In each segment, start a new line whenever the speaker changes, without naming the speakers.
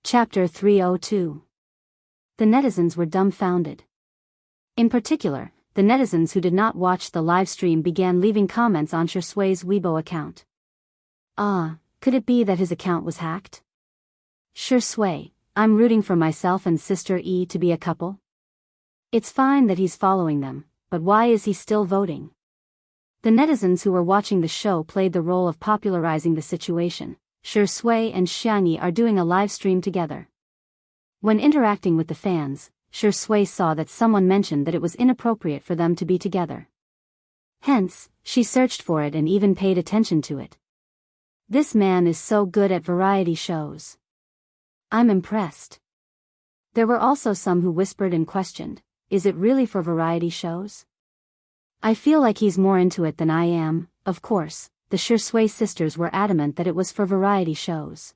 Chapter 302. The netizens were dumbfounded. In particular, the netizens who did not watch the live stream began leaving comments on Shui's Weibo account. Could it be that his account was hacked? Shui, I'm rooting for myself and Sister E to be a couple. It's fine that he's following them, but why is he still voting? The netizens who were watching the show played the role of popularizing the situation. Shui and Xiangyi are doing a live stream together. When interacting with the fans, Shui saw that someone mentioned that it was inappropriate for them to be together. Hence, she searched for it and even paid attention to it. This man is so good at variety shows. I'm impressed. There were also some who whispered and questioned, is it really for variety shows? I feel like he's more into it than I am. Of course, the Shui sisters were adamant that it was for variety shows.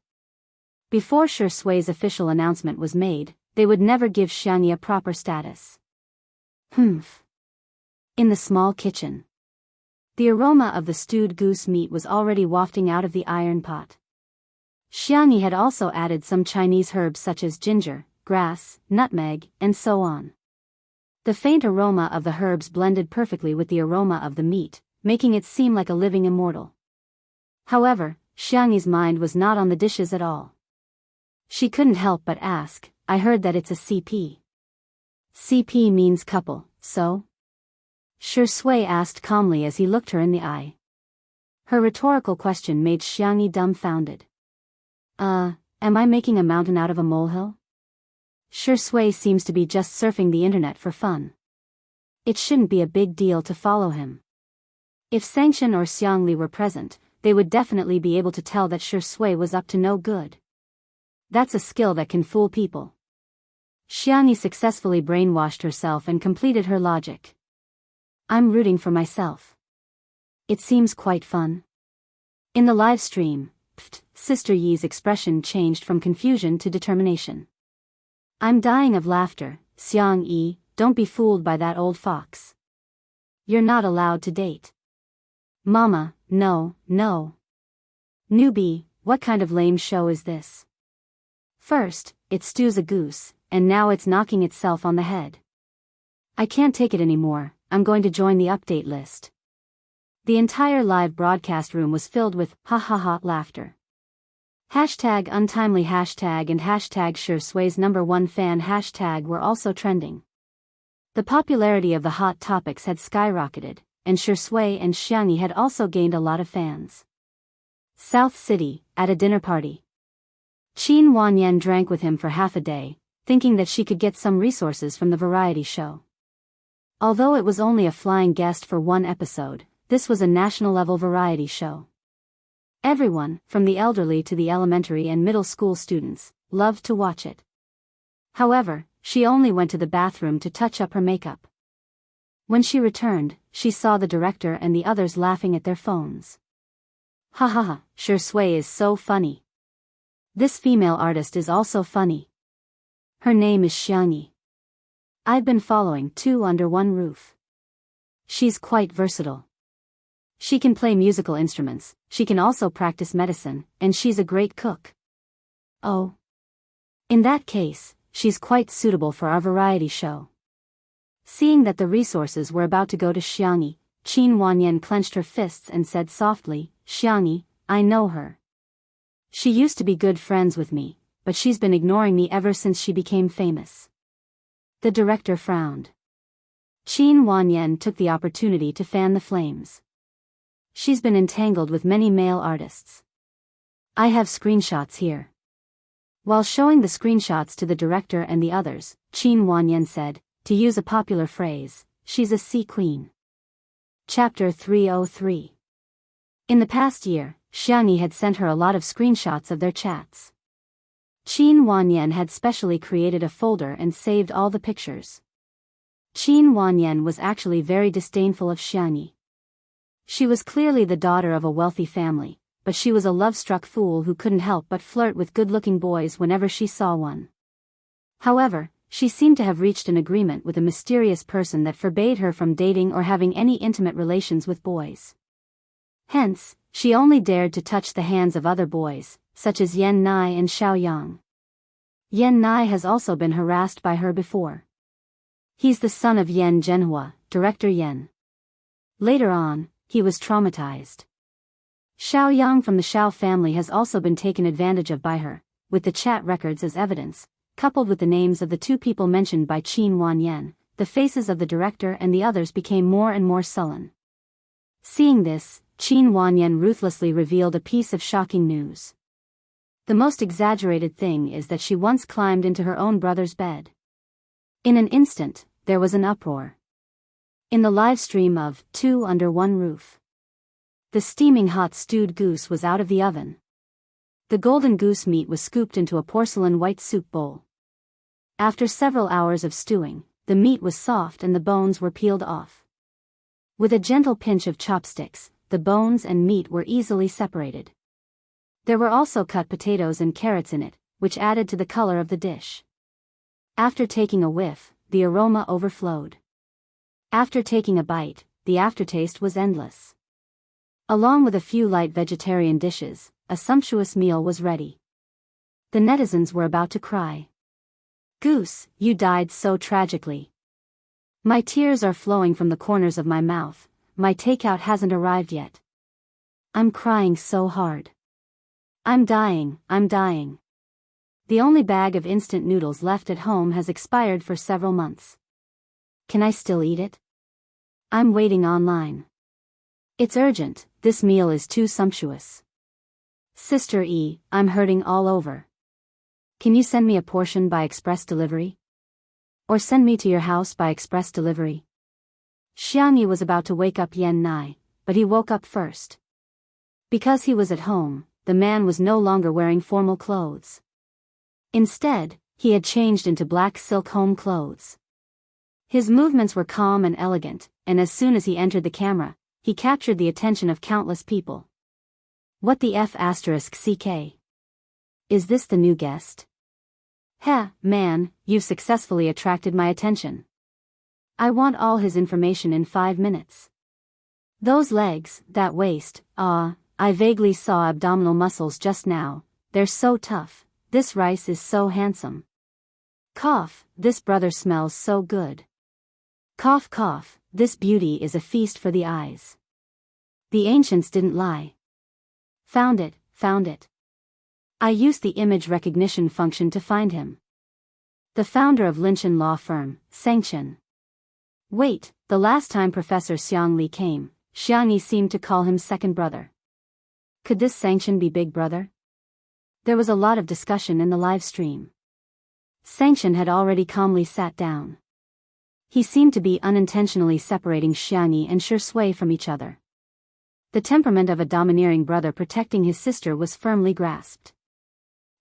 Before Shui's official announcement was made, they would never give Xiangyi a proper status. In the small kitchen. The aroma of the stewed goose meat was already wafting out of the iron pot. Xiangyi had also added some Chinese herbs such as ginger, grass, nutmeg, and so on. The faint aroma of the herbs blended perfectly with the aroma of the meat, making it seem like a living immortal. However, Xiangyi's mind was not on the dishes at all. She couldn't help but ask, I heard that it's a CP. CP means couple, so? Shui asked calmly as he looked her in the eye. Her rhetorical question made Xiangyi dumbfounded. Am I making a mountain out of a molehill? Shui seems to be just surfing the internet for fun. It shouldn't be a big deal to follow him. If Sanxian or Xiangli were present, they would definitely be able to tell that Shui was up to no good. That's a skill that can fool people. Xiangyi successfully brainwashed herself and completed her logic. I'm rooting for myself. It seems quite fun. In the live stream, Sister Yi's expression changed from confusion to determination. I'm dying of laughter, Xiang Yi, don't be fooled by that old fox. You're not allowed to date. Mama, no. Newbie, what kind of lame show is this? First, it stews a goose, and now it's knocking itself on the head. I can't take it anymore, I'm going to join the update list. The entire live broadcast room was filled with ha laughter. Hashtag untimely hashtag and hashtag Shui's #1 fan hashtag were also trending. The popularity of the hot topics had skyrocketed, and Shui and Xiangyi had also gained a lot of fans. South City, at a dinner party. Qin Wanyan drank with him for half a day, thinking that she could get some resources from the variety show. Although it was only a flying guest for one episode, this was a national-level variety show. Everyone, from the elderly to the elementary and middle school students, loved to watch it. However, she only went to the bathroom to touch up her makeup. When she returned, she saw the director and the others laughing at their phones. Shui is so funny. This female artist is also funny. Her name is Xiangyi. I've been following two under one roof. She's quite versatile. She can play musical instruments, she can also practice medicine, and she's a great cook. Oh. In that case, she's quite suitable for our variety show. Seeing that the resources were about to go to Xiangyi, Qin Wanyan clenched her fists and said softly, Xiangyi, I know her. She used to be good friends with me, but she's been ignoring me ever since she became famous. The director frowned. Qin Wanyan took the opportunity to fan the flames. She's been entangled with many male artists. I have screenshots here. While showing the screenshots to the director and the others, Qin Wanyan said, to use a popular phrase, she's a sea queen. Chapter 303. In the past year, Xiangyi had sent her a lot of screenshots of their chats. Qin Wanyan had specially created a folder and saved all the pictures. Qin Wanyan was actually very disdainful of Xiangyi. She was clearly the daughter of a wealthy family, but she was a love-struck fool who couldn't help but flirt with good-looking boys whenever she saw one. However, she seemed to have reached an agreement with a mysterious person that forbade her from dating or having any intimate relations with boys. Hence, she only dared to touch the hands of other boys, such as Yan Nai and Xiao Yang. Yan Nai has also been harassed by her before. He's the son of Yan Zhenhua, Director Yan. Later on, he was traumatized. Xiao Yang from the Xiao family has also been taken advantage of by her, with the chat records as evidence, coupled with the names of the two people mentioned by Qin Wanyan. The faces of the director and the others became more and more sullen. Seeing this, Qin Wanyan ruthlessly revealed a piece of shocking news. The most exaggerated thing is that she once climbed into her own brother's bed. In an instant, there was an uproar. In the live stream of Two Under One Roof, the steaming hot stewed goose was out of the oven. The golden goose meat was scooped into a porcelain white soup bowl. After several hours of stewing, the meat was soft and the bones were peeled off. With a gentle pinch of chopsticks, the bones and meat were easily separated. There were also cut potatoes and carrots in it, which added to the color of the dish. After taking a whiff, the aroma overflowed. After taking a bite, the aftertaste was endless. Along with a few light vegetarian dishes, a sumptuous meal was ready. The netizens were about to cry. "Goose, you died so tragically. My tears are flowing from the corners of my mouth, my takeout hasn't arrived yet. I'm crying so hard. I'm dying, I'm dying. The only bag of instant noodles left at home has expired for several months. Can I still eat it? I'm waiting online. It's urgent, this meal is too sumptuous. Sister E, I'm hurting all over. Can you send me a portion by express delivery? Or send me to your house by express delivery?" Xiangyi was about to wake up Yan Nai, but he woke up first. Because he was at home, the man was no longer wearing formal clothes. Instead, he had changed into black silk home clothes. His movements were calm and elegant, and as soon as he entered the camera, he captured the attention of countless people. "What the F***CK? Is this the new guest? Heh, man, you've successfully attracted my attention. I want all his information in 5 minutes. Those legs, that waist, I vaguely saw abdominal muscles just now, they're so tough, this rice is so handsome. Cough, this brother smells so good. Cough cough, this beauty is a feast for the eyes. The ancients didn't lie. Found it, found it. I used the image recognition function to find him. The founder of Linshan law firm, Sengchen. Wait, the last time Professor Xiang Li came, Xiangyi seemed to call him second brother. Could this Sengchen be big brother? There was a lot of discussion in the live stream. Sengchen had already calmly sat down. He seemed to be unintentionally separating Xiangyi and Shui from each other. The temperament of a domineering brother protecting his sister was firmly grasped.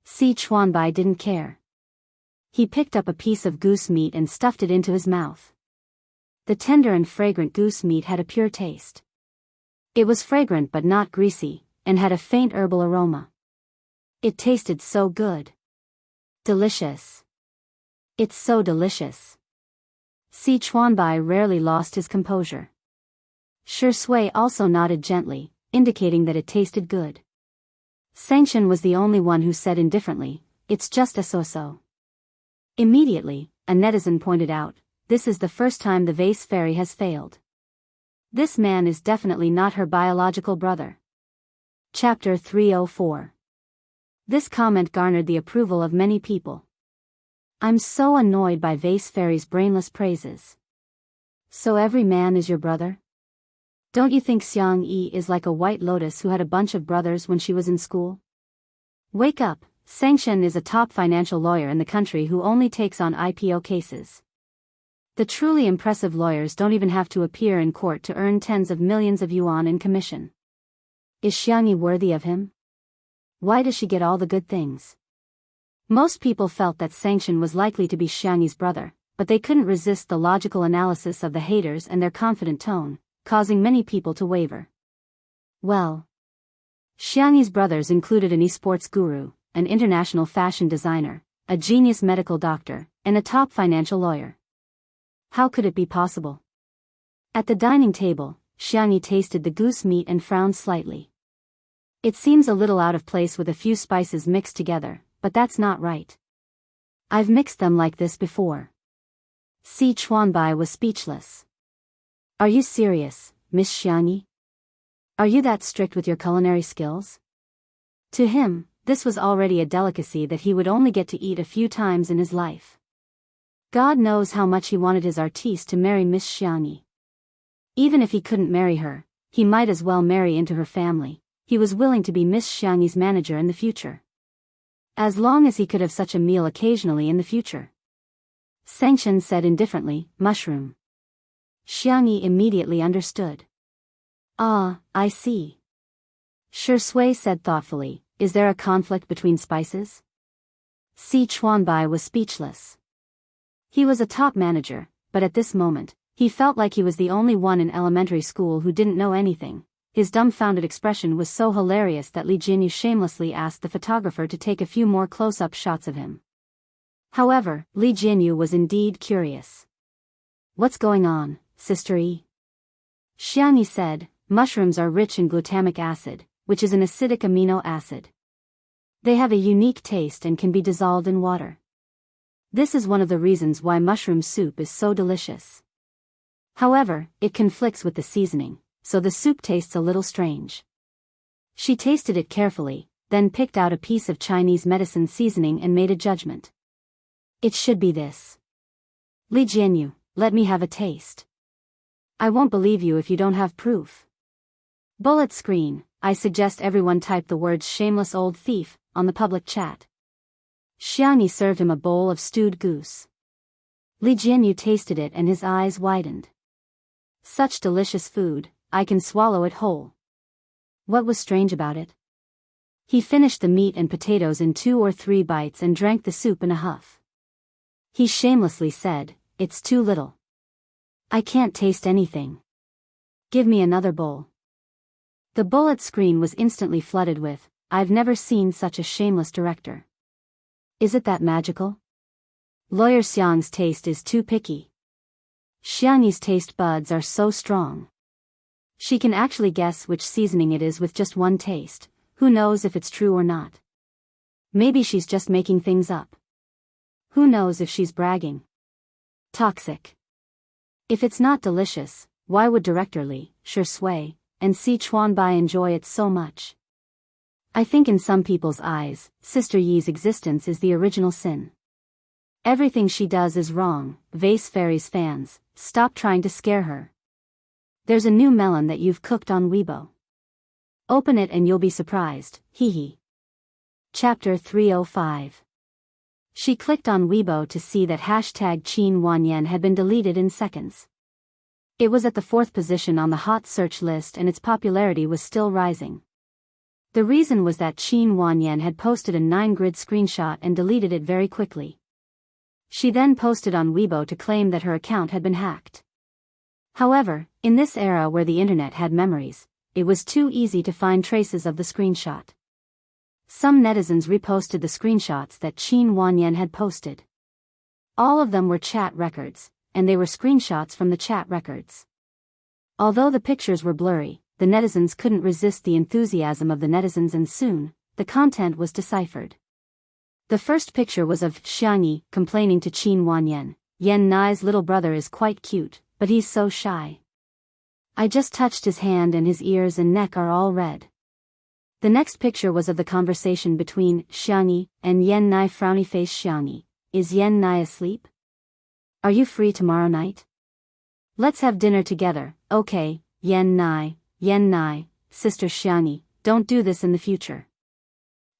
Si Chuanbai didn't care. He picked up a piece of goose meat and stuffed it into his mouth. The tender and fragrant goose meat had a pure taste. It was fragrant but not greasy, and had a faint herbal aroma. It tasted so good. Delicious. It's so delicious. Si Chuanbai rarely lost his composure. Shui also nodded gently, indicating that it tasted good. Sengchen was the only one who said indifferently, "It's just a so-so." Immediately, a netizen pointed out, "This is the first time the vase fairy has failed. This man is definitely not her biological brother." Chapter 304. This comment garnered the approval of many people. "I'm so annoyed by vase fairy's brainless praises. So every man is your brother? Don't you think Xiang Yi is like a white lotus who had a bunch of brothers when she was in school? Wake up, Sengchen is a top financial lawyer in the country who only takes on IPO cases. The truly impressive lawyers don't even have to appear in court to earn tens of millions of yuan in commission. Is Xiang Yi worthy of him? Why does she get all the good things?" Most people felt that Sengchen was likely to be Xiang Yi's brother, but they couldn't resist the logical analysis of the haters and their confident tone, causing many people to waver. Well, Xiang Yi's brothers included an esports guru, an international fashion designer, a genius medical doctor, and a top financial lawyer. How could it be possible? At the dining table, Xiang Yi tasted the goose meat and frowned slightly. It seems a little out of place with a few spices mixed together, but that's not right. I've mixed them like this before. Si Chuanbai was speechless. Are you serious, Miss Xiangyi? Are you that strict with your culinary skills? To him, this was already a delicacy that he would only get to eat a few times in his life. God knows how much he wanted his artiste to marry Miss Xiangyi. Even if he couldn't marry her, he might as well marry into her family. He was willing to be Miss Xiangyi's manager in the future. As long as he could have such a meal occasionally in the future. Sengchen said indifferently, mushroom. Xiangyi immediately understood. Ah, I see. Shui said thoughtfully, is there a conflict between spices? Si Chuanbai was speechless. He was a top manager, but at this moment, he felt like he was the only one in elementary school who didn't know anything. His dumbfounded expression was so hilarious that Li Jinyu shamelessly asked the photographer to take a few more close-up shots of him. However, Li Jinyu was indeed curious. What's going on, Sister E? Xiangyi said, mushrooms are rich in glutamic acid, which is an acidic amino acid. They have a unique taste and can be dissolved in water. This is one of the reasons why mushroom soup is so delicious. However, it conflicts with the seasoning, so the soup tastes a little strange. She tasted it carefully, then picked out a piece of Chinese medicine seasoning and made a judgment. It should be this. Li Jianyu, let me have a taste. I won't believe you if you don't have proof. Bullet screen, I suggest everyone type the words shameless old thief on the public chat. Xiangyi served him a bowl of stewed goose. Li Jianyu tasted it and his eyes widened. Such delicious food, I can swallow it whole. What was strange about it? He finished the meat and potatoes in 2 or 3 bites and drank the soup in a huff. He shamelessly said, it's too little. I can't taste anything. Give me another bowl. The bullet screen was instantly flooded with, I've never seen such a shameless director. Is it that magical? Lawyer Xiang's taste is too picky. Xiangyi's taste buds are so strong. She can actually guess which seasoning it is with just one taste. Who knows if it's true or not? Maybe she's just making things up. Who knows if she's bragging? Toxic. If it's not delicious, why would Director Li, Shui, and Si Chuanbai enjoy it so much? I think in some people's eyes, Sister Yi's existence is the original sin. Everything she does is wrong. Vase Fairies fans, stop trying to scare her. There's a new melon that you've cooked on Weibo. Open it and you'll be surprised, hee hee. Chapter 305. She clicked on Weibo to see that hashtag Qin Wanyan had been deleted in seconds. It was at the 4th position on the hot search list and its popularity was still rising. The reason was that Qin Wanyan had posted a 9-grid screenshot and deleted it very quickly. She then posted on Weibo to claim that her account had been hacked. However, in this era where the internet had memories, it was too easy to find traces of the screenshot. Some netizens reposted the screenshots that Qin Wanyan had posted. All of them were chat records, and they were screenshots from the chat records. Although the pictures were blurry, the netizens couldn't resist the enthusiasm of the netizens and soon, the content was deciphered. The first picture was of Xiangyi complaining to Qin Wanyan, Yan Nai's little brother is quite cute, but he's so shy. I just touched his hand and his ears and neck are all red. The next picture was of the conversation between Xiangyi and Yan Nai. Frowny face Xiangyi, is Yan Nai asleep? Are you free tomorrow night? Let's have dinner together, okay, Yan Nai, Sister Xiangyi, don't do this in the future.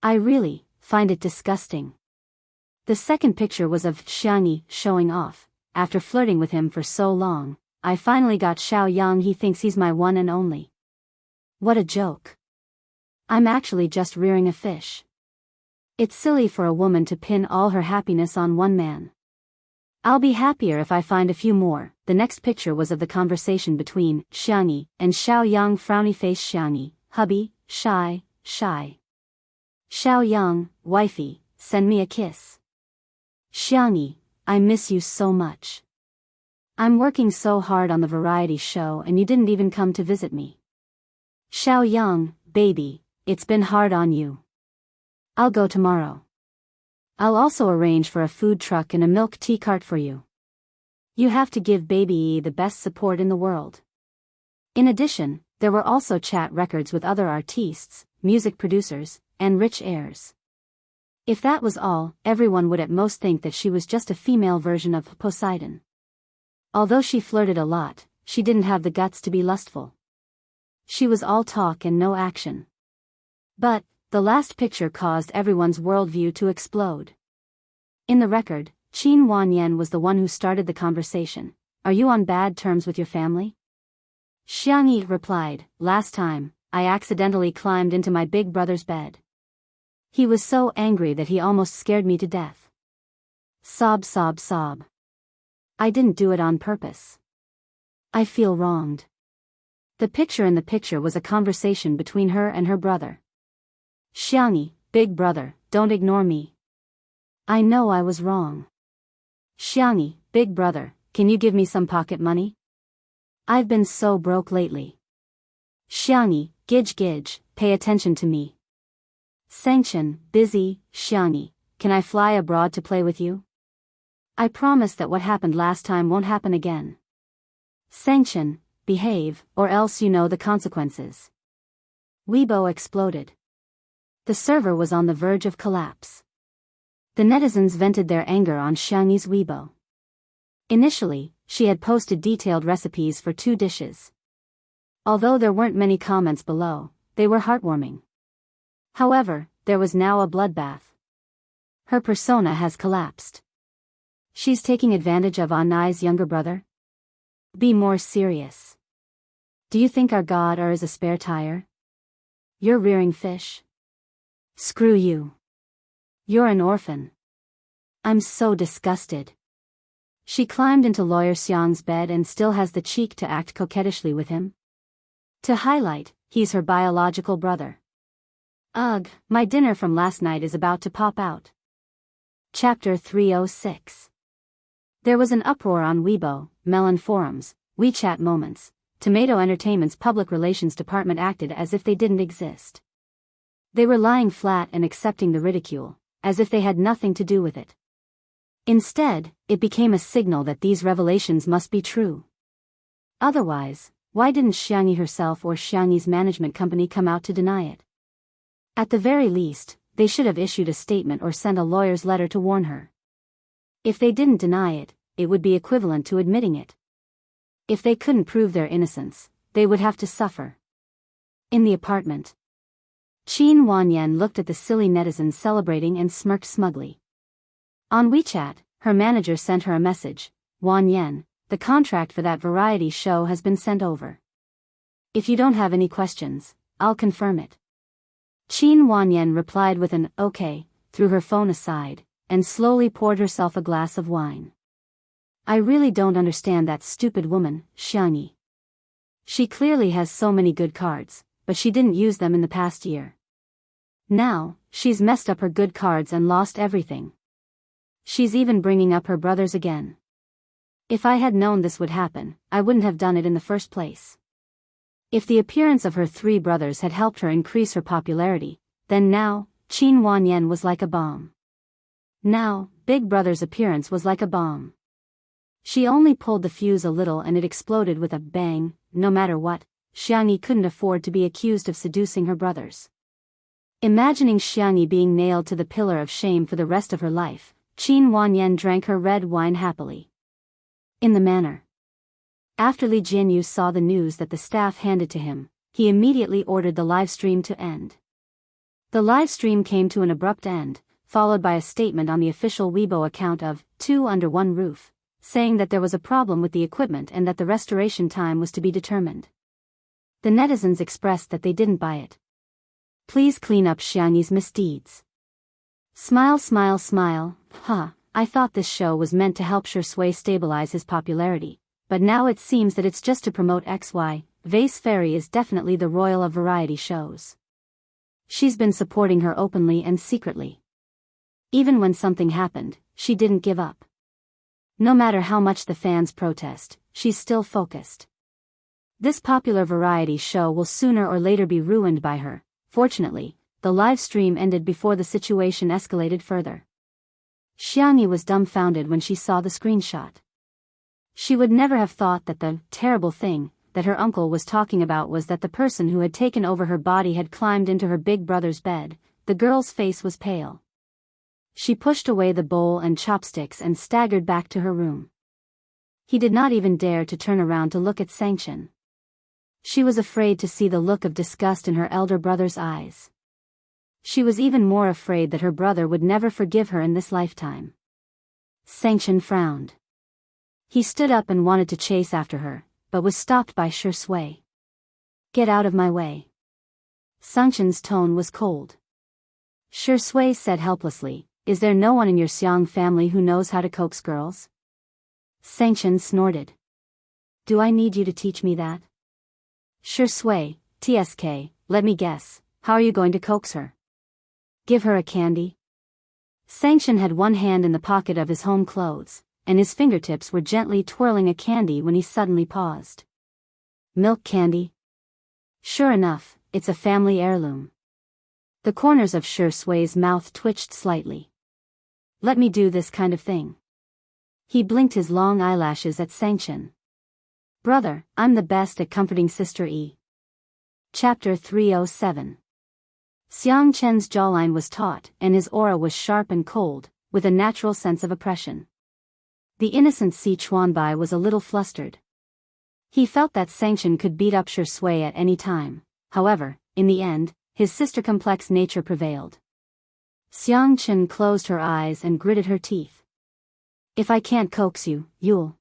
I really find it disgusting. The second picture was of Xiangyi showing off. After flirting with him for so long, I finally got Xiao Yang. He thinks he's my one and only. What a joke. I'm actually just rearing a fish. It's silly for a woman to pin all her happiness on one man. I'll be happier if I find a few more. The next picture was of the conversation between Xiangyi and Xiao Yang. Frowny face Xiangyi, hubby, shy. Xiao Yang, wifey, send me a kiss. Xiangyi, I miss you so much. I'm working so hard on the variety show and you didn't even come to visit me. Xiao Yang, baby, it's been hard on you. I'll go tomorrow. I'll also arrange for a food truck and a milk tea cart for you. You have to give baby E the best support in the world. In addition, there were also chat records with other artistes, music producers, and rich heirs. If that was all, everyone would at most think that she was just a female version of Poseidon. Although she flirted a lot, she didn't have the guts to be lustful. She was all talk and no action. But the last picture caused everyone's worldview to explode. In the record, Qin Wanyan was the one who started the conversation. Are you on bad terms with your family? Xiangyi replied, last time, I accidentally climbed into my big brother's bed. He was so angry that he almost scared me to death. Sob, sob, sob. I didn't do it on purpose. I feel wronged. The picture in the picture was a conversation between her and her brother. Xiangyi, big brother, don't ignore me. I know I was wrong. Xiangyi, big brother, can you give me some pocket money? I've been so broke lately. Xiangyi, gidge gidge, pay attention to me. Sanction, busy, Xiangyi, can I fly abroad to play with you? I promise that what happened last time won't happen again. Sanction, behave, or else you know the consequences. Weibo exploded. The server was on the verge of collapse. The netizens vented their anger on Xiangyi's Weibo. Initially, she had posted detailed recipes for 2 dishes. Although there weren't many comments below, they were heartwarming. However, there was now a bloodbath. Her persona has collapsed. She's taking advantage of Anai's younger brother? Be more serious. Do you think our god is a spare tire? You're rearing fish? Screw you. You're an orphan. I'm so disgusted. She climbed into Lawyer Xiang's bed and still has the cheek to act coquettishly with him. To highlight, he's her biological brother. Ugh, my dinner from last night is about to pop out. Chapter 306. There was an uproar on Weibo, Melon forums, WeChat moments. Tomato Entertainment's public relations department acted as if they didn't exist. They were lying flat and accepting the ridicule, as if they had nothing to do with it. Instead, it became a signal that these revelations must be true. Otherwise, why didn't Xiangyi herself or Xiangyi's management company come out to deny it? At the very least, they should have issued a statement or sent a lawyer's letter to warn her. If they didn't deny it, it would be equivalent to admitting it. If they couldn't prove their innocence, they would have to suffer. In the apartment, Qin Wanyan looked at the silly netizens celebrating and smirked smugly. On WeChat, her manager sent her a message. Wanyan, the contract for that variety show has been sent over. If you don't have any questions, I'll confirm it. Qin Wanyan replied with an okay, threw her phone aside, and slowly poured herself a glass of wine. I really don't understand that stupid woman, Xiangyi. She clearly has so many good cards, but she didn't use them in the past year. Now, she's messed up her good cards and lost everything. She's even bringing up her brothers again. If I had known this would happen, I wouldn't have done it in the first place. If the appearance of her 3 brothers had helped her increase her popularity, then now, Qin Wanyan was like a bomb. Now, Big Brother's appearance was like a bomb. She only pulled the fuse a little and it exploded with a bang. No matter what, Xiangyi couldn't afford to be accused of seducing her brothers. Imagining Xiangyi being nailed to the pillar of shame for the rest of her life, Qin Wanyan drank her red wine happily. In the manner. After Li Jianyu saw the news that the staff handed to him, he immediately ordered the live stream to end. The live stream came to an abrupt end, followed by a statement on the official Weibo account of 2 under 1 roof, saying that there was a problem with the equipment and that the restoration time was to be determined. The netizens expressed that they didn't buy it. Please clean up Xiangyi's misdeeds. Smile, smile, smile. I thought this show was meant to help Shui stabilize his popularity, but now it seems that it's just to promote XY. Vase Fairy is definitely the royal of variety shows. She's been supporting her openly and secretly. Even when something happened, she didn't give up. No matter how much the fans protest, she's still focused. This popular variety show will sooner or later be ruined by her. Fortunately, the live stream ended before the situation escalated further. Xiangyi was dumbfounded when she saw the screenshot. She would never have thought that the terrible thing that her uncle was talking about was that the person who had taken over her body had climbed into her big brother's bed. The girl's face was pale. She pushed away the bowl and chopsticks and staggered back to her room. He did not even dare to turn around to look at Sanction. She was afraid to see the look of disgust in her elder brother's eyes. She was even more afraid that her brother would never forgive her in this lifetime. Sanction frowned. He stood up and wanted to chase after her, but was stopped by Shi Sui. "Get out of my way." Sanction's tone was cold. Shi Sui said helplessly, "Is there no one in your Xiang family who knows how to coax girls?" Sanction snorted. "Do I need you to teach me that?" Shi Sui, "TSK, let me guess, how are you going to coax her? Give her a candy?" Sanction had one hand in the pocket of his home clothes, and his fingertips were gently twirling a candy when he suddenly paused. "Milk candy?" "Sure enough, it's a family heirloom." The corners of Shi Sui's mouth twitched slightly. "Let me do this kind of thing." He blinked his long eyelashes at Sanction. "Brother, I'm the best at comforting Sister E." Chapter 307. Xiang Chen's jawline was taut and his aura was sharp and cold, with a natural sense of oppression. The innocent Si Chuanbai was a little flustered. He felt that Sanction could beat up Shi Sui at any time. However, in the end, his sister-complex nature prevailed. Xiang Chen closed her eyes and gritted her teeth. "If I can't coax you, you'll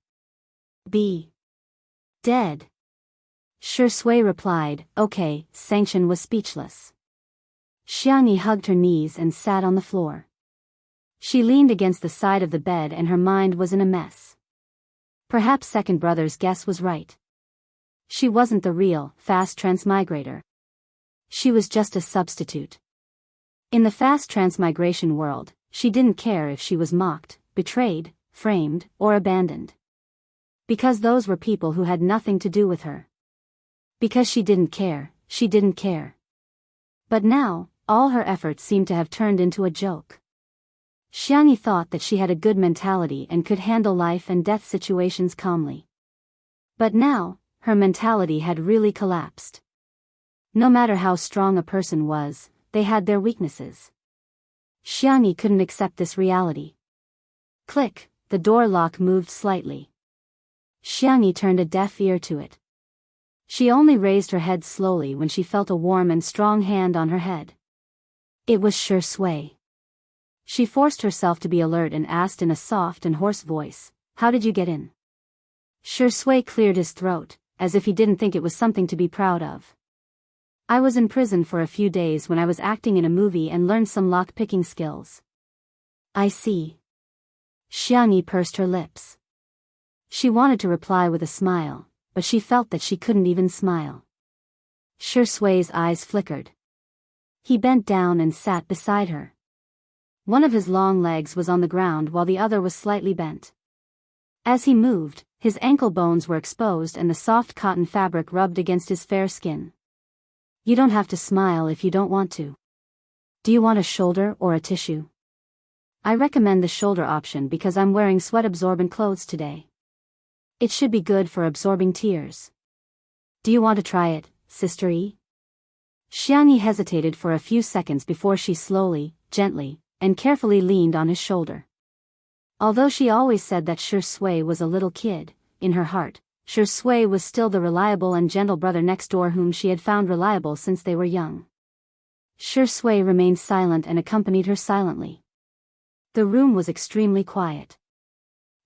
be dead." Shi Sui replied, "Okay." Sanction was speechless. Xiangyi hugged her knees and sat on the floor. She leaned against the side of the bed and her mind was in a mess. Perhaps second brother's guess was right. She wasn't the real, fast transmigrator. She was just a substitute. In the fast transmigration world, she didn't care if she was mocked, betrayed, framed, or abandoned. Because those were people who had nothing to do with her. Because she didn't care, she didn't care. But now, all her efforts seemed to have turned into a joke. Xiangyi thought that she had a good mentality and could handle life and death situations calmly. But now, her mentality had really collapsed. No matter how strong a person was, they had their weaknesses. Xiangyi couldn't accept this reality. Click, the door lock moved slightly. Xiangyi turned a deaf ear to it. She only raised her head slowly when she felt a warm and strong hand on her head. It was Shi Sui. She forced herself to be alert and asked in a soft and hoarse voice, "How did you get in?" Shi Sui cleared his throat, as if he didn't think it was something to be proud of. "I was in prison for a few days when I was acting in a movie and learned some lock-picking skills." "I see." Xiangyi pursed her lips. She wanted to reply with a smile, but she felt that she couldn't even smile. Shi Sui's eyes flickered. He bent down and sat beside her. One of his long legs was on the ground while the other was slightly bent. As he moved, his ankle bones were exposed and the soft cotton fabric rubbed against his fair skin. "You don't have to smile if you don't want to. Do you want a shoulder or a tissue?" "I recommend the shoulder option because I'm wearing sweat-absorbent clothes today. It should be good for absorbing tears." "Do you want to try it, Sister E?" Xiangyi hesitated for a few seconds before she slowly, gently, and carefully leaned on his shoulder. Although she always said that Shi Sui was a little kid, in her heart, Shi Sui was still the reliable and gentle brother next door whom she had found reliable since they were young. Shi Sui remained silent and accompanied her silently. The room was extremely quiet.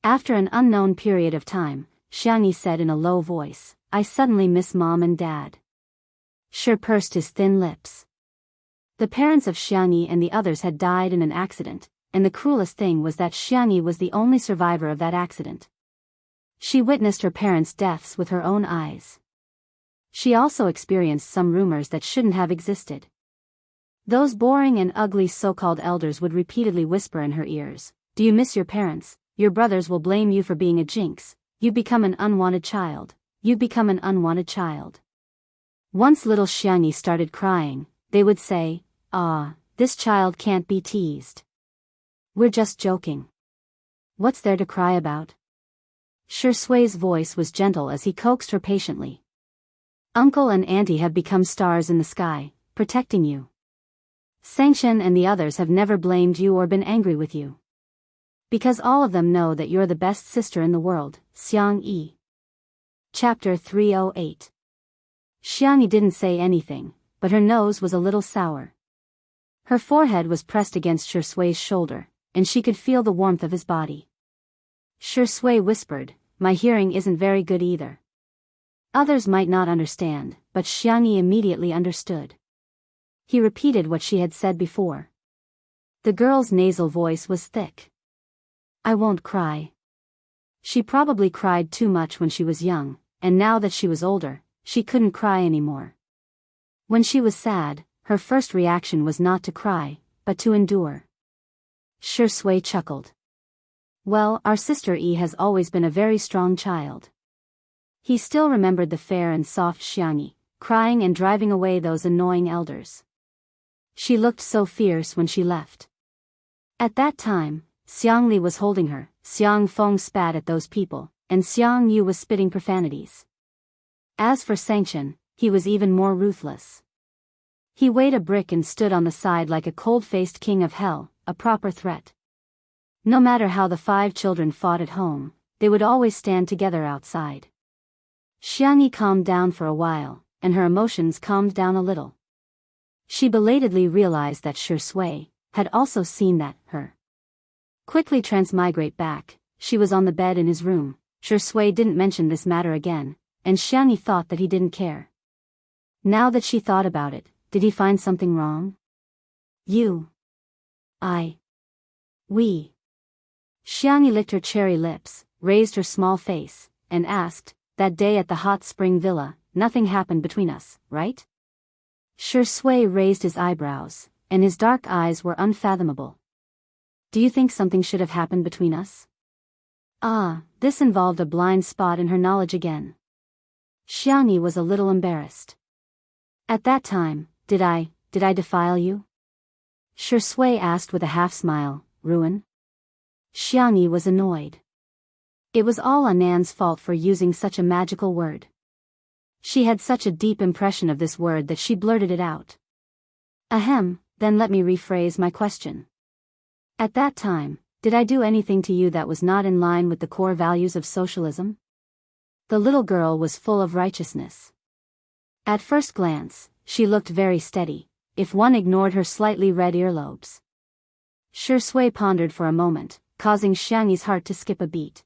After an unknown period of time, Xiangyi said in a low voice, "I suddenly miss Mom and Dad." Shi pursed his thin lips. The parents of Xiangyi and the others had died in an accident, and the cruelest thing was that Xiangyi was the only survivor of that accident. She witnessed her parents' deaths with her own eyes. She also experienced some rumors that shouldn't have existed. Those boring and ugly so-called elders would repeatedly whisper in her ears, "Do you miss your parents? Your brothers will blame you for being a jinx. You become an unwanted child. You become an unwanted child." Once little Xiangyi started crying, they would say, "Ah, this child can't be teased." We're just joking. What's there to cry about? Shui's voice was gentle as he coaxed her patiently. Uncle and Auntie have become stars in the sky, protecting you. Sangshan and the others have never blamed you or been angry with you. Because all of them know that you're the best sister in the world, Xiang Yi. Chapter 308. Xiang Yi didn't say anything, but her nose was a little sour. Her forehead was pressed against Shui's shoulder, and she could feel the warmth of his body. Shui whispered, "My hearing isn't very good either." Others might not understand, but Xiang Yi immediately understood. He repeated what she had said before. The girl's nasal voice was thick. "I won't cry." She probably cried too much when she was young, and now that she was older, she couldn't cry anymore. When she was sad, her first reaction was not to cry, but to endure. Shui chuckled. "Well, our sister Yi has always been a very strong child." He still remembered the fair and soft Xiang Yi, crying and driving away those annoying elders. She looked so fierce when she left. At that time, Xiang Li was holding her, Xiang Feng spat at those people, and Xiang Yu was spitting profanities. As for Sangshan, he was even more ruthless. He weighed a brick and stood on the side like a cold-faced king of hell, a proper threat. No matter how the 5 children fought at home, they would always stand together outside. Xiang Yi calmed down for a while, and her emotions calmed down a little. She belatedly realized that Shui had also seen that, her. Quickly transmigrate back, she was on the bed in his room. Shui didn't mention this matter again, and Xiang Yi thought that he didn't care. Now that she thought about it, did he find something wrong? You. We. Xiang Yi licked her cherry lips, raised her small face, and asked, "That day at the hot spring villa, nothing happened between us, right?" Shui raised his eyebrows, and his dark eyes were unfathomable. "Do you think something should have happened between us?" This involved a blind spot in her knowledge again. Xiang Yi was a little embarrassed. "At that time, did I defile you?" Shui asked with a half-smile. "Ruin?" Xiang Yi was annoyed. It was all Anan's fault for using such a magical word. She had such a deep impression of this word that she blurted it out. "Ahem, then let me rephrase my question. At that time, did I do anything to you that was not in line with the core values of socialism?" The little girl was full of righteousness. At first glance, she looked very steady, if one ignored her slightly red earlobes. Shui pondered for a moment, causing Xiang Yi's heart to skip a beat.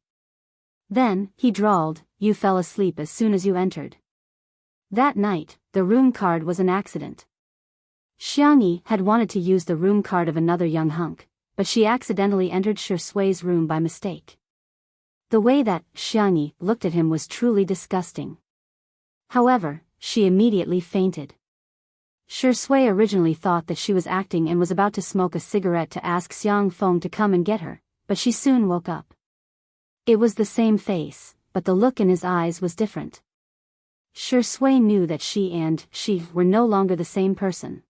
Then, he drawled, "You fell asleep as soon as you entered." That night, the room card was an accident. Xiang Yi had wanted to use the room card of another young hunk, but she accidentally entered Shui's room by mistake. The way that Xiang Yi looked at him was truly disgusting. However, she immediately fainted. Shui originally thought that she was acting and was about to smoke a cigarette to ask Xiang Feng to come and get her, but she soon woke up. It was the same face, but the look in his eyes was different. Shui knew that she were no longer the same person.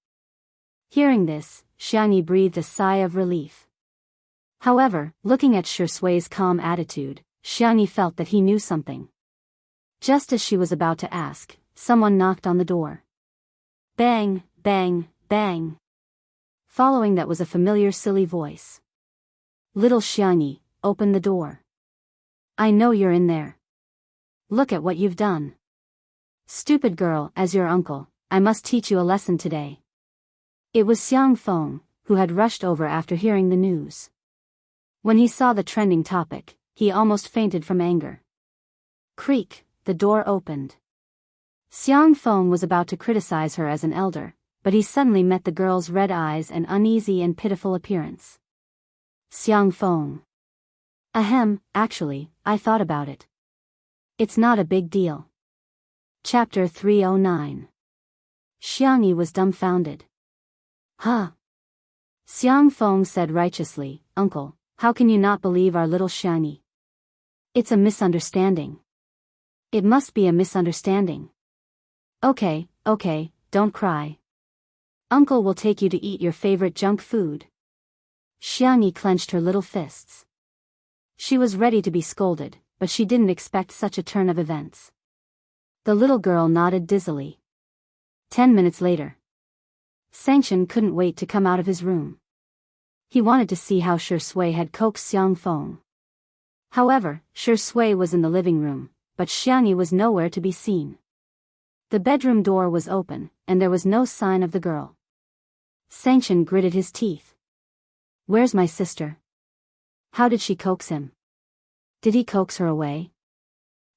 Hearing this, Xiang Yi breathed a sigh of relief. However, looking at Shui's calm attitude, Xiang Yi felt that he knew something. Just as she was about to ask, someone knocked on the door. Bang, bang, bang. Following that was a familiar silly voice. "Little Xiang Yi, open the door. I know you're in there. Look at what you've done. Stupid girl, as your uncle, I must teach you a lesson today." It was Xiang Feng, who had rushed over after hearing the news. When he saw the trending topic, he almost fainted from anger. Creak, the door opened. Xiang Feng was about to criticize her as an elder, but he suddenly met the girl's red eyes and uneasy and pitiful appearance. "Xiang Feng. Ahem, actually, I thought about it. It's not a big deal." Chapter 309. Xiang Yi was dumbfounded. "Huh?" Xiang Feng said righteously, "Uncle, how can you not believe our little Xiang Yi? It's a misunderstanding. It must be a misunderstanding. Okay, don't cry. Uncle will take you to eat your favorite junk food." Xiangyi clenched her little fists. She was ready to be scolded, but she didn't expect such a turn of events. The little girl nodded dizzily. 10 minutes later. Sanction couldn't wait to come out of his room. He wanted to see how Shui had coaxed Xiang Feng. However, Shui was in the living room, but Xiangyi was nowhere to be seen. The bedroom door was open, and there was no sign of the girl. Sanction gritted his teeth. Where's my sister? How did she coax him? Did he coax her away?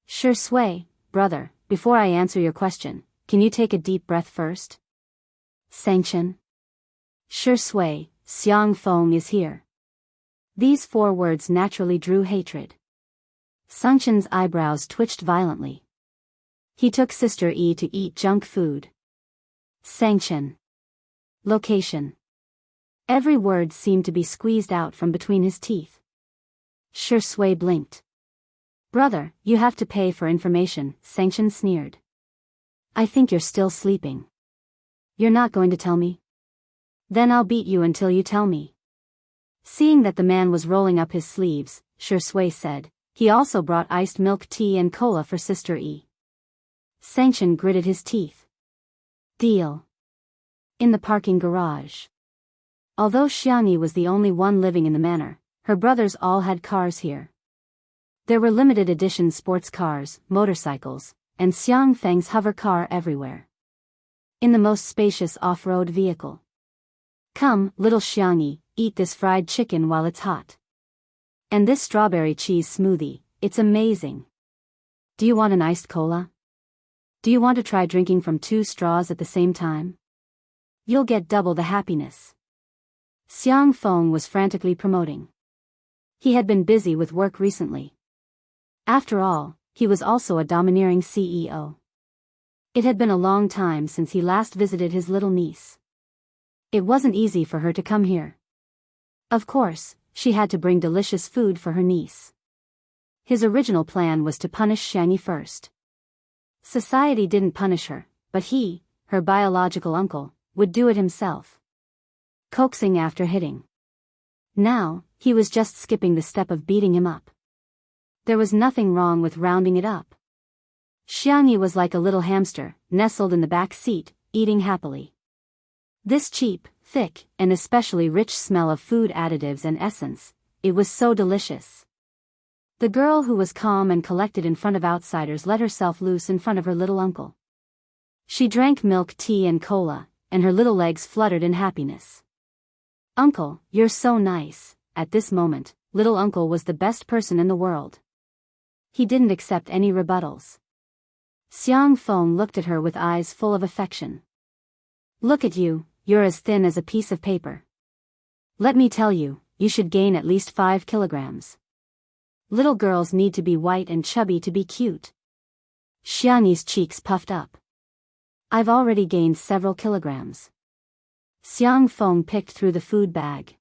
Shui, brother, before I answer your question, can you take a deep breath first? Sanction. Shui, Xiang Feng is here. These 4 words naturally drew hatred. Sanction's eyebrows twitched violently. He took Sister E to eat junk food. Sanction. Location. Every word seemed to be squeezed out from between his teeth. Shui blinked. Brother, you have to pay for information, Sanction sneered. I think you're still sleeping. You're not going to tell me? Then I'll beat you until you tell me. Seeing that the man was rolling up his sleeves, Shui said, he also brought iced milk tea and cola for Sister E. Sanction gritted his teeth. Deal. In the parking garage. Although Xiangyi was the only one living in the manor, her brothers all had cars here. There were limited edition sports cars, motorcycles, and Xiang Feng's hover car everywhere. In the most spacious off-road vehicle. Come, little Xiangyi, eat this fried chicken while it's hot. And this strawberry cheese smoothie, it's amazing. Do you want an iced cola? Do you want to try drinking from 2 straws at the same time? You'll get double the happiness. Xiang Feng was frantically promoting. He had been busy with work recently. After all, he was also a domineering CEO. It had been a long time since he last visited his little niece. It wasn't easy for her to come here. Of course, she had to bring delicious food for her niece. His original plan was to punish Xiangyi first. Society didn't punish her, but he, her biological uncle, would do it himself. Coaxing after hitting. Now, he was just skipping the step of beating him up. There was nothing wrong with rounding it up. Xiangyi was like a little hamster, nestled in the back seat, eating happily. This cheap, thick, and especially rich smell of food additives and essence, it was so delicious. The girl who was calm and collected in front of outsiders let herself loose in front of her little uncle. She drank milk tea and cola, and her little legs fluttered in happiness. Uncle, you're so nice. At this moment, little uncle was the best person in the world. He didn't accept any rebuttals. Xiang Feng looked at her with eyes full of affection. Look at you, you're as thin as a piece of paper. Let me tell you, you should gain at least 5 kilograms. Little girls need to be white and chubby to be cute. Xiangyi's cheeks puffed up. I've already gained several kilograms. Xiang Feng picked through the food bag.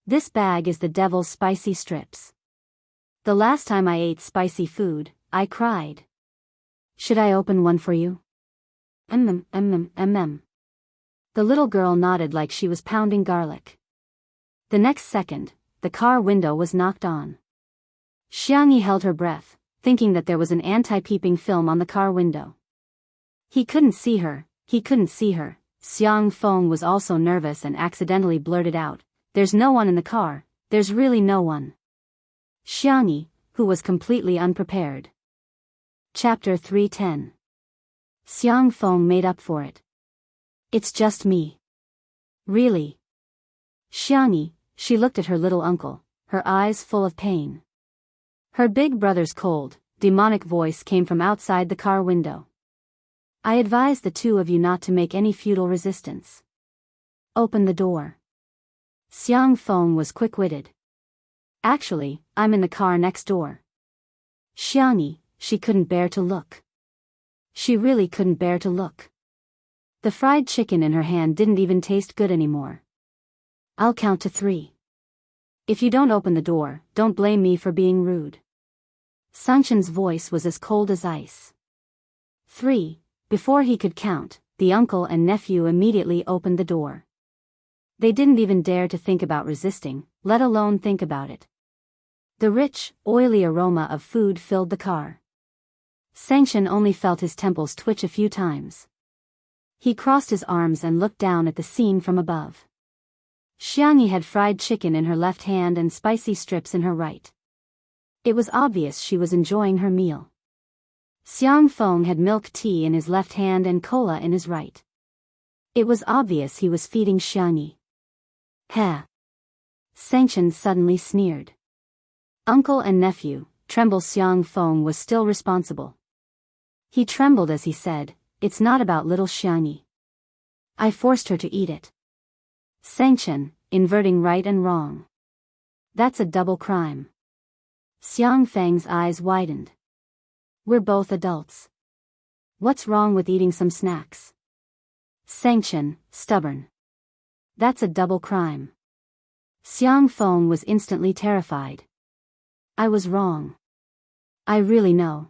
This bag is the devil's spicy strips. The last time I ate spicy food, I cried. Should I open one for you? The little girl nodded like she was pounding garlic. The next second, the car window was knocked on. Xiangyi held her breath, thinking that there was an anti-peeping film on the car window. He couldn't see her. Xiang Feng was also nervous and accidentally blurted out, "There's no one in the car, there's really no one." Xiangyi, who was completely unprepared. Chapter 310. Xiang Feng made up for it. It's just me. Really? Xiangyi, she looked at her little uncle, her eyes full of pain. Her big brother's cold, demonic voice came from outside the car window. I advise the 2 of you not to make any futile resistance. Open the door. Xiang Feng was quick-witted. Actually, I'm in the car next door. Xiangyi, she couldn't bear to look. She really couldn't bear to look. The fried chicken in her hand didn't even taste good anymore. I'll count to 3. If you don't open the door, don't blame me for being rude. Sanction's voice was as cold as ice. 3. Before he could count, the uncle and nephew immediately opened the door. They didn't even dare to think about resisting, let alone think about it. The rich, oily aroma of food filled the car. Sanchen only felt his temples twitch a few times. He crossed his arms and looked down at the scene from above. Xiangyi had fried chicken in her left hand and spicy strips in her right. It was obvious she was enjoying her meal. Xiang Feng had milk tea in his left hand and cola in his right. It was obvious he was feeding Xiangyi. Heh. Sanchen suddenly sneered. Uncle and nephew, tremble. Xiang Feng was still responsible. He trembled as he said, "It's not about little Xiangyi. I forced her to eat it." Sanchen, inverting right and wrong. That's a double crime. Xiang Feng's eyes widened. We're both adults. What's wrong with eating some snacks? Sanchen, stubborn. That's a double crime. Xiang Feng was instantly terrified. I was wrong. I really know.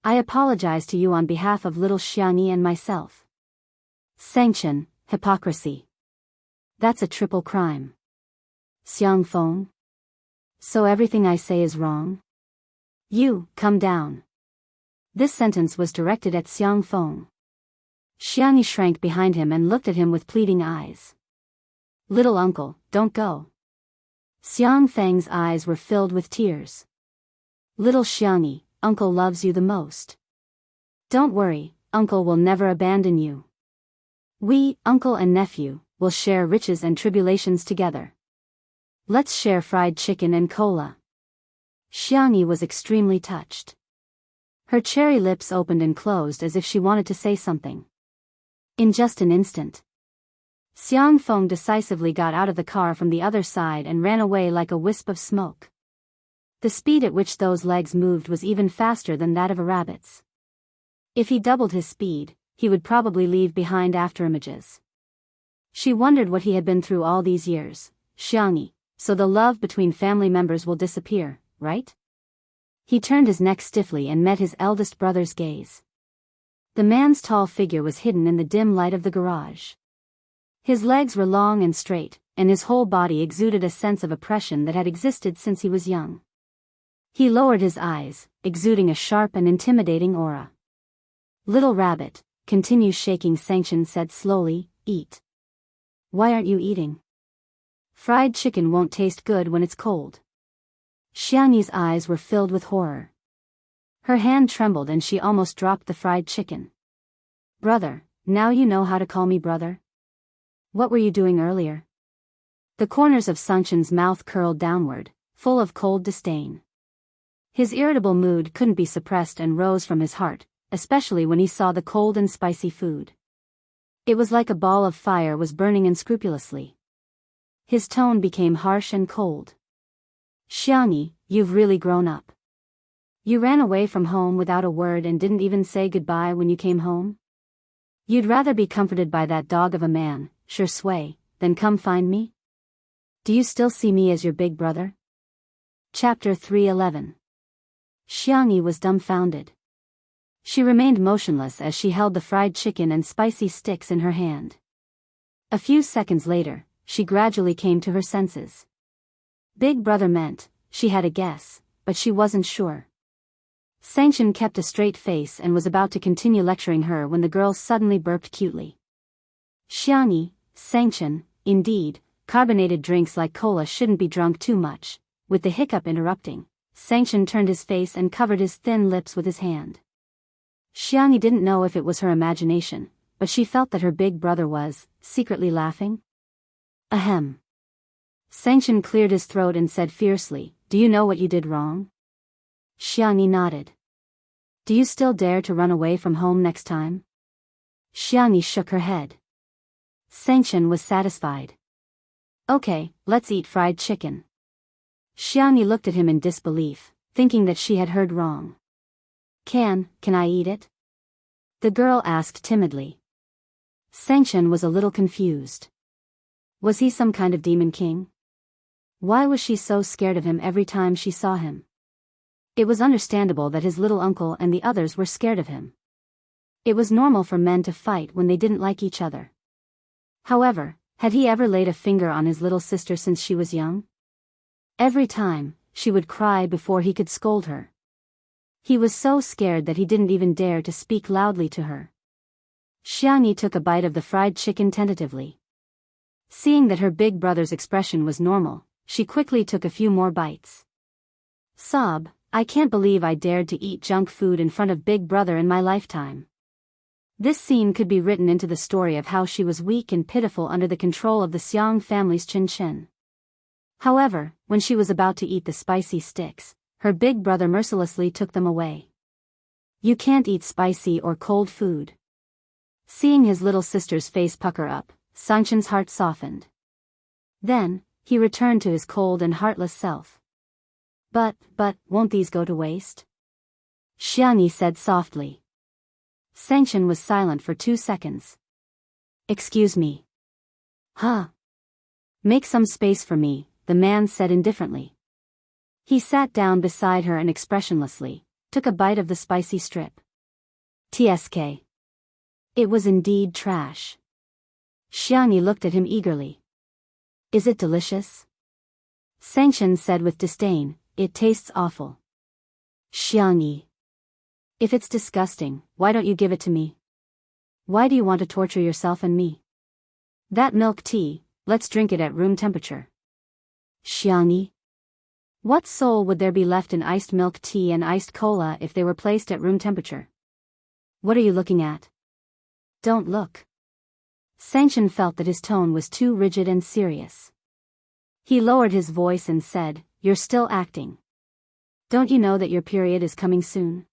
I apologize to you on behalf of little Xiangyi and myself. Sanchen, hypocrisy. That's a triple crime. Xiang Feng? So everything I say is wrong? You, come down. This sentence was directed at Xiang Feng. Xiangyi shrank behind him and looked at him with pleading eyes. Little uncle, don't go. Xiang Feng's eyes were filled with tears. Little Xiangyi, uncle loves you the most. Don't worry, uncle will never abandon you. We, uncle and nephew, will share riches and tribulations together. Let's share fried chicken and cola. Xiangyi was extremely touched. Her cherry lips opened and closed as if she wanted to say something. In just an instant, Xiang Feng decisively got out of the car from the other side and ran away like a wisp of smoke. The speed at which those legs moved was even faster than that of a rabbit's. If he doubled his speed, he would probably leave behind afterimages. She wondered what he had been through all these years. Xiangyi, so the love between family members will disappear, right? He turned his neck stiffly and met his eldest brother's gaze. The man's tall figure was hidden in the dim light of the garage. His legs were long and straight, and his whole body exuded a sense of oppression that had existed since he was young. He lowered his eyes, exuding a sharp and intimidating aura. Little rabbit, continue shaking. Sanchen said slowly, eat. Why aren't you eating? Fried chicken won't taste good when it's cold. Xiangyi's eyes were filled with horror. Her hand trembled and she almost dropped the fried chicken. Brother, now you know how to call me brother? What were you doing earlier? The corners of Sanchen's mouth curled downward, full of cold disdain. His irritable mood couldn't be suppressed and rose from his heart, especially when he saw the cold and spicy food. It was like a ball of fire was burning unscrupulously. His tone became harsh and cold. Xiangyi, you've really grown up. You ran away from home without a word and didn't even say goodbye when you came home? You'd rather be comforted by that dog of a man, Shui, than come find me? Do you still see me as your big brother? Chapter 311. Xiangyi was dumbfounded. She remained motionless as she held the fried chicken and spicy sticks in her hand. A few seconds later, she gradually came to her senses. Big brother meant, she had a guess, but she wasn't sure. Sanchen kept a straight face and was about to continue lecturing her when the girl suddenly burped cutely. Xiangyi, Sanchen, indeed, carbonated drinks like cola shouldn't be drunk too much. With the hiccup interrupting, Sanchen turned his face and covered his thin lips with his hand. Xiangyi didn't know if it was her imagination, but she felt that her big brother was, secretly laughing. Ahem. Sanchen cleared his throat and said fiercely, do you know what you did wrong? Xiangyi nodded. Do you still dare to run away from home next time? Xiangyi shook her head. Sanchen was satisfied. Okay, let's eat fried chicken. Xiangyi looked at him in disbelief, thinking that she had heard wrong. Can I eat it? The girl asked timidly. Sanchen was a little confused. Was he some kind of demon king? Why was she so scared of him every time she saw him? It was understandable that his little uncle and the others were scared of him. It was normal for men to fight when they didn't like each other. However, Had he ever laid a finger on his little sister since she was young? Every time, she would cry before he could scold her. He was so scared that he didn't even dare to speak loudly to her. Xiangyi took a bite of the fried chicken tentatively. Seeing that her big brother's expression was normal, she quickly took a few more bites. Sob, I can't believe I dared to eat junk food in front of big brother in my lifetime. This scene could be written into the story of how she was weak and pitiful under the control of the Xiang family's Chin. However, when she was about to eat the spicy sticks, her big brother mercilessly took them away. You can't eat spicy or cold food. Seeing his little sister's face pucker up, Sanchen's heart softened. Then, he returned to his cold and heartless self. But, won't these go to waste? Xiangyi said softly. Sanchen was silent for 2 seconds. Excuse me. Huh? Make some space for me, the man said indifferently. He sat down beside her and expressionlessly took a bite of the spicy strip. TSK. It was indeed trash. Xiangyi looked at him eagerly. Is it delicious? Sanchen said with disdain, it tastes awful. Xiangyi. If it's disgusting, why don't you give it to me? Why do you want to torture yourself and me? That milk tea, let's drink it at room temperature. Xiangyi. What soul would there be left in iced milk tea and iced cola if they were placed at room temperature? What are you looking at? Don't look. Sanchen felt that his tone was too rigid and serious. He lowered his voice and said, You're still acting. Don't you know that your period is coming soon?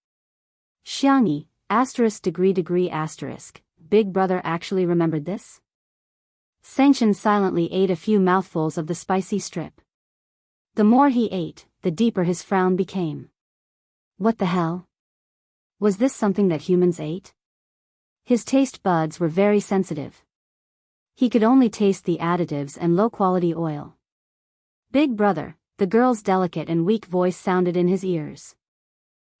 Xiangyi, *****, Big brother actually remembered this? Sanchen silently ate a few mouthfuls of the spicy strip. The more he ate, the deeper his frown became. What the hell? Was this something that humans ate? His taste buds were very sensitive. He could only taste the additives and low-quality oil. Big brother, the girl's delicate and weak voice sounded in his ears.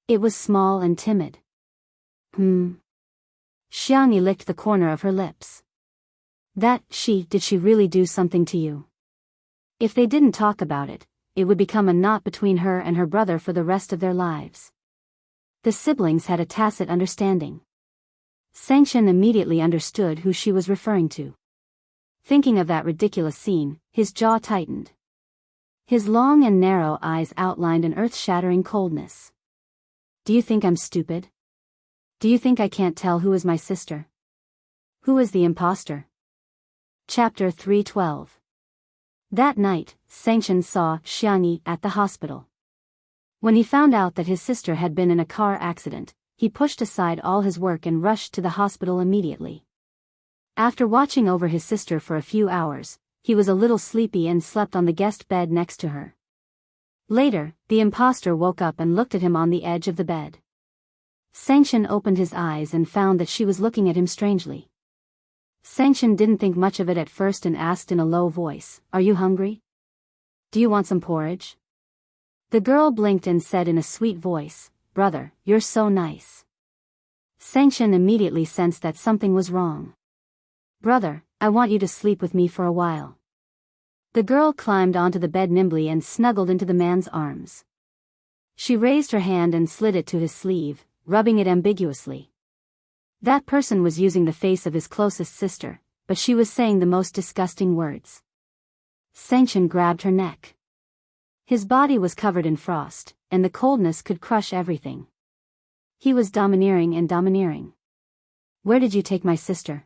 It was small and timid. Xiangyi licked the corner of her lips. Did she really do something to you? If they didn't talk about it, it would become a knot between her and her brother for the rest of their lives. The siblings had a tacit understanding. Sanchen immediately understood who she was referring to. Thinking of that ridiculous scene, his jaw tightened. His long and narrow eyes outlined an earth-shattering coldness. Do you think I'm stupid? Do you think I can't tell who is my sister? Who is the imposter? Chapter 312. That night, Sanchen saw Xiangyi at the hospital. When he found out that his sister had been in a car accident, he pushed aside all his work and rushed to the hospital immediately. After watching over his sister for a few hours, he was a little sleepy and slept on the guest bed next to her. Later, the imposter woke up and looked at him on the edge of the bed. Sanchen opened his eyes and found that she was looking at him strangely. Sanchen didn't think much of it at first and asked in a low voice, Are you hungry? Do you want some porridge? The girl blinked and said in a sweet voice, Brother, you're so nice. Sanchen immediately sensed that something was wrong. Brother, I want you to sleep with me for a while. The girl climbed onto the bed nimbly and snuggled into the man's arms. She raised her hand and slid it to his sleeve, rubbing it ambiguously. That person was using the face of his closest sister, but she was saying the most disgusting words. Sanchen grabbed her neck. His body was covered in frost, and the coldness could crush everything. He was domineering. Where did you take my sister?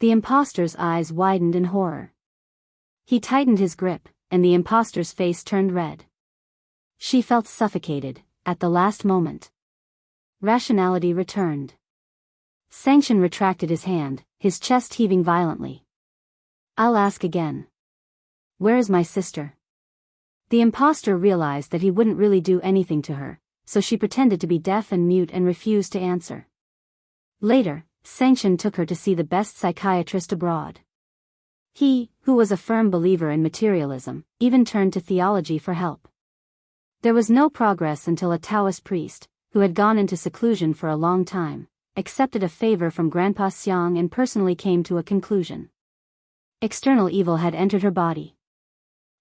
The imposter's eyes widened in horror. He tightened his grip, and the imposter's face turned red. She felt suffocated, at the last moment. Rationality returned. Sanchen retracted his hand, his chest heaving violently. I'll ask again. Where is my sister? The imposter realized that he wouldn't really do anything to her, so she pretended to be deaf and mute and refused to answer. Later, Sanchen took her to see the best psychiatrist abroad. He, who was a firm believer in materialism, even turned to theology for help. There was no progress until a Taoist priest, who had gone into seclusion for a long time, accepted a favor from Grandpa Xiang and personally came to a conclusion. External evil had entered her body.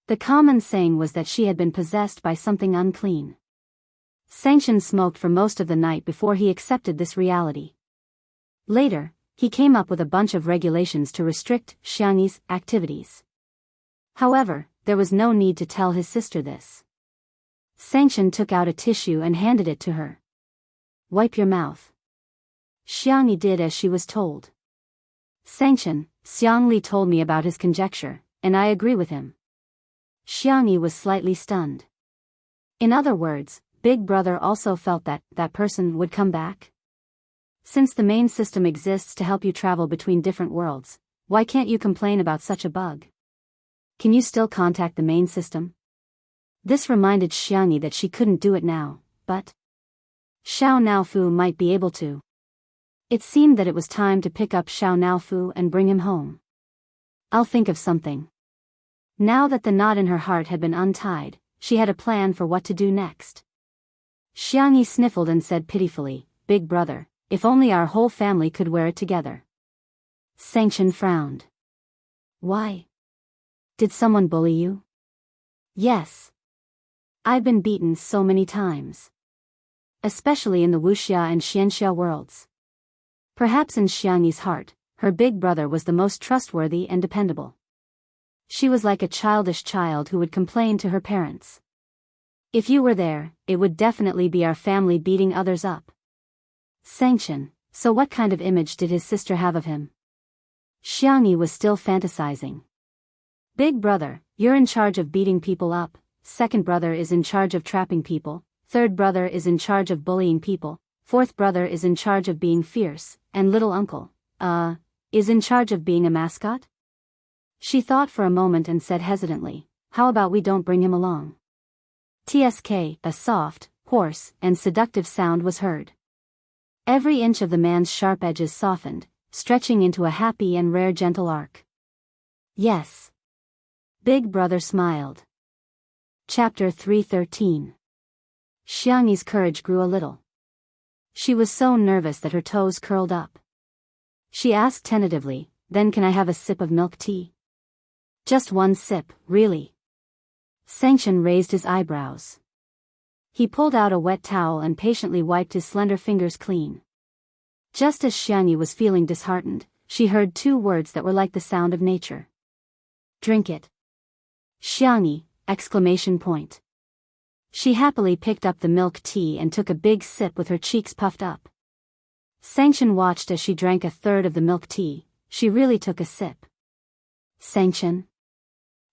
The common saying was that she had been possessed by something unclean. Sanchen smoked for most of the night before he accepted this reality. Later, he came up with a bunch of regulations to restrict Xiangyi's activities. However, there was no need to tell his sister this. Sanchen took out a tissue and handed it to her. "Wipe your mouth." Xiangyi did as she was told. "Sanchen, Xiangli told me about his conjecture, and I agree with him." Xiangyi was slightly stunned. In other words, Big Brother also felt that that person would come back? Since the main system exists to help you travel between different worlds, why can't you complain about such a bug? Can you still contact the main system? This reminded Xiangyi that she couldn't do it now, but Xiao Naofu might be able to. It seemed that it was time to pick up Xiao Naofu and bring him home. "I'll think of something." Now that the knot in her heart had been untied, she had a plan for what to do next. Xiangyi sniffled and said pitifully, "Big Brother, if only our whole family could wear it together." Sanchen frowned. "Why? Did someone bully you?" "Yes. I've been beaten so many times. Especially in the Wuxia and Xianxia worlds. Perhaps in Xiangyi's heart, her big brother was the most trustworthy and dependable. She was like a childish child who would complain to her parents. If you were there, it would definitely be our family beating others up." Sanchen, so what kind of image did his sister have of him? Xiangyi was still fantasizing. "Big brother, you're in charge of beating people up, second brother is in charge of trapping people, third brother is in charge of bullying people, fourth brother is in charge of being fierce, and little uncle, is in charge of being a mascot?" She thought for a moment and said hesitantly, "How about we don't bring him along?" Tsk, a soft, hoarse, and seductive sound was heard. Every inch of the man's sharp edges softened, stretching into a happy and rare gentle arc. "Yes." Big Brother smiled. Chapter 313. Xiangyi's courage grew a little. She was so nervous that her toes curled up. She asked tentatively, "Then can I have a sip of milk tea?" "Just one sip, really?" Sanchen raised his eyebrows. He pulled out a wet towel and patiently wiped his slender fingers clean. Just as Xiangyi was feeling disheartened, she heard two words that were like the sound of nature. "Drink it." "Xiangyi!" exclamation point. She happily picked up the milk tea and took a big sip with her cheeks puffed up. Sanchen watched as she drank a third of the milk tea. She really took a sip. "Sanchen?"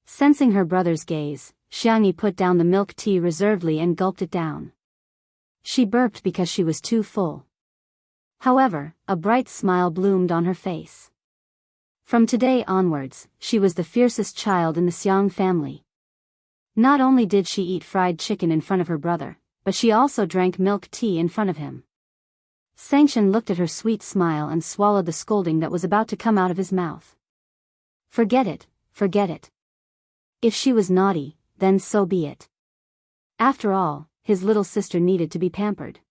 Sensing her brother's gaze, Xiangyi put down the milk tea reservedly and gulped it down. She burped because she was too full. However, a bright smile bloomed on her face. From today onwards, she was the fiercest child in the Xiang family. Not only did she eat fried chicken in front of her brother, but she also drank milk tea in front of him. Sanchen looked at her sweet smile and swallowed the scolding that was about to come out of his mouth. Forget it, forget it. If she was naughty, then so be it. After all, his little sister needed to be pampered.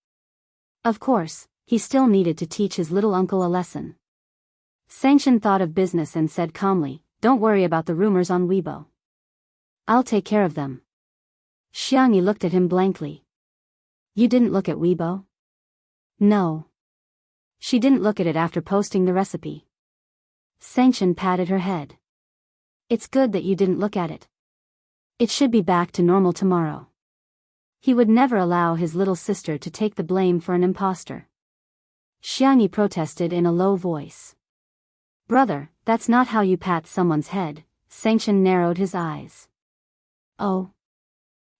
Of course, he still needed to teach his little uncle a lesson. Sanchen thought of business and said calmly, "Don't worry about the rumors on Weibo. I'll take care of them." Xiangyi looked at him blankly. "You didn't look at Weibo?" "No." She didn't look at it after posting the recipe. Sanchen patted her head. "It's good that you didn't look at it. It should be back to normal tomorrow." He would never allow his little sister to take the blame for an imposter. Xiangyi protested in a low voice. "Brother, that's not how you pat someone's head." Sanchen narrowed his eyes. "Oh.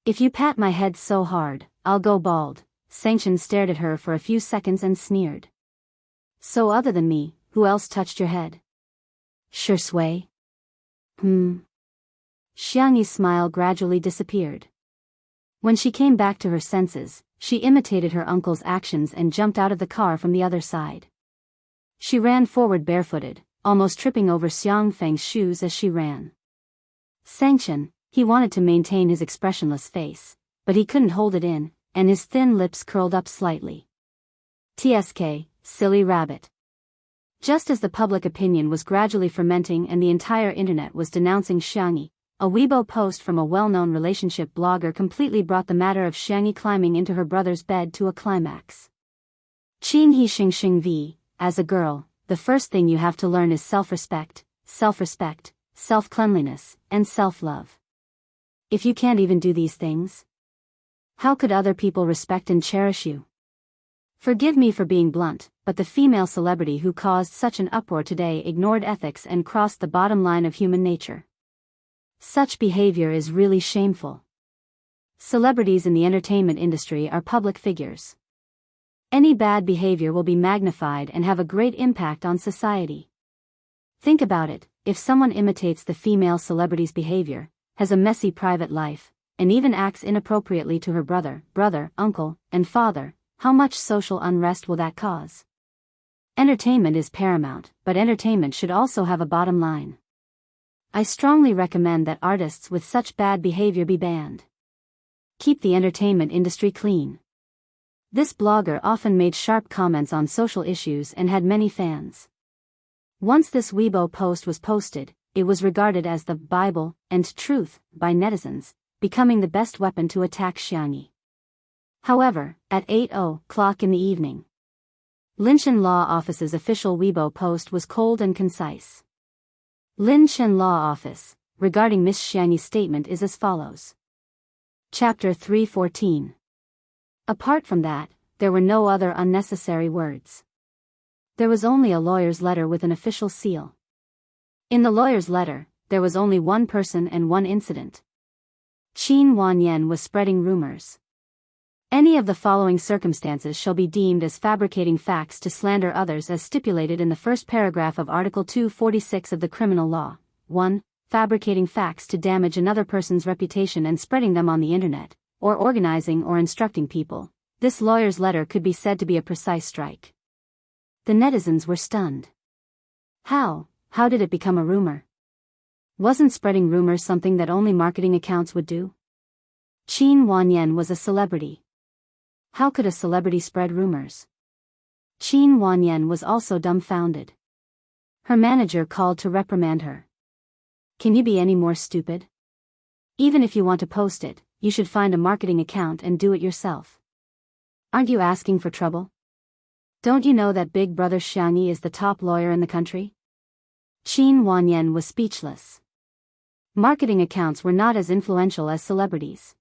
If you pat my head so hard, I'll go bald." Sanchen stared at her for a few seconds and sneered. "So other than me, who else touched your head?" "Sure Sui." Xiangyi's smile gradually disappeared. When she came back to her senses, she imitated her uncle's actions and jumped out of the car from the other side. She ran forward barefooted, almost tripping over Xiang Feng's shoes as she ran. Sanchen, he wanted to maintain his expressionless face, but he couldn't hold it in, and his thin lips curled up slightly. "Tsk, silly rabbit. Just as the public opinion was gradually fermenting and the entire internet was denouncing Xiangyi, a Weibo post from a well-known relationship blogger completely brought the matter of Xiangyi climbing into her brother's bed to a climax. Qin He Xing Xing V, as a girl, the first thing you have to learn is self-respect, self-cleanliness, and self-love. If you can't even do these things, how could other people respect and cherish you? Forgive me for being blunt, but the female celebrity who caused such an uproar today ignored ethics and crossed the bottom line of human nature. Such behavior is really shameful. Celebrities in the entertainment industry are public figures. Any bad behavior will be magnified and have a great impact on society. Think about it, if someone imitates the female celebrity's behavior, has a messy private life, and even acts inappropriately to her brother, uncle, and father, how much social unrest will that cause? Entertainment is paramount, but entertainment should also have a bottom line. I strongly recommend that artists with such bad behavior be banned. Keep the entertainment industry clean. This blogger often made sharp comments on social issues and had many fans. Once this Weibo post was posted, it was regarded as the Bible and truth by netizens, becoming the best weapon to attack Xiangyi. However, at 8:00 in the evening, Linshan Law Office's official Weibo post was cold and concise. Linshan Law Office, regarding Miss Xiangyi's statement is as follows. Chapter 314. Apart from that, there were no other unnecessary words. There was only a lawyer's letter with an official seal. In the lawyer's letter, there was only one person and one incident. Qin Wanyan was spreading rumors. Any of the following circumstances shall be deemed as fabricating facts to slander others as stipulated in the first paragraph of Article 246 of the Criminal Law. 1. Fabricating facts to damage another person's reputation and spreading them on the internet, or organizing or instructing people. This lawyer's letter could be said to be a precise strike. The netizens were stunned. How did it become a rumor? Wasn't spreading rumors something that only marketing accounts would do? Qin Wanyan was a celebrity. How could a celebrity spread rumors? Qin Wanyan was also dumbfounded. Her manager called to reprimand her. Can you be any more stupid? Even if you want to post it, you should find a marketing account and do it yourself. Aren't you asking for trouble? Don't you know that Big Brother Xiangyi is the top lawyer in the country? Qin Wanyan was speechless. Marketing accounts were not as influential as celebrities.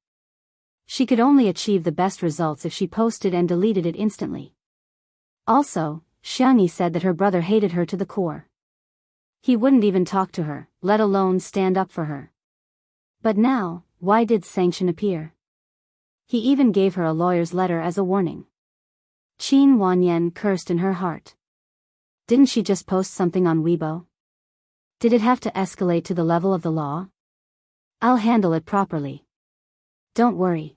She could only achieve the best results if she posted and deleted it instantly. Also, Xiangyi said that her brother hated her to the core. He wouldn't even talk to her, let alone stand up for her. But now, why did sanction appear? He even gave her a lawyer's letter as a warning. Qin Wanyan cursed in her heart. Didn't she just post something on Weibo? Did it have to escalate to the level of the law? I'll handle it properly. Don't worry.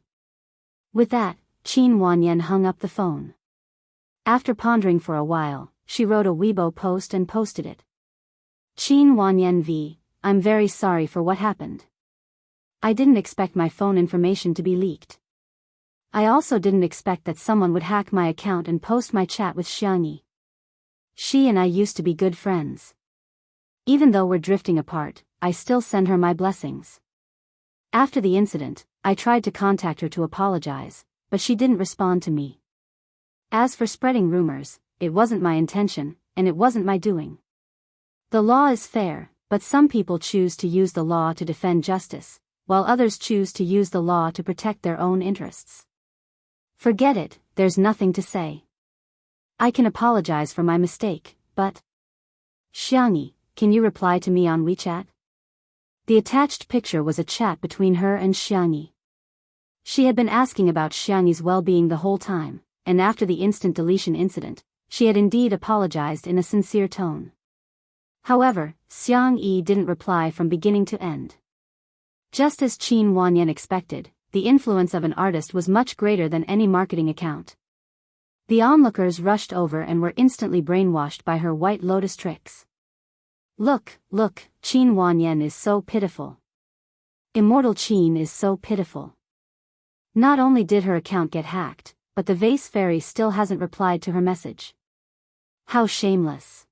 With that, Qin Wanyan hung up the phone. After pondering for a while, she wrote a Weibo post and posted it. Qin Wanyan V, I'm very sorry for what happened. I didn't expect my phone information to be leaked. I also didn't expect that someone would hack my account and post my chat with Xiangyi. She and I used to be good friends. Even though we're drifting apart, I still send her my blessings. After the incident, I tried to contact her to apologize, but she didn't respond to me. As for spreading rumors, it wasn't my intention, and it wasn't my doing. The law is fair, but some people choose to use the law to defend justice, while others choose to use the law to protect their own interests. Forget it, there's nothing to say. I can apologize for my mistake, but... Xiangyi, can you reply to me on WeChat? The attached picture was a chat between her and Xiangyi. She had been asking about Xiangyi's well-being the whole time, and after the instant deletion incident, she had indeed apologized in a sincere tone. However, Xiangyi didn't reply from beginning to end. Just as Qin Wanyan expected, the influence of an artist was much greater than any marketing account. The onlookers rushed over and were instantly brainwashed by her White Lotus tricks. Look, Qin Wanyan is so pitiful. Immortal Qin is so pitiful. Not only did her account get hacked, but the vase fairy still hasn't replied to her message. How shameless.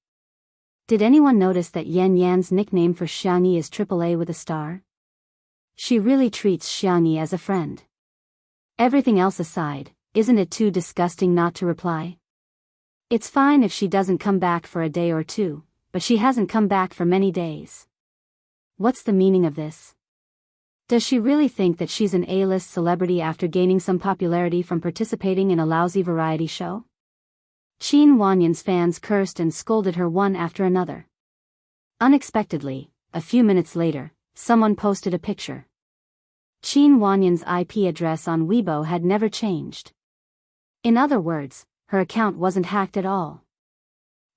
Did anyone notice that Yan Yan's nickname for Xiangyi is AAA with a star? She really treats Xiangyi as a friend. Everything else aside, isn't it too disgusting not to reply? It's fine if she doesn't come back for a day or two, but she hasn't come back for many days. What's the meaning of this? Does she really think that she's an A-list celebrity after gaining some popularity from participating in a lousy variety show? Qin Wanyan's fans cursed and scolded her one after another. Unexpectedly, a few minutes later, someone posted a picture. Qin Wanyan's IP address on Weibo had never changed. In other words, her account wasn't hacked at all.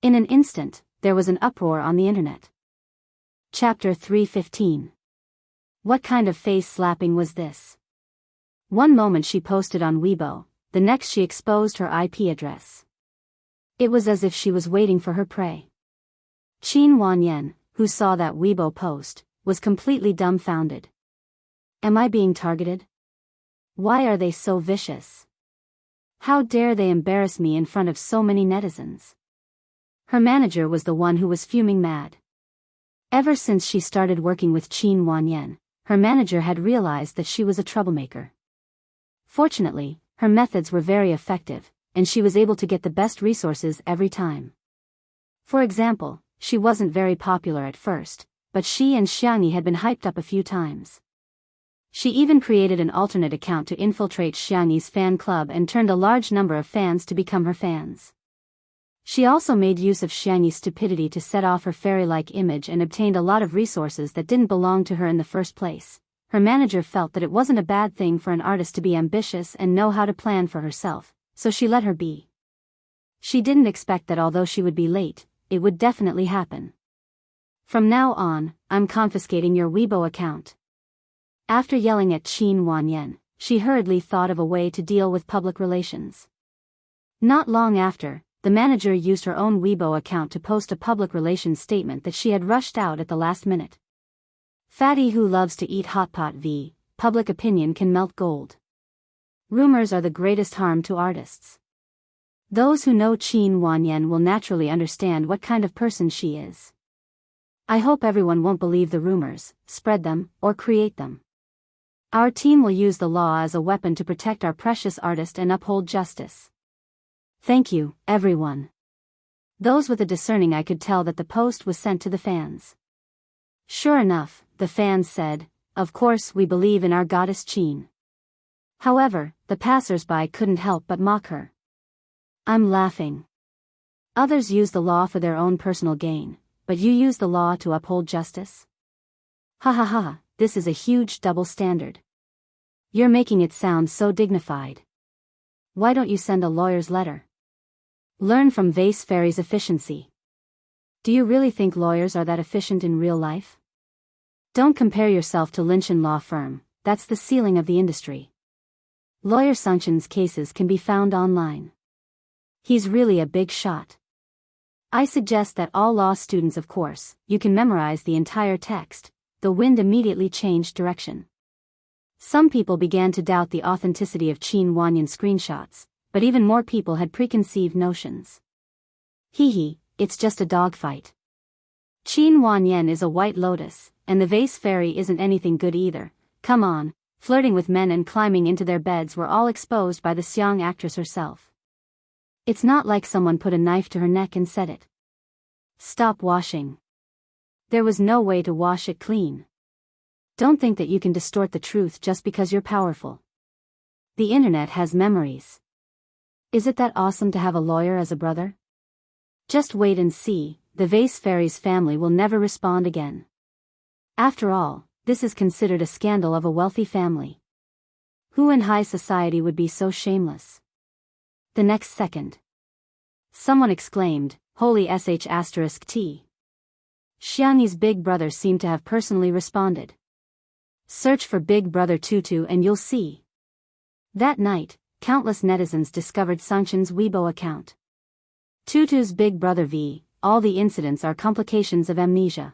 In an instant, there was an uproar on the internet. Chapter 315. What kind of face slapping was this? One moment she posted on Weibo, the next she exposed her IP address. It was as if she was waiting for her prey. Qin Wanyan, who saw that Weibo post, was completely dumbfounded. Am I being targeted? Why are they so vicious? How dare they embarrass me in front of so many netizens? Her manager was the one who was fuming mad. Ever since she started working with Qin Wanyan, her manager had realized that she was a troublemaker. Fortunately, her methods were very effective, and she was able to get the best resources every time. For example, she wasn't very popular at first, but she and Xiangyi had been hyped up a few times. She even created an alternate account to infiltrate Xiangyi's fan club and turned a large number of fans to become her fans. She also made use of Xiangyi's stupidity to set off her fairy-like image and obtained a lot of resources that didn't belong to her in the first place. Her manager felt that it wasn't a bad thing for an artist to be ambitious and know how to plan for herself, so she let her be. She didn't expect that although she would be late, it would definitely happen. From now on, I'm confiscating your Weibo account. After yelling at Qin Wanyan, she hurriedly thought of a way to deal with public relations. Not long after, the manager used her own Weibo account to post a public relations statement that she had rushed out at the last minute. Fatty who loves to eat hot pot v. Public opinion can melt gold. Rumors are the greatest harm to artists. Those who know Qin Wanyan will naturally understand what kind of person she is. I hope everyone won't believe the rumors, spread them, or create them. Our team will use the law as a weapon to protect our precious artist and uphold justice. Thank you, everyone. Those with a discerning eye could tell that the post was sent to the fans. Sure enough, the fans said, of course we believe in our goddess Qin. However, the passers-by couldn't help but mock her. I'm laughing. Others use the law for their own personal gain, but you use the law to uphold justice? Ha ha ha, this is a huge double standard. You're making it sound so dignified. Why don't you send a lawyer's letter? Learn from Vase Fairy's efficiency. Do you really think lawyers are that efficient in real life? Don't compare yourself to Lynch & Law Firm, that's the ceiling of the industry. Lawyer Sungchen's cases can be found online. He's really a big shot. I suggest that all law students, of course, you can memorize the entire text. The wind immediately changed direction. Some people began to doubt the authenticity of Qin Wanyan's screenshots, but even more people had preconceived notions. Hee, it's just a dogfight. Qin Wanyan is a white lotus, and the Vase Fairy isn't anything good either. Come on, flirting with men and climbing into their beds were all exposed by the Xiang actress herself. It's not like someone put a knife to her neck and said it. Stop washing. There was no way to wash it clean. Don't think that you can distort the truth just because you're powerful. The internet has memories. Is it that awesome to have a lawyer as a brother? Just wait and see, the Vase Fairy's family will never respond again. After all, this is considered a scandal of a wealthy family. Who in high society would be so shameless? The next second, someone exclaimed, Holy sh*t. Xiangyi's big brother seemed to have personally responded. Search for Big Brother Tutu and you'll see. That night, countless netizens discovered Sungchen's Weibo account. Tutu's Big Brother v. All the incidents are complications of amnesia.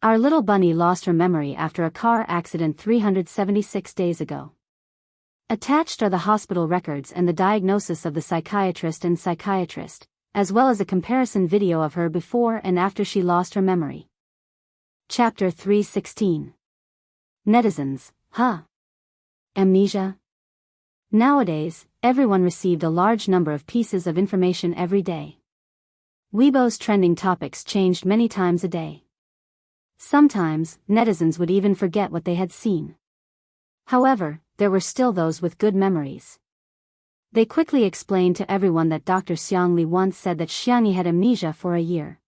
Our little bunny lost her memory after a car accident 376 days ago. Attached are the hospital records and the diagnosis of the psychiatrist and psychiatrist. as well as a comparison video of her before and after she lost her memory. Chapter 316. Netizens, huh? Amnesia? Nowadays, everyone received a large number of pieces of information every day. Weibo's trending topics changed many times a day. Sometimes, netizens would even forget what they had seen. However, there were still those with good memories. They quickly explained to everyone that Dr. Xiangli once said that Xiangyi had amnesia for a year.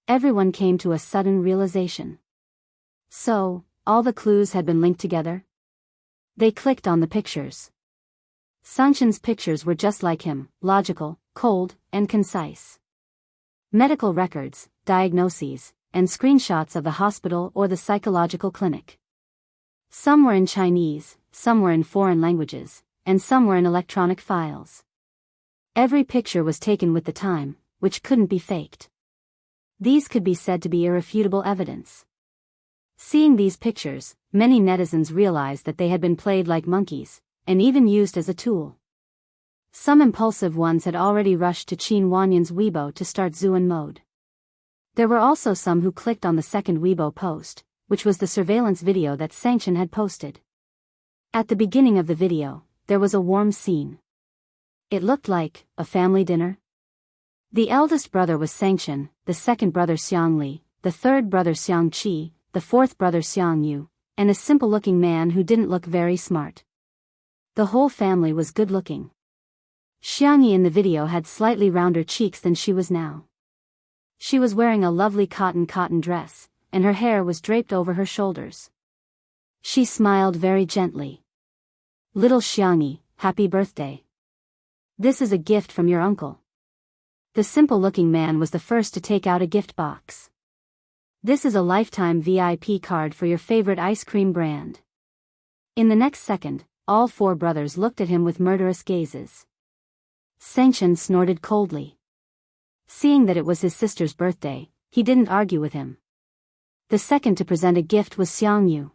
Everyone came to a sudden realization. So, all the clues had been linked together? They clicked on the pictures. Sangshan's pictures were just like him, logical, cold, and concise. Medical records, diagnoses, and screenshots of the hospital or the psychological clinic. Some were in Chinese, some were in foreign languages, and some were in electronic files. Every picture was taken with the time, which couldn't be faked. These could be said to be irrefutable evidence. Seeing these pictures, many netizens realized that they had been played like monkeys, and even used as a tool. Some impulsive ones had already rushed to Qin Wanyan's Weibo to start Zuan mode. There were also some who clicked on the second Weibo post, which was the surveillance video that Sangshan had posted. At the beginning of the video, there was a warm scene. It looked like a family dinner. The eldest brother was Sangshan, the second brother Xiangli, the third brother Xiangqi, the fourth brother Xiangyu, and a simple-looking man who didn't look very smart. The whole family was good-looking. Xiangyi in the video had slightly rounder cheeks than she was now. She was wearing a lovely cotton dress, and her hair was draped over her shoulders. She smiled very gently. "Little Xiangyi, happy birthday. This is a gift from your uncle." The simple-looking man was the first to take out a gift box. "This is a lifetime VIP card for your favorite ice cream brand." In the next second, all four brothers looked at him with murderous gazes. Sangshan snorted coldly. Seeing that it was his sister's birthday, he didn't argue with him. The second to present a gift was Xiangyu.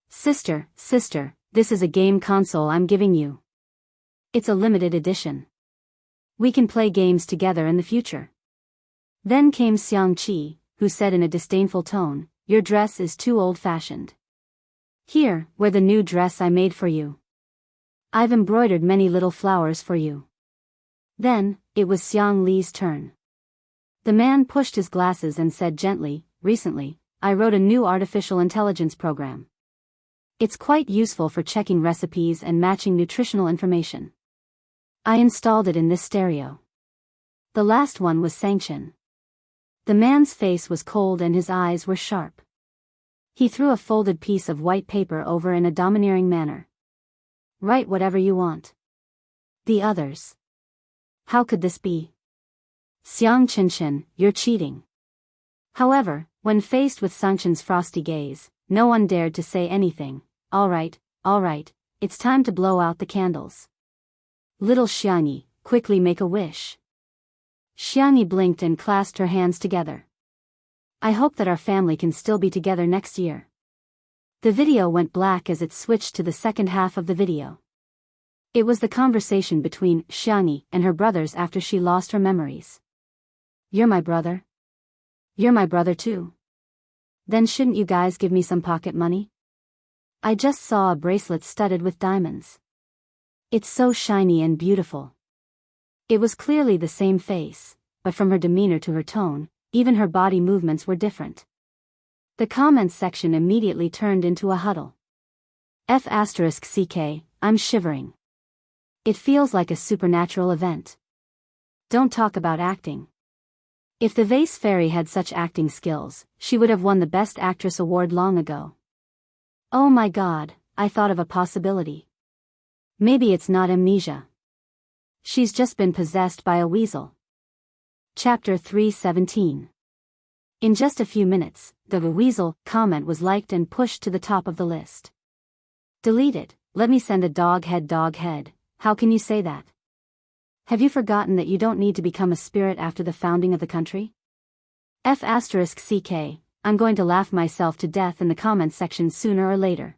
Sister, this is a game console I'm giving you. It's a limited edition. We can play games together in the future." Then came Xiangqi, who said in a disdainful tone, "Your dress is too old-fashioned. Here, wear the new dress I made for you. I've embroidered many little flowers for you." Then, it was Xiang Li's turn. The man pushed his glasses and said gently, "Recently, I wrote a new artificial intelligence program. It's quite useful for checking recipes and matching nutritional information. I installed it in this stereo." The last one was Sangshan. The man's face was cold and his eyes were sharp. He threw a folded piece of white paper over in a domineering manner. "Write whatever you want." The others. How could this be? "Xiang Qinshan, you're cheating." However, when faced with Sangshan's frosty gaze, no one dared to say anything. All right, it's time to blow out the candles. Little Xiangyi, quickly make a wish." Xiangyi blinked and clasped her hands together. "I hope that our family can still be together next year." The video went black as it switched to the second half of the video. It was the conversation between Xiangyi and her brothers after she lost her memories. "You're my brother? You're my brother too? Then shouldn't you guys give me some pocket money? I just saw a bracelet studded with diamonds. It's so shiny and beautiful." It was clearly the same face, but from her demeanor to her tone, even her body movements were different. The comments section immediately turned into a huddle. F***ck, I'm shivering. It feels like a supernatural event. Don't talk about acting. If the vase fairy had such acting skills, she would have won the Best Actress award long ago. Oh my god, I thought of a possibility. Maybe it's not amnesia. She's just been possessed by a weasel. Chapter 317. In just a few minutes, the weasel comment was liked and pushed to the top of the list. "Deleted, let me send a dog head. How can you say that? Have you forgotten that you don't need to become a spirit after the founding of the country? F***ck, I'm going to laugh myself to death in the comments section sooner or later.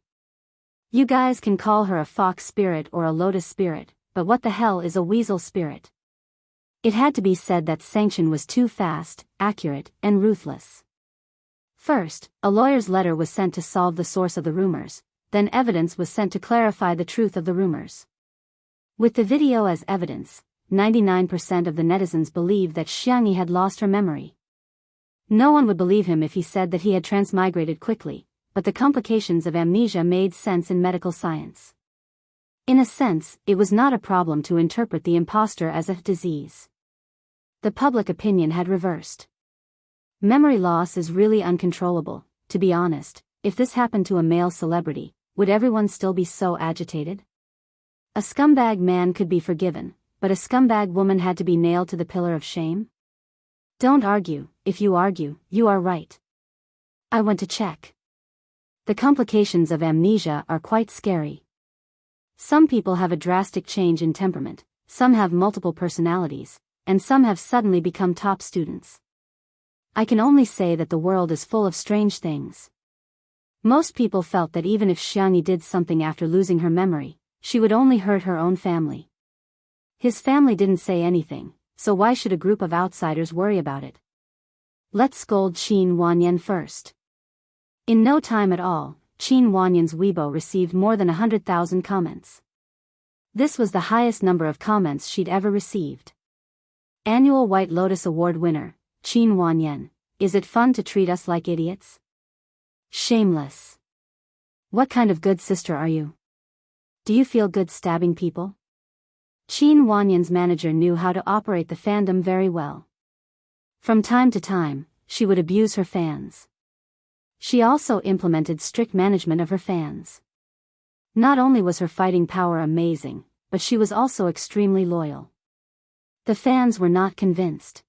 You guys can call her a fox spirit or a lotus spirit, but what the hell is a weasel spirit? It had to be said that sanction was too fast, accurate, and ruthless. First, a lawyer's letter was sent to solve the source of the rumors, then evidence was sent to clarify the truth of the rumors. With the video as evidence, 99% of the netizens believed that Jianghu had lost her memory. No one would believe him if he said that he had transmigrated quickly, but the complications of amnesia made sense in medical science. In a sense, it was not a problem to interpret the imposter as a disease. The public opinion had reversed. Memory loss is really uncontrollable. To be honest, if this happened to a male celebrity, would everyone still be so agitated? A scumbag man could be forgiven, but a scumbag woman had to be nailed to the pillar of shame? Don't argue. If you argue, you are right. I went to check. The complications of amnesia are quite scary. Some people have a drastic change in temperament, some have multiple personalities, and some have suddenly become top students. I can only say that the world is full of strange things. Most people felt that even if Jianghu did something after losing her memory, she would only hurt her own family. His family didn't say anything, so why should a group of outsiders worry about it? Let's scold Qin Wanyan first. In no time at all, Qin Wanyan's Weibo received more than 100,000 comments. This was the highest number of comments she'd ever received. Annual White Lotus Award winner, Qin Wanyan, is it fun to treat us like idiots? Shameless. What kind of good sister are you? Do you feel good stabbing people? Qin Wanyan's manager knew how to operate the fandom very well. From time to time, she would abuse her fans. She also implemented strict management of her fans. Not only was her fighting power amazing, but she was also extremely loyal. The fans were not convinced.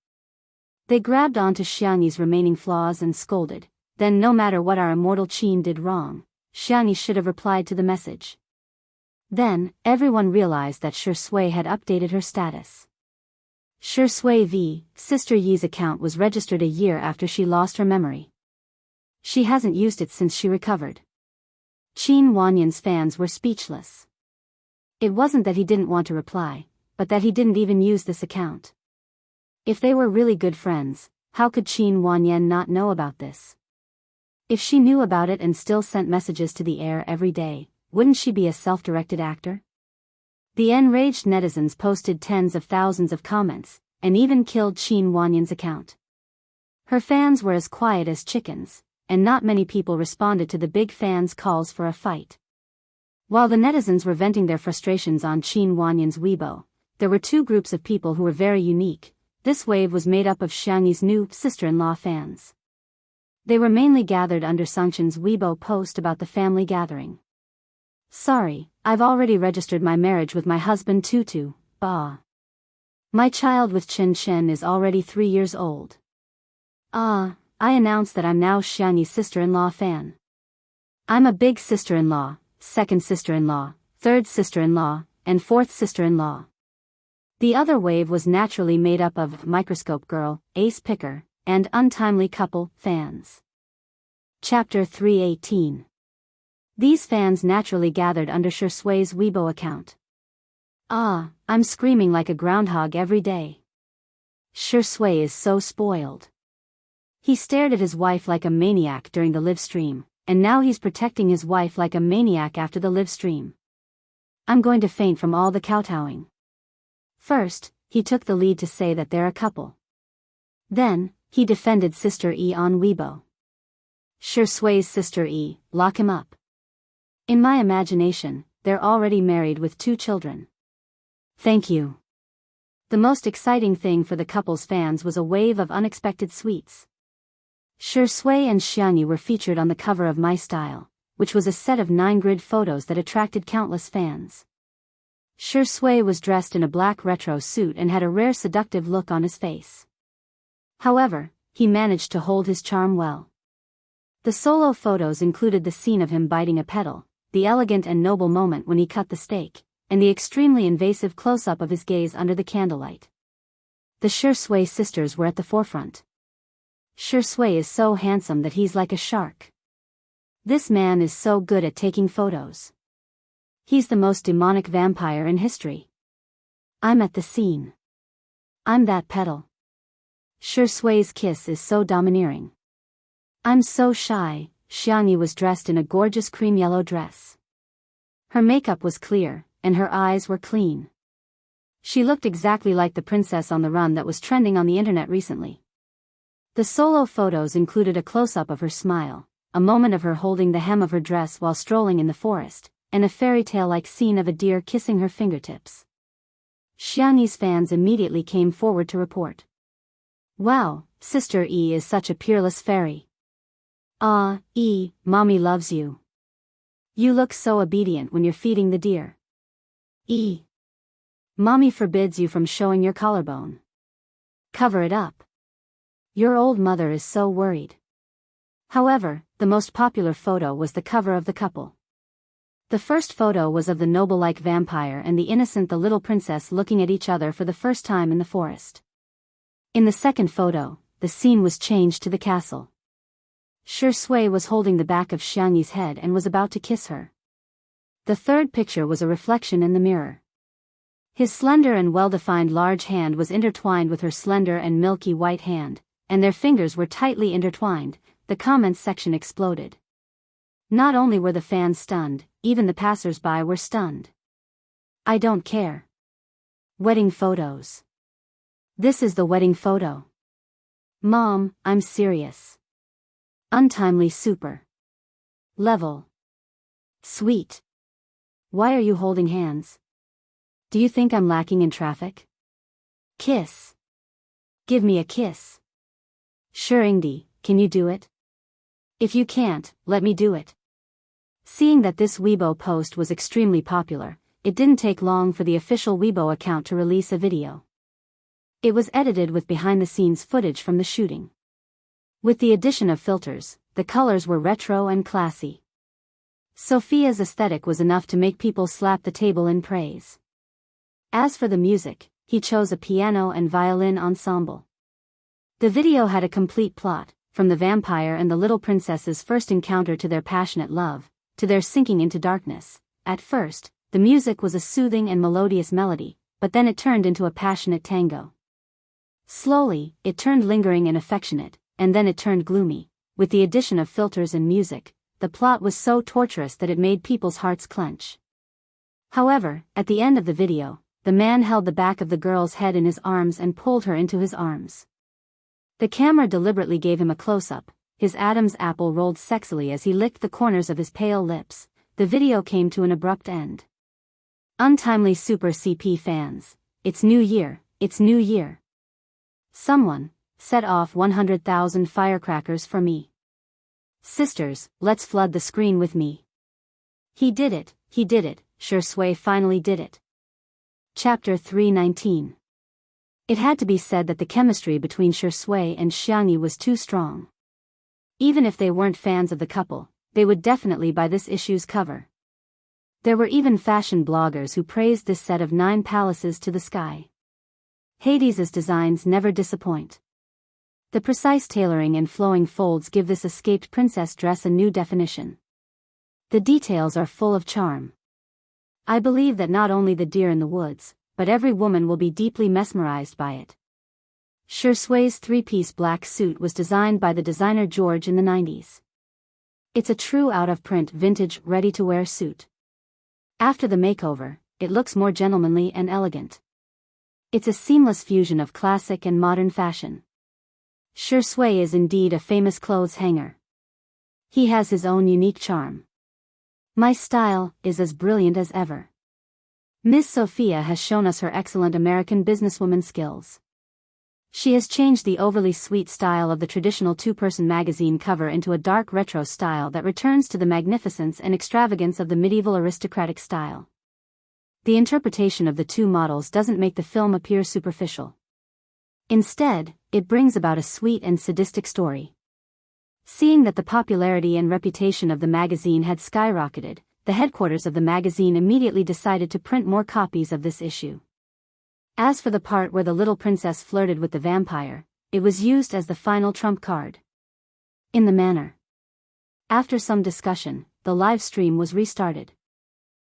They grabbed onto Jianghu's remaining flaws and scolded, then no matter what our immortal Qin did wrong, Jianghu should have replied to the message. Then, everyone realized that Shui had updated her status. Shui V, Sister Yi's account was registered a year after she lost her memory. She hasn't used it since she recovered. Qin Wanyan's fans were speechless. It wasn't that he didn't want to reply, but that he didn't even use this account. If they were really good friends, how could Qin Wanyan not know about this? If she knew about it and still sent messages to the air every day, wouldn't she be a self-directed actor? The enraged netizens posted tens of thousands of comments, and even killed Qin Wanyan's account. Her fans were as quiet as chickens, and not many people responded to the big fans' calls for a fight. While the netizens were venting their frustrations on Qin Wanyan's Weibo, there were two groups of people who were very unique. This wave was made up of Jianghu's new sister-in-law fans. They were mainly gathered under Sanction's Weibo post about the family gathering. Sorry, I've already registered my marriage with my husband Tutu, bah. My child with Chen Chen is already 3 years old. I announced that I'm now Jianghu's sister-in-law fan. I'm a big sister-in-law, second sister-in-law, third sister-in-law, and fourth sister-in-law. The other wave was naturally made up of Microscope Girl, Ace Picker, and Untimely Couple fans. Chapter 318. These fans naturally gathered under Shui's Weibo account. I'm screaming like a groundhog every day. Shui is so spoiled. He stared at his wife like a maniac during the live stream, and now he's protecting his wife like a maniac after the live stream. I'm going to faint from all the kowtowing. First, he took the lead to say that they're a couple. Then, he defended Sister E on Weibo. Shui's Sister E, lock him up. In my imagination, they're already married with 2 children. Thank you. The most exciting thing for the couple's fans was a wave of unexpected sweets. Shui and Jianghu were featured on the cover of My Style, which was a set of 9 grid photos that attracted countless fans. Shui was dressed in a black retro suit and had a rare seductive look on his face. However, he managed to hold his charm well. The solo photos included the scene of him biting a petal, the elegant and noble moment when he cut the steak, and the extremely invasive close-up of his gaze under the candlelight. The Shui sisters were at the forefront. Shui is so handsome that he's like a shark. This man is so good at taking photos. He's the most demonic vampire in history. I'm at the scene. I'm that petal. Shui's kiss is so domineering. I'm so shy. Xiangyi was dressed in a gorgeous cream yellow dress. Her makeup was clear, and her eyes were clean. She looked exactly like the princess on the run that was trending on the internet recently. The solo photos included a close-up of her smile, a moment of her holding the hem of her dress while strolling in the forest, and a fairy tale-like scene of a deer kissing her fingertips. Xiangyi's fans immediately came forward to report. Wow, Sister E is such a peerless fairy. Ah, E, Mommy loves you. You look so obedient when you're feeding the deer. E. Mommy forbids you from showing your collarbone. Cover it up. Your old mother is so worried. However, the most popular photo was the cover of the couple. The first photo was of the noble-like vampire and the innocent the little princess looking at each other for the first time in the forest. In the second photo, the scene was changed to the castle. Shui was holding the back of Xiangyi's head and was about to kiss her. The third picture was a reflection in the mirror. His slender and well-defined large hand was intertwined with her slender and milky white hand, and their fingers were tightly intertwined. The comments section exploded. Not only were the fans stunned, even the passers-by were stunned. I don't care. Wedding photos. This is the wedding photo. Mom, I'm serious. Untimely super. Level. Sweet. Why are you holding hands? Do you think I'm lacking in traffic? Kiss. Give me a kiss. Sure Ingdi, can you do it? If you can't, let me do it. Seeing that this Weibo post was extremely popular, it didn't take long for the official Weibo account to release a video. It was edited with behind-the-scenes footage from the shooting. With the addition of filters, the colors were retro and classy. Sophia's aesthetic was enough to make people slap the table in praise. As for the music, he chose a piano and violin ensemble. The video had a complete plot, from the vampire and the little princess's first encounter to their passionate love, to their sinking into darkness. At first, the music was a soothing and melodious melody, but then it turned into a passionate tango. Slowly, it turned lingering and affectionate, and then it turned gloomy. With the addition of filters and music, the plot was so torturous that it made people's hearts clench. However, at the end of the video, the man held the back of the girl's head in his arms and pulled her into his arms. The camera deliberately gave him a close-up, his Adam's apple rolled sexily as he licked the corners of his pale lips. The video came to an abrupt end. Untimely Super CP fans, it's New Year, it's New Year. Someone, set off 100,000 firecrackers for me. Sisters, let's flood the screen with me. He did it, Shui finally did it. Chapter 319. It had to be said that the chemistry between Shui and Xiangyi was too strong. Even if they weren't fans of the couple, they would definitely buy this issue's cover. There were even fashion bloggers who praised this set of 9 palaces to the sky. Hades's designs never disappoint. The precise tailoring and flowing folds give this escaped princess dress a new definition. The details are full of charm. I believe that not only the deer in the woods, but every woman will be deeply mesmerized by it. Shui's 3-piece black suit was designed by the designer George in the 90s. It's a true out-of-print vintage ready-to-wear suit. After the makeover, it looks more gentlemanly and elegant. It's a seamless fusion of classic and modern fashion. Shui is indeed a famous clothes hanger. He has his own unique charm. My style is as brilliant as ever. Ms. Sophia has shown us her excellent American businesswoman skills. She has changed the overly sweet style of the traditional 2-person magazine cover into a dark retro style that returns to the magnificence and extravagance of the medieval aristocratic style. The interpretation of the 2 models doesn't make the film appear superficial. Instead, it brings about a sweet and sadistic story. Seeing that the popularity and reputation of the magazine had skyrocketed, the headquarters of the magazine immediately decided to print more copies of this issue. As for the part where the little princess flirted with the vampire, it was used as the final trump card. In the manner. After some discussion, the live stream was restarted.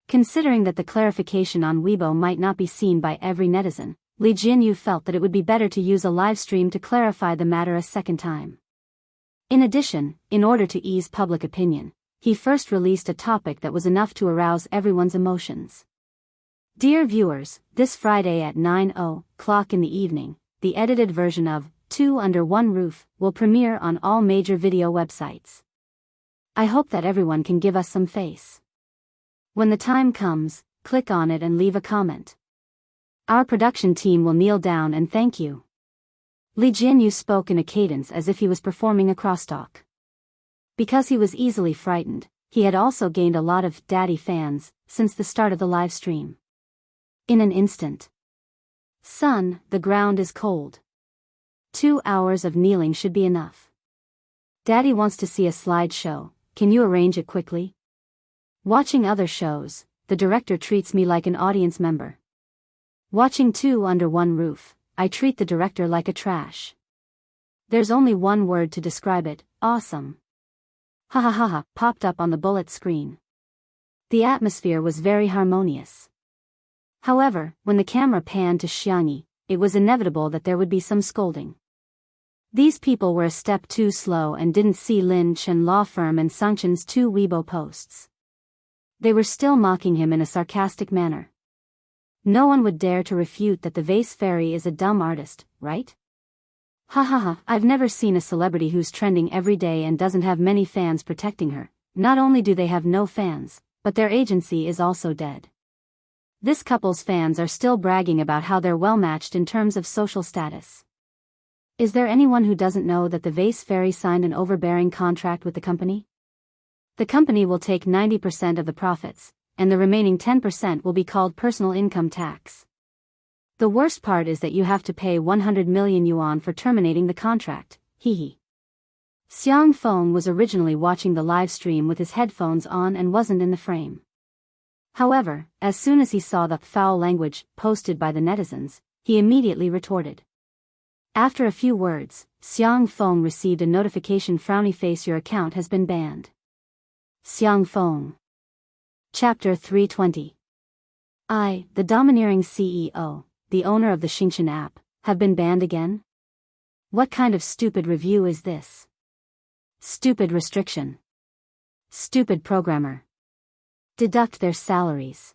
Considering that the clarification on Weibo might not be seen by every netizen, Li Jianyu felt that it would be better to use a live stream to clarify the matter a second time. In addition, in order to ease public opinion, he first released a topic that was enough to arouse everyone's emotions. Dear viewers, this Friday at 9:00 in the evening, the edited version of Two Under One Roof will premiere on all major video websites. I hope that everyone can give us some face. When the time comes, click on it and leave a comment. Our production team will kneel down and thank you. Li Jianyu spoke in a cadence as if he was performing a crosstalk. Because he was easily frightened, he had also gained a lot of daddy fans since the start of the live stream. In an instant. Son, the ground is cold. 2 hours of kneeling should be enough. Daddy wants to see a slideshow, can you arrange it quickly? Watching other shows, the director treats me like an audience member. Watching Two Under One Roof, I treat the director like a trash. There's only one word to describe it, awesome. Ha ha ha ha, popped up on the bullet screen. The atmosphere was very harmonious. However, when the camera panned to Xiangyi, it was inevitable that there would be some scolding. These people were a step too slow and didn't see Lin Chen law firm and Sangchen's 2 Weibo posts. They were still mocking him in a sarcastic manner. No one would dare to refute that the vase fairy is a dumb artist, right? Ha ha ha, I've never seen a celebrity who's trending every day and doesn't have many fans protecting her. Not only do they have no fans, but their agency is also dead. This couple's fans are still bragging about how they're well matched in terms of social status. Is there anyone who doesn't know that the vase fairy signed an overbearing contract with the company? The company will take 90% of the profits, and the remaining 10% will be called personal income tax. The worst part is that you have to pay 100 million yuan for terminating the contract, hee. Xiang Feng was originally watching the live stream with his headphones on and wasn't in the frame. However, as soon as he saw the foul language posted by the netizens, he immediately retorted. After a few words, Xiang Feng received a notification: frowny face, your account has been banned. Xiang Feng. Chapter 320. I, the domineering CEO, the owner of the Xingchen app, have been banned again? What kind of stupid review is this? Stupid restriction. Stupid programmer. Deduct their salaries.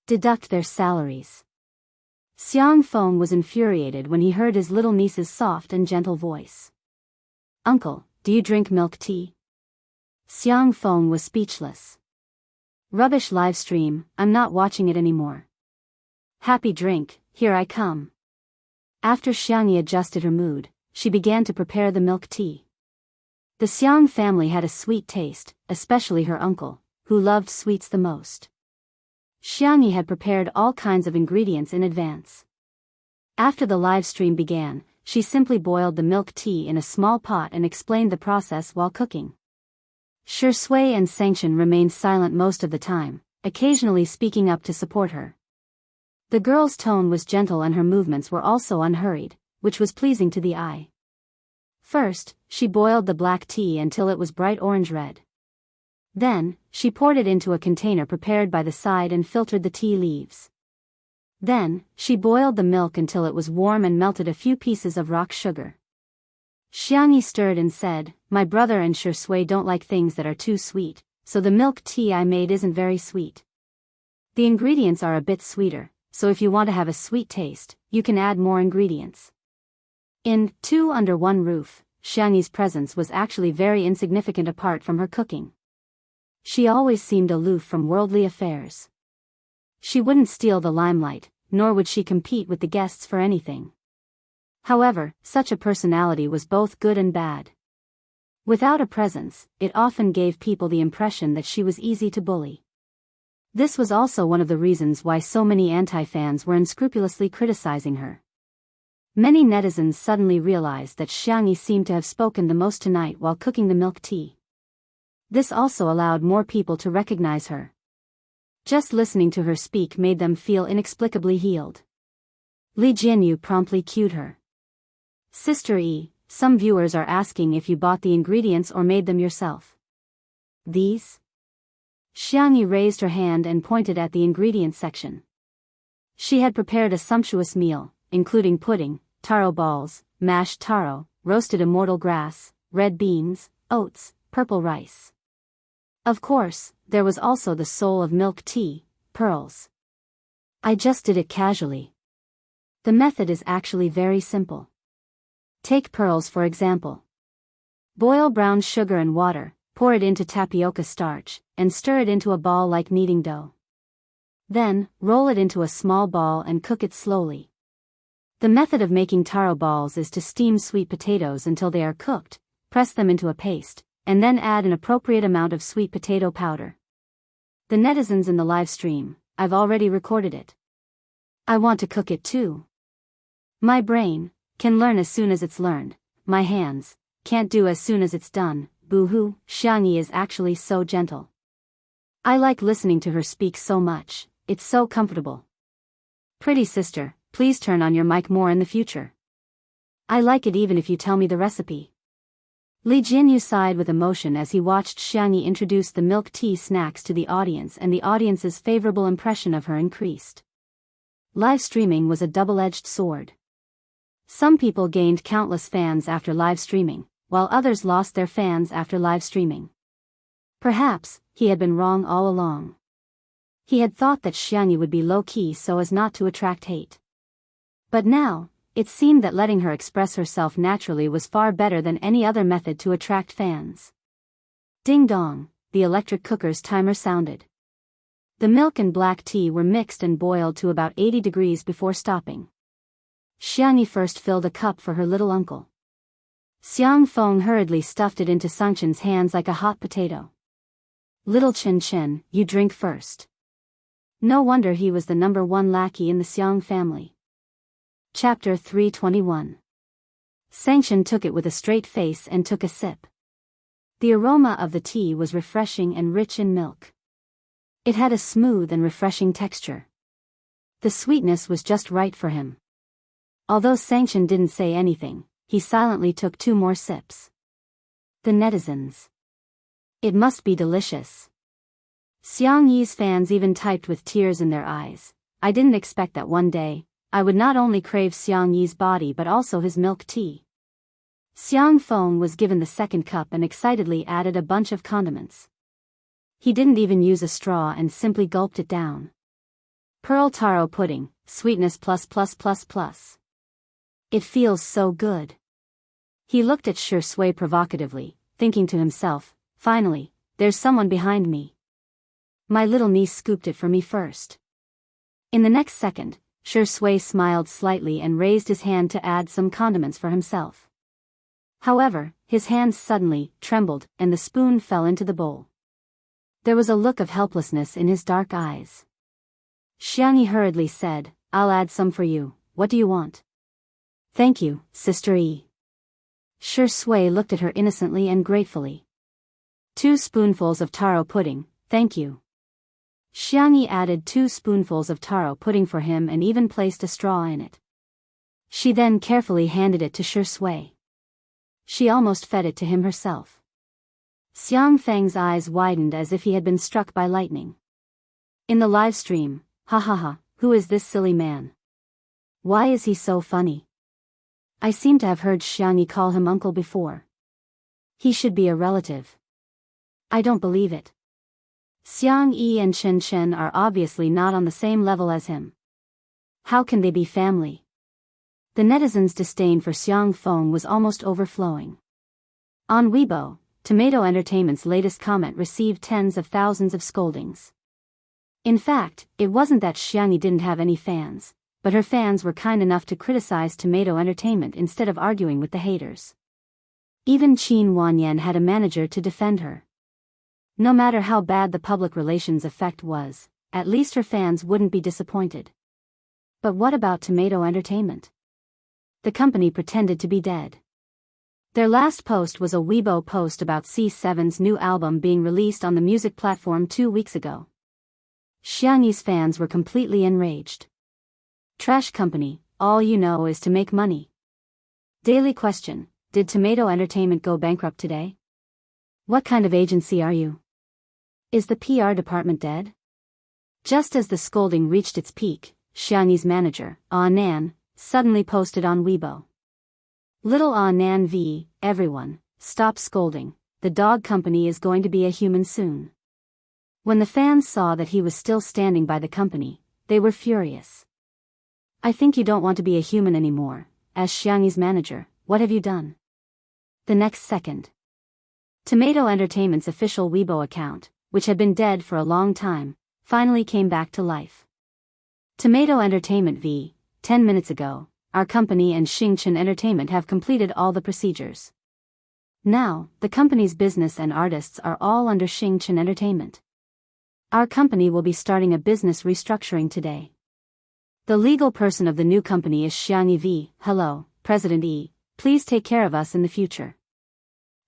Deduct their salaries. Xiang Feng was infuriated when he heard his little niece's soft and gentle voice. Uncle, do you drink milk tea? Xiang Feng was speechless. Rubbish live stream, I'm not watching it anymore. Happy drink, here I come. After Xiangyi adjusted her mood, she began to prepare the milk tea. The Xiang family had a sweet taste, especially her uncle, who loved sweets the most. Xiangyi had prepared all kinds of ingredients in advance. After the live stream began, she simply boiled the milk tea in a small pot and explained the process while cooking. Shui and Sangchen remained silent most of the time, occasionally speaking up to support her. The girl's tone was gentle and her movements were also unhurried, which was pleasing to the eye. First, she boiled the black tea until it was bright orange-red. Then, she poured it into a container prepared by the side and filtered the tea leaves. Then, she boiled the milk until it was warm and melted a few pieces of rock sugar. Xiangyi stirred and said, my brother and Shui don't like things that are too sweet, so the milk tea I made isn't very sweet. The ingredients are a bit sweeter, so if you want to have a sweet taste, you can add more ingredients. In Two Under One Roof, Xiangyi's presence was actually very insignificant apart from her cooking. She always seemed aloof from worldly affairs. She wouldn't steal the limelight, nor would she compete with the guests for anything. However, such a personality was both good and bad. Without a presence, it often gave people the impression that she was easy to bully. This was also one of the reasons why so many anti-fans were unscrupulously criticizing her. Many netizens suddenly realized that Xiangyi seemed to have spoken the most tonight while cooking the milk tea. This also allowed more people to recognize her. Just listening to her speak made them feel inexplicably healed. Li Jianyu promptly cued her. Sister E, some viewers are asking if you bought the ingredients or made them yourself. These? Xiangyi raised her hand and pointed at the ingredients section. She had prepared a sumptuous meal, including pudding, taro balls, mashed taro, roasted immortal grass, red beans, oats, purple rice. Of course, there was also the soul of milk tea, pearls. I just did it casually. The method is actually very simple. Take pearls for example. Boil brown sugar and water, pour it into tapioca starch, and stir it into a ball like kneading dough. Then, roll it into a small ball and cook it slowly. The method of making taro balls is to steam sweet potatoes until they are cooked, press them into a paste, and then add an appropriate amount of sweet potato powder. The netizens in the live stream, I've already recorded it. I want to cook it too. My brain can learn as soon as it's learned, my hands can't do as soon as it's done. Boo-hoo, Xiangyi is actually so gentle. I like listening to her speak so much, it's so comfortable. Pretty sister, please turn on your mic more in the future. I like it even if you tell me the recipe. Li Jinyu sighed with emotion as he watched Xiangyi introduce the milk tea snacks to the audience, and the audience's favorable impression of her increased. Live streaming was a double-edged sword. Some people gained countless fans after live streaming, while others lost their fans after live streaming. Perhaps, he had been wrong all along. He had thought that Xiangyi would be low-key so as not to attract hate. But now, it seemed that letting her express herself naturally was far better than any other method to attract fans. Ding dong, the electric cooker's timer sounded. The milk and black tea were mixed and boiled to about 80 degrees before stopping. Xiangyi first filled a cup for her little uncle. Xiang Feng hurriedly stuffed it into Sangchen's hands like a hot potato. Little Chen Chen, you drink first. No wonder he was the number one lackey in the Xiang family. Chapter 321. Sangchen took it with a straight face and took a sip. The aroma of the tea was refreshing and rich in milk. It had a smooth and refreshing texture. The sweetness was just right for him. Although Sangchen didn't say anything, he silently took 2 more sips. The netizens. It must be delicious. Xiang Yi's fans even typed with tears in their eyes. I didn't expect that one day, I would not only crave Xiang Yi's body but also his milk tea. Xiang Feng was given the second cup and excitedly added a bunch of condiments. He didn't even use a straw and simply gulped it down. Pearl taro pudding, sweetness plus. It feels so good. He looked at Shi Sui provocatively, thinking to himself, finally, there's someone behind me. My little niece scooped it for me first. In the next second, Shi Sui smiled slightly and raised his hand to add some condiments for himself. However, his hands suddenly trembled and the spoon fell into the bowl. There was a look of helplessness in his dark eyes. Xiangyi hurriedly said, I'll add some for you, what do you want? Thank you, Sister Yi. Shi Sui looked at her innocently and gratefully. 2 spoonfuls of taro pudding, thank you. Xiangyi added 2 spoonfuls of taro pudding for him and even placed a straw in it. She then carefully handed it to Shi Sui. She almost fed it to him herself. Xiang Feng's eyes widened as if he had been struck by lightning. In the live stream, ha, who is this silly man? Why is he so funny? I seem to have heard Xiangyi call him uncle before. He should be a relative. I don't believe it. Xiang Yi and Chen Chen are obviously not on the same level as him. How can they be family? The netizens' disdain for Xiang Feng was almost overflowing. On Weibo, Tomato Entertainment's latest comment received tens of thousands of scoldings. In fact, it wasn't that Xiangyi didn't have any fans, but her fans were kind enough to criticize Tomato Entertainment instead of arguing with the haters. Even Qin Wanyan had a manager to defend her. No matter how bad the public relations effect was, at least her fans wouldn't be disappointed. But what about Tomato Entertainment? The company pretended to be dead. Their last post was a Weibo post about C7's new album being released on the music platform 2 weeks ago. Xiangyi's fans were completely enraged. Trash company, all you know is to make money. Daily question, did Tomato Entertainment go bankrupt today? What kind of agency are you? Is the PR department dead? Just as the scolding reached its peak, Xiangyi's manager, Ah Nan, suddenly posted on Weibo. Little Ah Nan v. Everyone, stop scolding, the dog company is going to be a human soon. When the fans saw that he was still standing by the company, they were furious. I think you don't want to be a human anymore, as Xiangyi's manager, what have you done? The next second. Tomato Entertainment's official Weibo account, which had been dead for a long time, finally came back to life. Tomato Entertainment v. 10 minutes ago, our company and Xingchen Entertainment have completed all the procedures. Now, the company's business and artists are all under Xingchen Entertainment. Our company will be starting a business restructuring today. The legal person of the new company is Xiangyi v. Hello, President Yi, please take care of us in the future.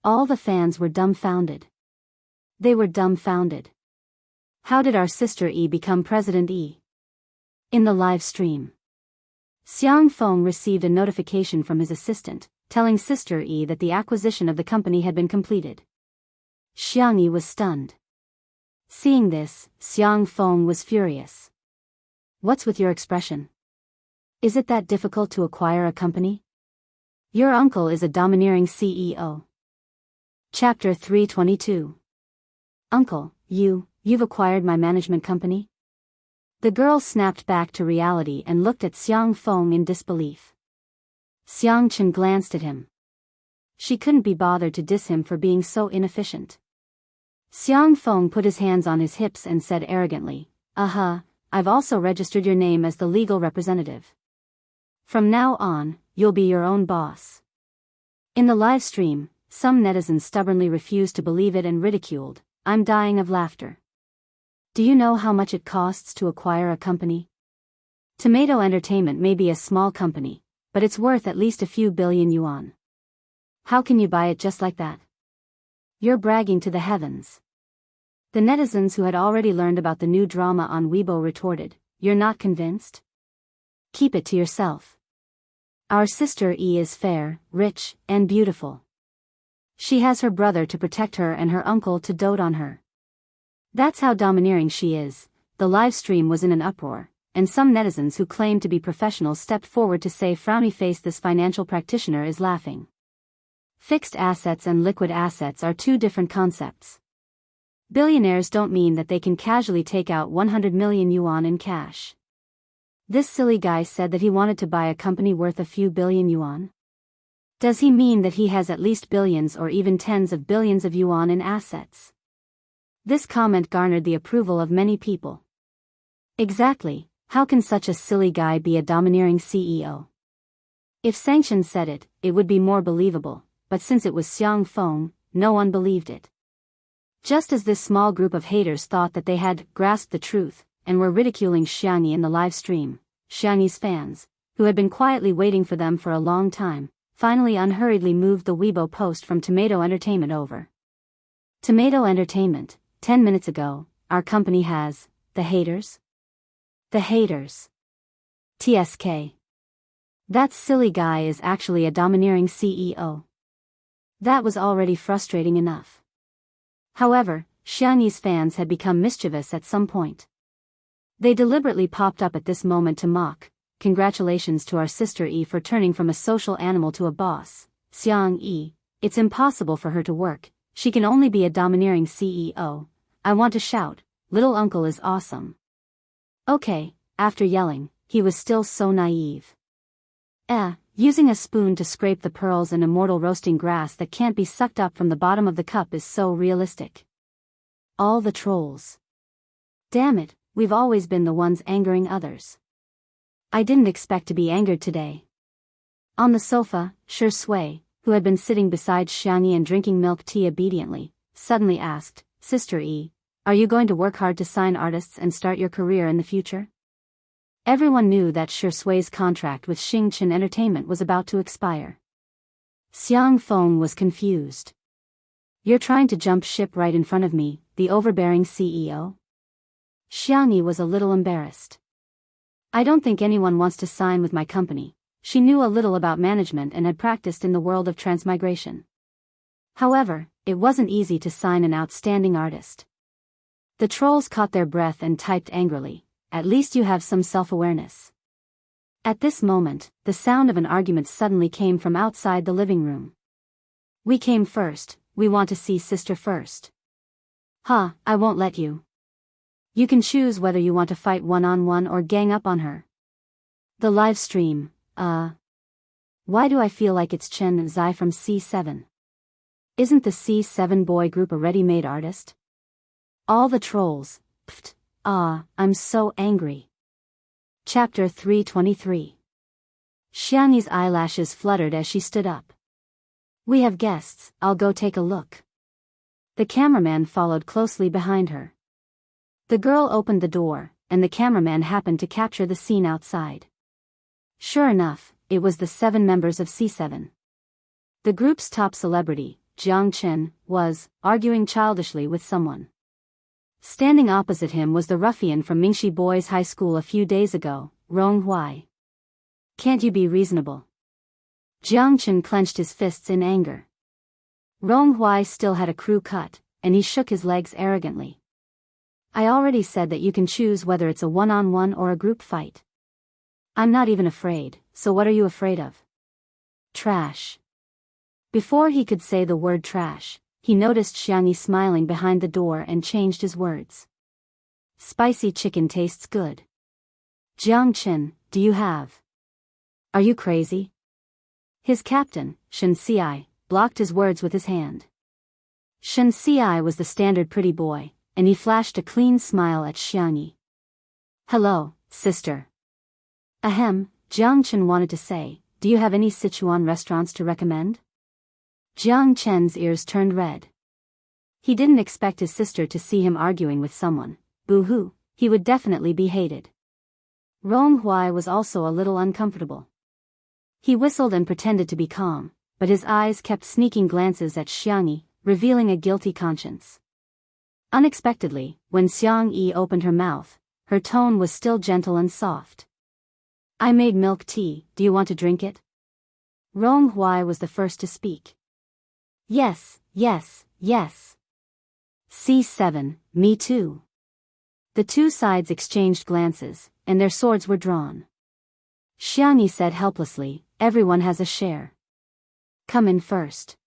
All the fans were dumbfounded. They were dumbfounded. How did our sister Yi become President Yi? In the live stream, Xiang Feng received a notification from his assistant, telling Sister Yi that the acquisition of the company had been completed. Xiang Yi was stunned. Seeing this, Xiang Feng was furious. What's with your expression? Is it that difficult to acquire a company? Your uncle is a domineering CEO. Chapter 322. Uncle, you've acquired my management company? The girl snapped back to reality and looked at Xiang Feng in disbelief. Xiang Chen glanced at him. She couldn't be bothered to diss him for being so inefficient. Xiang Feng put his hands on his hips and said arrogantly, I've also registered your name as the legal representative. From now on, you'll be your own boss. In the live stream, some netizens stubbornly refused to believe it and ridiculed, I'm dying of laughter. Do you know how much it costs to acquire a company? Tomato Entertainment may be a small company, but it's worth at least a few billion yuan. How can you buy it just like that? You're bragging to the heavens. The netizens who had already learned about the new drama on Weibo retorted, You're not convinced? Keep it to yourself. Our sister Yi is fair, rich, and beautiful. She has her brother to protect her and her uncle to dote on her. That's how domineering she is. The live stream was in an uproar, and some netizens who claimed to be professionals stepped forward to say frowny face this financial practitioner is laughing. Fixed assets and liquid assets are two different concepts. Billionaires don't mean that they can casually take out 100 million yuan in cash. This silly guy said that he wanted to buy a company worth a few billion yuan. Does he mean that he has at least billions or even tens of billions of yuan in assets? This comment garnered the approval of many people. Exactly, how can such a silly guy be a domineering CEO? If Sanction said it, it would be more believable, but since it was Xiang Feng, no one believed it. Just as this small group of haters thought that they had grasped the truth, and were ridiculing Xiangyi in the live stream, Xiangyi's fans, who had been quietly waiting for them for a long time, finally unhurriedly moved the Weibo post from Tomato Entertainment over. Tomato Entertainment, 10 minutes ago, our company has, the haters? The haters. TSK. That silly guy is actually a domineering CEO. That was already frustrating enough. However, Xiangyi's fans had become mischievous at some point. They deliberately popped up at this moment to mock, congratulations to our sister Yi for turning from a social animal to a boss, Xiang Yi, it's impossible for her to work, she can only be a domineering CEO, I want to shout, little uncle is awesome. Okay, after yelling, he was still so naive. Using a spoon to scrape the pearls and immortal roasting grass that can't be sucked up from the bottom of the cup is so realistic. All the trolls. Damn it, we've always been the ones angering others. I didn't expect to be angered today. On the sofa, Shi Sui, who had been sitting beside Xiangyi and drinking milk tea obediently, suddenly asked, Sister Yi, are you going to work hard to sign artists and start your career in the future? Everyone knew that Shi Sui's contract with Xingchen Entertainment was about to expire. Xiang Feng was confused. You're trying to jump ship right in front of me, the overbearing CEO? Xiangyi was a little embarrassed. I don't think anyone wants to sign with my company. She knew a little about management and had practiced in the world of transmigration. However, it wasn't easy to sign an outstanding artist. The trolls caught their breath and typed angrily, at least you have some self-awareness. At this moment, the sound of an argument suddenly came from outside the living room. We came first, we want to see sister first. Ha, I won't let you. You can choose whether you want to fight one-on-one or gang up on her. The live stream, Why do I feel like it's Chen and Zai from C7? Isn't the C7 boy group a ready-made artist? All the trolls, pfft, I'm so angry. Chapter 323. Xiangyi's eyelashes fluttered as she stood up. We have guests, I'll go take a look. The cameraman followed closely behind her. The girl opened the door, and the cameraman happened to capture the scene outside. Sure enough, it was the 7 members of C7. The group's top celebrity, Jiang Chen, was arguing childishly with someone. Standing opposite him was the ruffian from Mingxi Boys High School a few days ago, Rong Huai. Can't you be reasonable? Jiang Chen clenched his fists in anger. Rong Huai still had a crew cut, and he shook his legs arrogantly. I already said that you can choose whether it's a one-on-one or a group fight. I'm not even afraid, so what are you afraid of? Trash. Before he could say the word trash, he noticed Xiangyi smiling behind the door and changed his words. Spicy chicken tastes good. Jiang Chen, do you have? Are you crazy? His captain, Shen Xiai, blocked his words with his hand. Shen Xiai was the standard pretty boy, and he flashed a clean smile at Xiangyi. Hello, sister. Ahem, Jiang Chen wanted to say, do you have any Sichuan restaurants to recommend? Jiang Chen's ears turned red. He didn't expect his sister to see him arguing with someone. Boo-hoo, he would definitely be hated. Rong Huai was also a little uncomfortable. He whistled and pretended to be calm, but his eyes kept sneaking glances at Xiangyi, revealing a guilty conscience. Unexpectedly, when Xiangyi opened her mouth, her tone was still gentle and soft. I made milk tea, do you want to drink it? Rong Huai was the first to speak. Yes, yes, yes. C7, me too. The two sides exchanged glances, and their swords were drawn. Xiangyi said helplessly, everyone has a share. Come in first.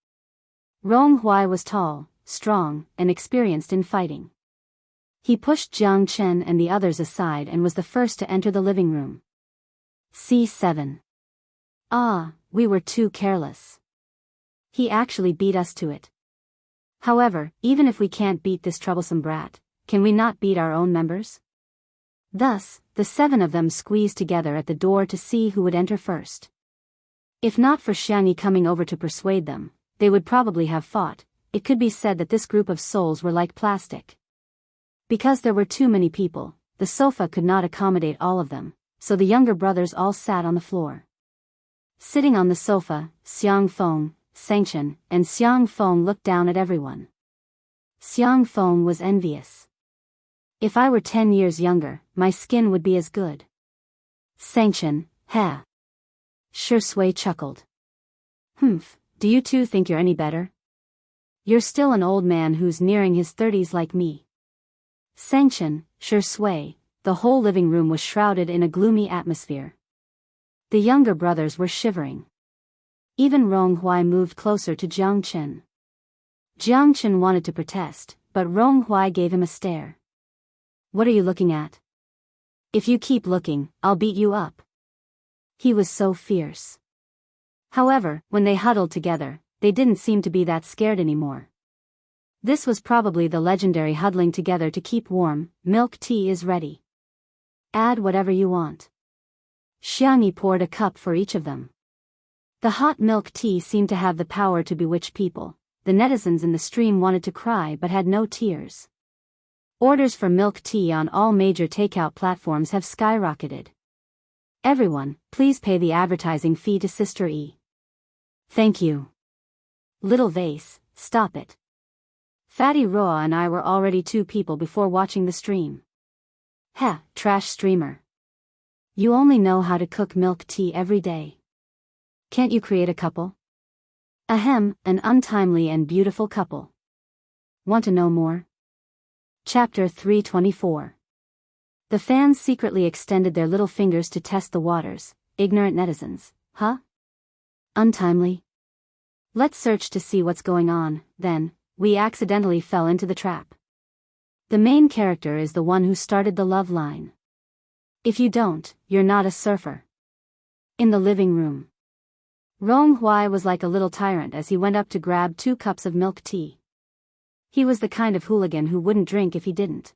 Rong Huai was tall, strong, and experienced in fighting. He pushed Jiang Chen and the others aside and was the first to enter the living room. C7. We were too careless. He actually beat us to it. However, even if we can't beat this troublesome brat, can we not beat our own members? Thus, the 7 of them squeezed together at the door to see who would enter first. If not for Xiangyi coming over to persuade them, they would probably have fought. It could be said that this group of souls were like plastic. Because there were too many people, the sofa could not accommodate all of them, so the younger brothers all sat on the floor. Sitting on the sofa, Xiang Feng, Sengchen, and Xiang Feng looked down at everyone. Xiang Feng was envious. If I were 10 years younger, my skin would be as good. Sengchen, heh. Shi Sui chuckled. Humph, do you two think you're any better? You're still an old man who's nearing his 30s like me. Sengchen, Shi Sui, the whole living room was shrouded in a gloomy atmosphere. The younger brothers were shivering. Even Rong Huai moved closer to Jiang Chen. Jiang Chen wanted to protest, but Rong Huai gave him a stare. What are you looking at? If you keep looking, I'll beat you up. He was so fierce. However, when they huddled together, they didn't seem to be that scared anymore. This was probably the legendary huddling together to keep warm. Milk tea is ready. Add whatever you want. Xiangyi poured a cup for each of them. The hot milk tea seemed to have the power to bewitch people. The netizens in the stream wanted to cry but had no tears. Orders for milk tea on all major takeout platforms have skyrocketed. Everyone, please pay the advertising fee to Sister E. Thank you. Little vase, stop it. Fatty Roa and I were already 2 people before watching the stream. Heh, trash streamer. You only know how to cook milk tea every day. Can't you create a couple? Ahem, an untimely and beautiful couple. Want to know more? Chapter 324. The fans secretly extended their little fingers to test the waters. Ignorant netizens, huh? Untimely. Let's search to see what's going on. Then, we accidentally fell into the trap. The main character is the one who started the love line. If you don't, you're not a surfer. In the living room, Rong Hui was like a little tyrant as he went up to grab 2 cups of milk tea. He was the kind of hooligan who wouldn't drink if he didn't.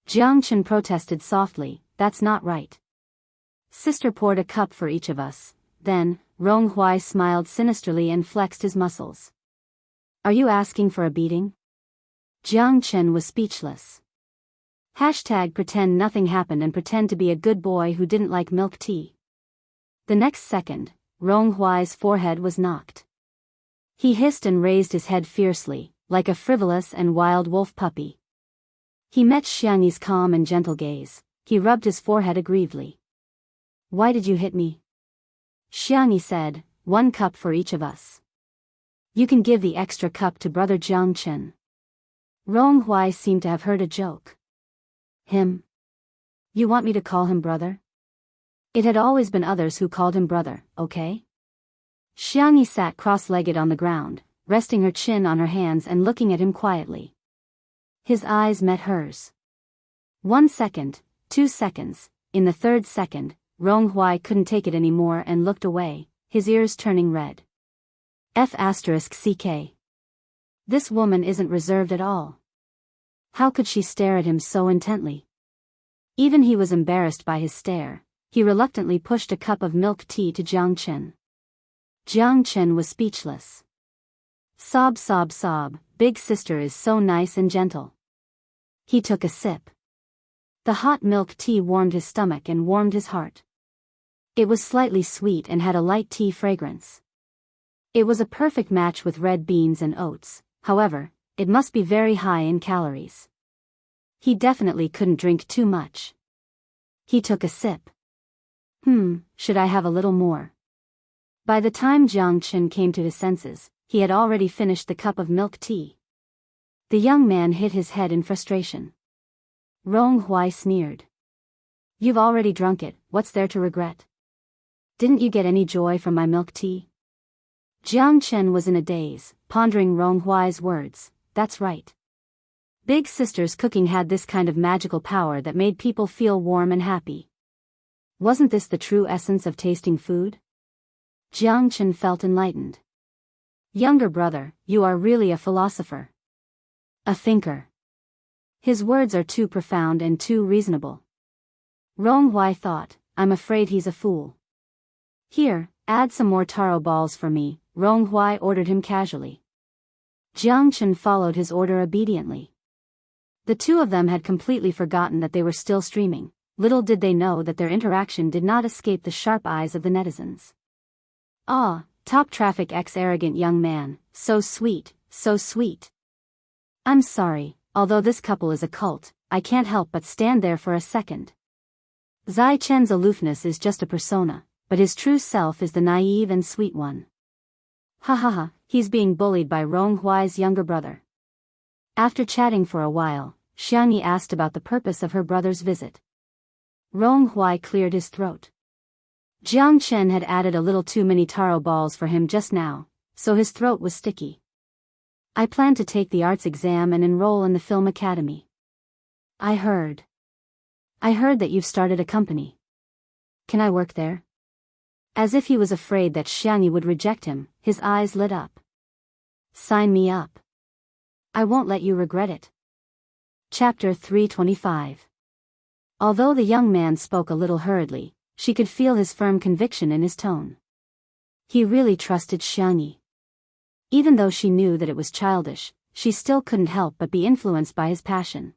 Jiang Chen protested softly, "That's not right." Sister poured a cup for each of us. Then, Rong Hui smiled sinisterly and flexed his muscles. "Are you asking for a beating?" Jiang Chen was speechless. #pretend nothing happened and pretend to be a good boy who didn't like milk tea. The next second, Rong Hui's forehead was knocked. He hissed and raised his head fiercely, like a frivolous and wild wolf puppy. He met Xiangyi's calm and gentle gaze. He rubbed his forehead aggrievedly. "Why did you hit me?" Xiangyi said, "1 cup for each of us. You can give the extra cup to brother Jiang Chen." Rong Hui seemed to have heard a joke. "Him? You want me to call him brother?" It had always been others who called him brother, okay? Xiangyi sat cross-legged on the ground, resting her chin on her hands and looking at him quietly. His eyes met hers. 1 second, 2 seconds, in the 3rd second, Rong Hui couldn't take it anymore and looked away, his ears turning red. *CK. This woman isn't reserved at all. How could she stare at him so intently? Even he was embarrassed by his stare. He reluctantly pushed a cup of milk tea to Jiang Chen. Jiang Chen was speechless. Sob, sob, sob, big sister is so nice and gentle. He took a sip. The hot milk tea warmed his stomach and warmed his heart. It was slightly sweet and had a light tea fragrance. It was a perfect match with red beans and oats, however, it must be very high in calories. He definitely couldn't drink too much. He took a sip. Should I have a little more? By the time Jiang Chen came to his senses, he had already finished the cup of milk tea. The young man hit his head in frustration. Rong Hui sneered. "You've already drunk it, what's there to regret? Didn't you get any joy from my milk tea?" Jiang Chen was in a daze, pondering Rong Hui's words. That's right. Big sister's cooking had this kind of magical power that made people feel warm and happy. Wasn't this the true essence of tasting food? Jiang Chen felt enlightened. "Younger brother, you are really a philosopher. A thinker. His words are too profound and too reasonable." Rong Hui thought, "I'm afraid he's a fool." "Here, add some more taro balls for me," Rong Hui ordered him casually. Jiang Chen followed his order obediently. The two of them had completely forgotten that they were still streaming. Little did they know that their interaction did not escape the sharp eyes of the netizens. "Ah, top traffic ex-arrogant young man, so sweet, so sweet. I'm sorry, although this couple is a cult, I can't help but stand there for a second. Zai Chen's aloofness is just a persona, but his true self is the naive and sweet one. Ha ha ha, he's being bullied by Rong Hui's younger brother." After chatting for a while, Xiangyi asked about the purpose of her brother's visit. Rong Hui cleared his throat. Jiang Chen had added a little too many taro balls for him just now, so his throat was sticky. "I plan to take the arts exam and enroll in the film academy. I heard that you've started a company. Can I work there?" As if he was afraid that Xiangyi would reject him, his eyes lit up. "Sign me up. I won't let you regret it." Chapter 325. Although the young man spoke a little hurriedly, she could feel his firm conviction in his tone. He really trusted Xiangyi. Even though she knew that it was childish, she still couldn't help but be influenced by his passion.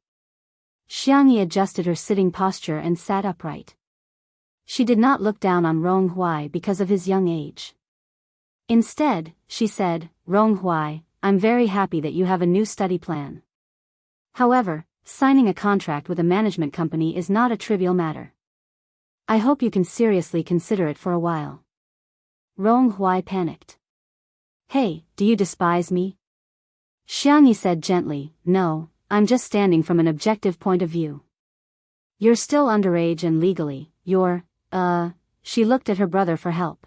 Xiangyi adjusted her sitting posture and sat upright. She did not look down on Rong Hui because of his young age. Instead, she said, "Rong Hui, I'm very happy that you have a new study plan. However, signing a contract with a management company is not a trivial matter. I hope you can seriously consider it for a while." Rong Hui panicked. "Hey, do you despise me?" Xiangyi said gently, "No, I'm just standing from an objective point of view. You're still underage and legally, she looked at her brother for help.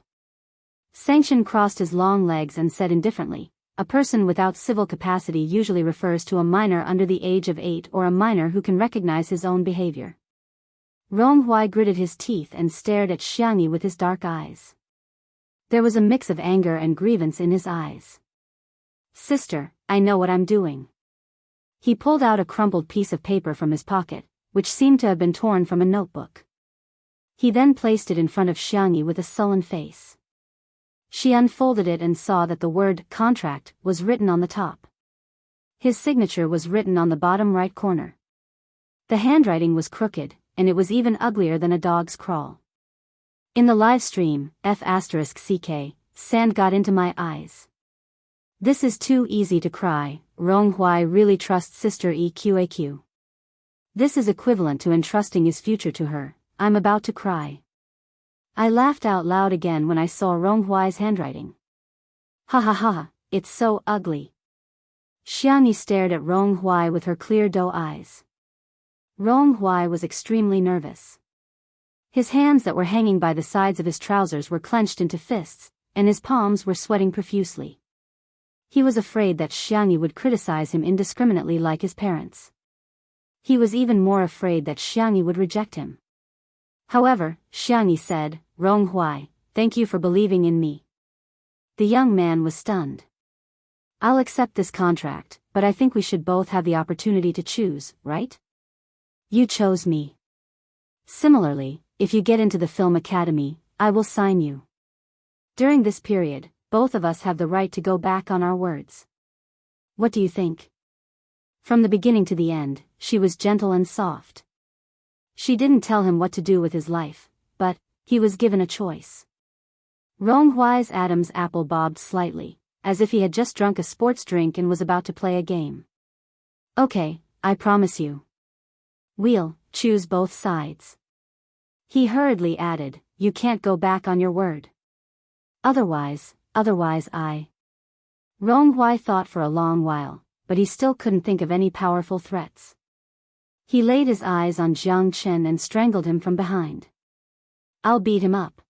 Sangshan crossed his long legs and said indifferently, a person without civil capacity usually refers to a minor under the age of 8 or a minor who can recognize his own behavior. Ronghui gritted his teeth and stared at Xiangyi with his dark eyes. There was a mix of anger and grievance in his eyes. Sister, I know what I'm doing. He pulled out a crumpled piece of paper from his pocket, which seemed to have been torn from a notebook. He then placed it in front of Xiangyi with a sullen face. She unfolded it and saw that the word contract was written on the top. His signature was written on the bottom right corner. The handwriting was crooked, and it was even uglier than a dog's crawl. In the live stream, F***ck, sand got into my eyes. This is too easy to cry. Ronghui really trusts Sister Eqaq. This is equivalent to entrusting his future to her. I'm about to cry. I laughed out loud again when I saw Ronghui's handwriting. Ha ha ha, it's so ugly. Xiangyi stared at Ronghui with her clear doe eyes. Ronghui was extremely nervous. His hands that were hanging by the sides of his trousers were clenched into fists, and his palms were sweating profusely. He was afraid that Xiangyi would criticize him indiscriminately like his parents. He was even more afraid that Xiangyi would reject him. However, Xiangyi said, Ronghui, thank you for believing in me. The young man was stunned. I'll accept this contract, but I think we should both have the opportunity to choose, right? You chose me. Similarly, if you get into the film academy, I will sign you. During this period, both of us have the right to go back on our words. What do you think? From the beginning to the end, she was gentle and soft. She didn't tell him what to do with his life, but he was given a choice. Ronghui's Adam's apple bobbed slightly, as if he had just drunk a sports drink and was about to play a game. Okay, I promise you. We'll choose both sides. He hurriedly added, you can't go back on your word. Otherwise I. Ronghui thought for a long while, but he still couldn't think of any powerful threats. He laid his eyes on Jiang Chen and strangled him from behind. I'll beat him up.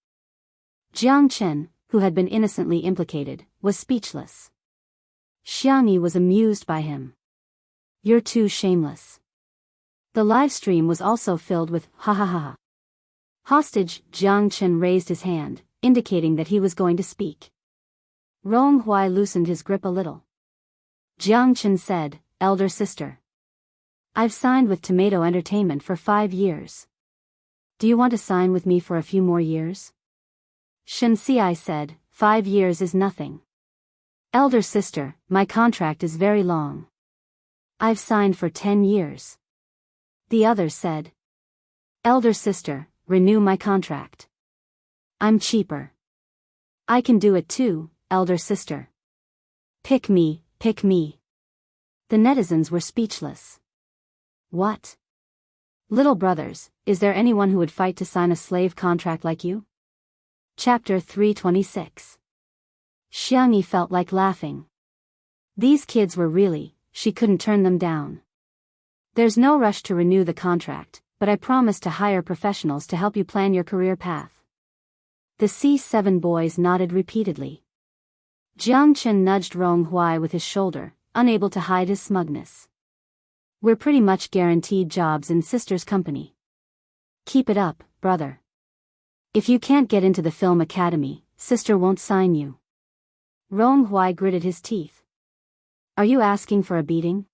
Jiang Chen, who had been innocently implicated, was speechless. Xiangyi was amused by him. You're too shameless. The live stream was also filled with ha ha ha. Hostage, Jiang Chen raised his hand, indicating that he was going to speak. Ronghui loosened his grip a little. Jiang Chen said, elder sister. I've signed with Tomato Entertainment for 5 years. Do you want to sign with me for a few more years? Shen Xiai said, 5 years is nothing. Elder sister, my contract is very long. I've signed for 10 years. The other said. Elder sister, renew my contract. I'm cheaper. I can do it too, elder sister. Pick me, pick me. The netizens were speechless. What? Little brothers, is there anyone who would fight to sign a slave contract like you? Chapter 326. Xiangyi felt like laughing. These kids were really, she couldn't turn them down. There's no rush to renew the contract, but I promise to hire professionals to help you plan your career path. The C7 boys nodded repeatedly. Jiang Chen nudged Ronghui with his shoulder, unable to hide his smugness. We're pretty much guaranteed jobs in Sister's company. Keep it up, brother. If you can't get into the film academy, Sister won't sign you. Ronghui gritted his teeth. Are you asking for a beating?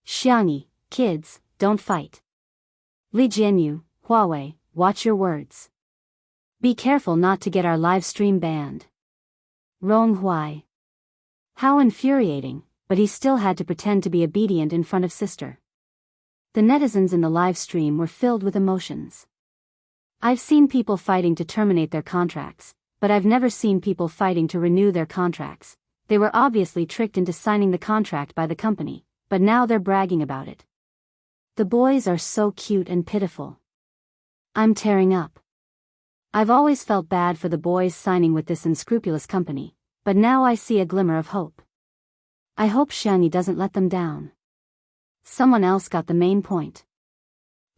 Xiangyi, kids, don't fight. Li Jianyu, Huawei, watch your words. Be careful not to get our live stream banned. Ronghui. How infuriating, but he still had to pretend to be obedient in front of Sister. The netizens in the live stream were filled with emotions. I've seen people fighting to terminate their contracts, but I've never seen people fighting to renew their contracts. They were obviously tricked into signing the contract by the company, but now they're bragging about it. The boys are so cute and pitiful. I'm tearing up. I've always felt bad for the boys signing with this unscrupulous company, but now I see a glimmer of hope. I hope Xiangyi doesn't let them down. Someone else got the main point.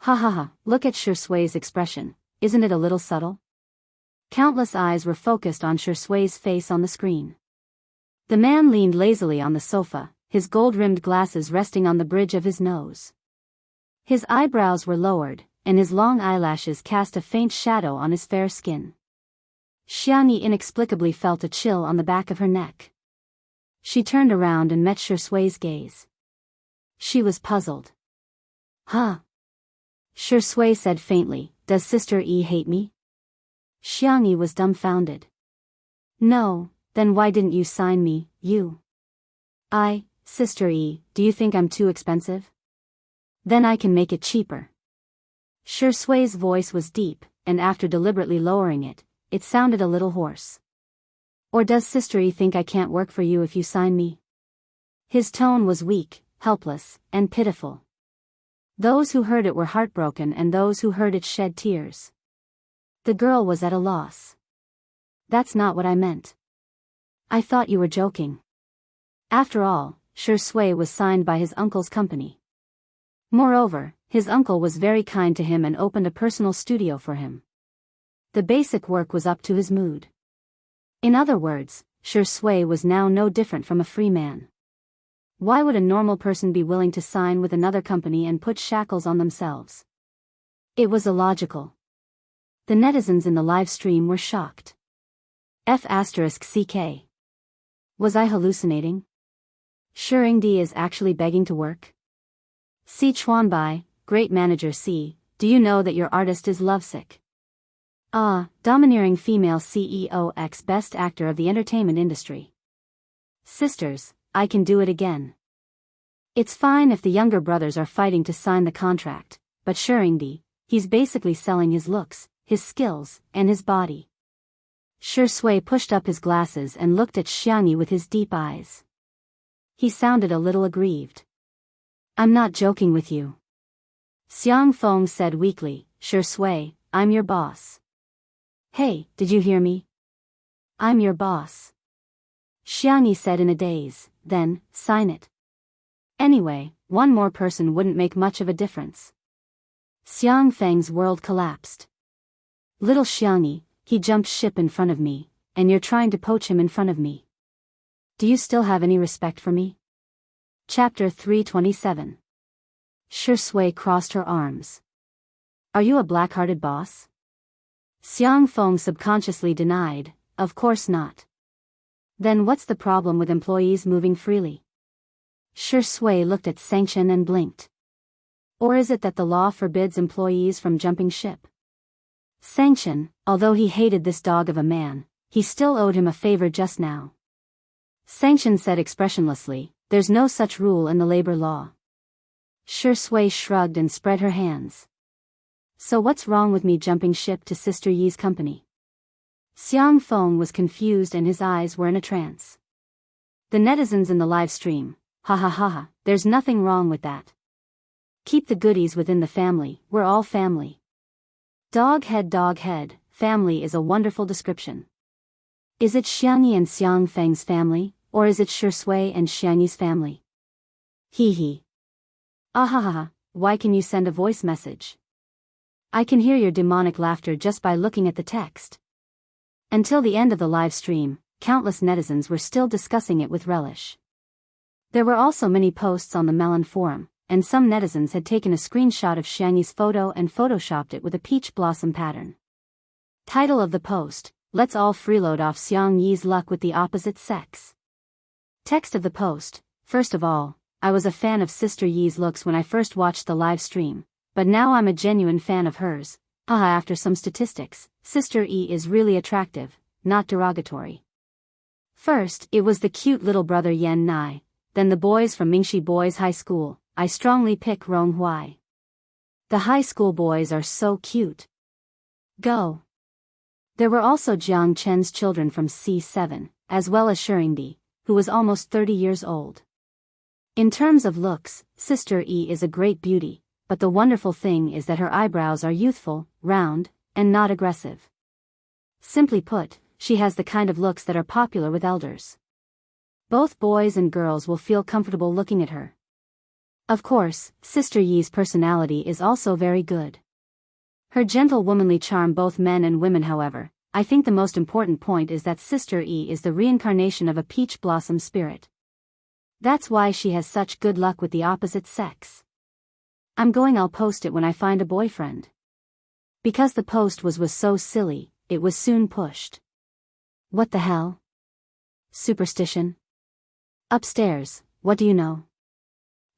Ha ha ha, look at Shui's expression, isn't it a little subtle? Countless eyes were focused on Shui's face on the screen. The man leaned lazily on the sofa, his gold-rimmed glasses resting on the bridge of his nose. His eyebrows were lowered, and his long eyelashes cast a faint shadow on his fair skin. Xiangyi inexplicably felt a chill on the back of her neck. She turned around and met Shui's gaze. She was puzzled. Huh? Shui said faintly, does Sister Yi hate me? Xiangyi was dumbfounded. No, then why didn't you sign me, you? Sister Yi, do you think I'm too expensive? Then I can make it cheaper. Shui's voice was deep, and after deliberately lowering it, it sounded a little hoarse. Or does Sister Yi think I can't work for you if you sign me? His tone was weak, helpless, and pitiful. Those who heard it were heartbroken and those who heard it shed tears. The girl was at a loss. That's not what I meant. I thought you were joking. After all, Shui was signed by his uncle's company. Moreover, his uncle was very kind to him and opened a personal studio for him. The basic work was up to his mood. In other words, Shui was now no different from a free man. Why would a normal person be willing to sign with another company and put shackles on themselves? It was illogical. The netizens in the live stream were shocked. F***CK. Was I hallucinating? Shuringdi is actually begging to work? Si Chuanbai, great manager Si, do you know that your artist is lovesick? Domineering female CEO X best actor of the entertainment industry. Sisters, I can do it again. It's fine if the younger brothers are fighting to sign the contract, but Shuringdi, he's basically selling his looks, his skills, and his body. Shui pushed up his glasses and looked at Xiangyi with his deep eyes. He sounded a little aggrieved. I'm not joking with you. Xiang Feng said weakly, Shui, I'm your boss. Hey, did you hear me? I'm your boss. Xiangyi said in a daze, then, sign it. Anyway, one more person wouldn't make much of a difference. Xiang Feng's world collapsed. Little Xiangyi, he jumped ship in front of me, and you're trying to poach him in front of me. Do you still have any respect for me? Chapter 327. Shui crossed her arms. Are you a black-hearted boss? Xiang Feng subconsciously denied, of course not. Then what's the problem with employees moving freely? Shui looked at Sanction and blinked. Or is it that the law forbids employees from jumping ship? Sanction, although he hated this dog of a man, he still owed him a favor just now. Sanction said expressionlessly, there's no such rule in the labor law. Shui shrugged and spread her hands. So what's wrong with me jumping ship to Sister Yi's company? Xiang Feng was confused and his eyes were in a trance. The netizens in the live stream, ha ha ha ha, there's nothing wrong with that. Keep the goodies within the family, we're all family. Dog head, family is a wonderful description. Is it Xiangyi and Xiang Feng's family, or is it Shui and Xiangyi's family? Hee hee. Ahaha, why can you send a voice message? I can hear your demonic laughter just by looking at the text. Until the end of the live stream, countless netizens were still discussing it with relish. There were also many posts on the Melon forum, and some netizens had taken a screenshot of Xiangyi's photo and photoshopped it with a peach blossom pattern. Title of the post, Let's all freeload off Xiang Yi's luck with the opposite sex. Text of the post, first of all, I was a fan of Sister Yi's looks when I first watched the live stream, but now I'm a genuine fan of hers. After some statistics, Sister Yi is really attractive, not derogatory. First, it was the cute little brother Yan Nai, then the boys from Mingxi Boys High School. I strongly pick Rong Huai. The high school boys are so cute. Go. There were also Jiang Chen's children from C7, as well as Shuringdi, who was almost 30 years old. In terms of looks, Sister Yi is a great beauty, but the wonderful thing is that her eyebrows are youthful, round, and not aggressive. Simply put, she has the kind of looks that are popular with elders. Both boys and girls will feel comfortable looking at her. Of course, Sister Yi's personality is also very good. Her gentle womanly charm both men and women. However, I think the most important point is that Sister Yi is the reincarnation of a peach blossom spirit. That's why she has such good luck with the opposite sex. I'll post it when I find a boyfriend. Because the post was so silly, it was soon pushed. What the hell? Superstition? Upstairs, what do you know?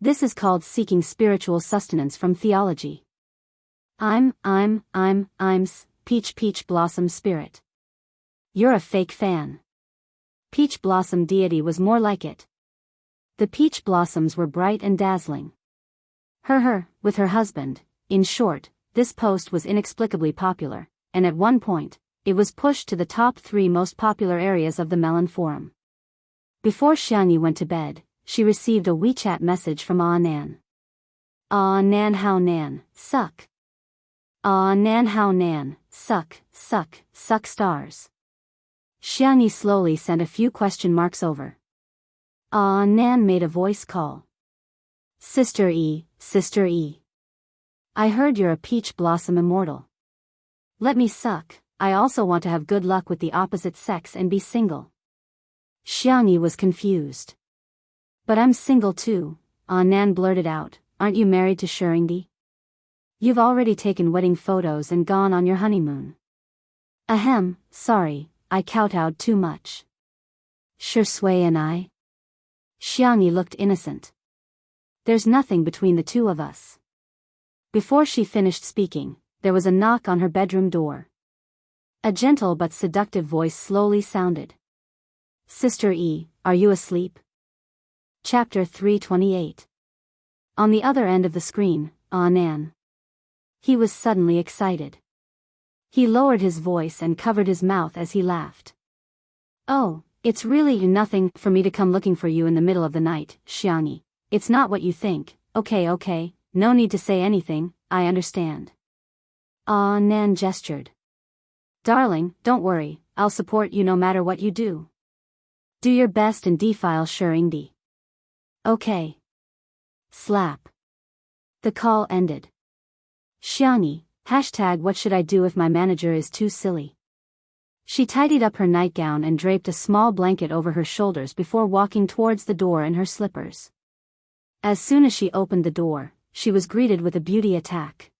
This is called seeking spiritual sustenance from theology. I'm peach blossom spirit. You're a fake fan. Peach blossom deity was more like it. The peach blossoms were bright and dazzling. With her husband. In short, this post was inexplicably popular, and at one point, it was pushed to the top 3 most popular areas of the Melon Forum. Before Xiangyi went to bed, she received a WeChat message from Ah Nan. Ah Nan, how Nan, suck. Ah Nan, how Nan, suck stars. Xiangyi slowly sent a few question marks over. Ah Nan made a voice call. Sister E. I heard you're a peach blossom immortal. Let me suck. I also want to have good luck with the opposite sex and be single. Xiangyi was confused. But I'm single too, Ah Nan blurted out. Aren't you married to Shuringdi? You've already taken wedding photos and gone on your honeymoon. Ahem, sorry, I kowtowed too much. Shui and I? Xiangyi looked innocent. There's nothing between the two of us. Before she finished speaking, there was a knock on her bedroom door. A gentle but seductive voice slowly sounded. Sister E, are you asleep? Chapter 328. On the other end of the screen, Ah Nan. He was suddenly excited. He lowered his voice and covered his mouth as he laughed. Oh, it's really nothing for me to come looking for you in the middle of the night, Xiangyi. It's not what you think. Okay, no need to say anything, I understand. Ah Nan gestured. Darling, don't worry, I'll support you no matter what you do. Do your best and defile Shuringdi. Okay. Slap. The call ended. Xiangyi, #what should I do if my manager is too silly? She tidied up her nightgown and draped a small blanket over her shoulders before walking towards the door in her slippers. As soon as she opened the door, she was greeted with a beauty attack.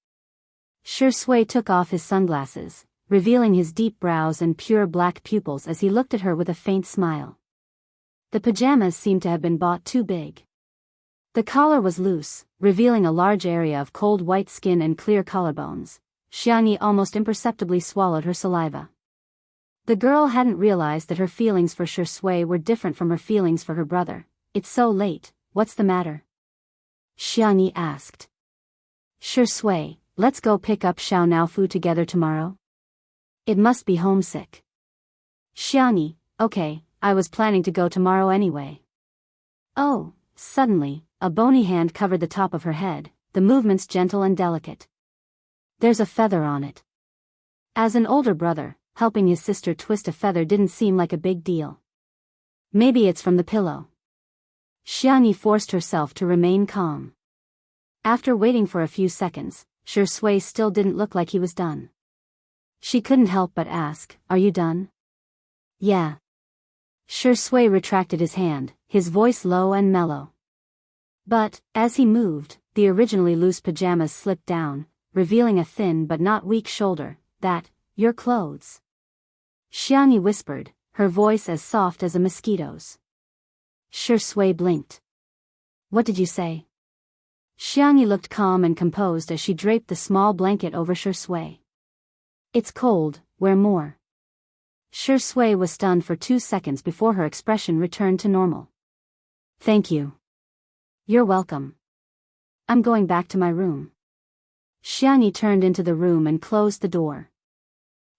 Shui took off his sunglasses, revealing his deep brows and pure black pupils as he looked at her with a faint smile. The pajamas seemed to have been bought too big. The collar was loose, revealing a large area of cold white skin and clear collarbones. Xiangyi almost imperceptibly swallowed her saliva. The girl hadn't realized that her feelings for Shui were different from her feelings for her brother. It's so late, what's the matter? Xiangyi asked. Shui, let's go pick up Xiao Naofu together tomorrow? It must be homesick. Xiangyi, okay, I was planning to go tomorrow anyway. Oh, suddenly, a bony hand covered the top of her head, the movements gentle and delicate. There's a feather on it. As an older brother, helping his sister twist a feather didn't seem like a big deal. Maybe it's from the pillow. Xiangyi forced herself to remain calm. After waiting for a few seconds, Shui still didn't look like he was done. She couldn't help but ask, are you done? Yeah. Shui retracted his hand, his voice low and mellow. But, as he moved, the originally loose pajamas slipped down, revealing a thin but not weak shoulder. Your clothes. Xiangyi whispered, her voice as soft as a mosquito's. Shui blinked. What did you say? Xiangyi looked calm and composed as she draped the small blanket over Shui. It's cold, wear more. Shui was stunned for 2 seconds before her expression returned to normal. Thank you. You're welcome. I'm going back to my room. Xiangyi turned into the room and closed the door.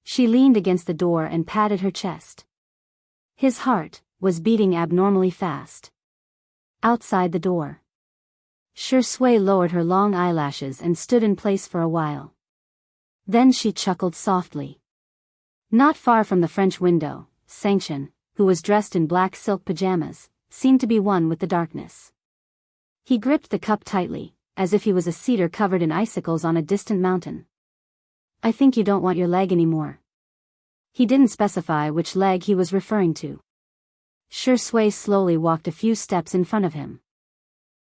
She leaned against the door and patted her chest. His heart was beating abnormally fast. Outside the door, Shui lowered her long eyelashes and stood in place for a while. Then she chuckled softly. Not far from the French window, Sanction, who was dressed in black silk pajamas, seemed to be one with the darkness. He gripped the cup tightly, as if he was a cedar covered in icicles on a distant mountain. I think you don't want your leg anymore. He didn't specify which leg he was referring to. Shui slowly walked a few steps in front of him.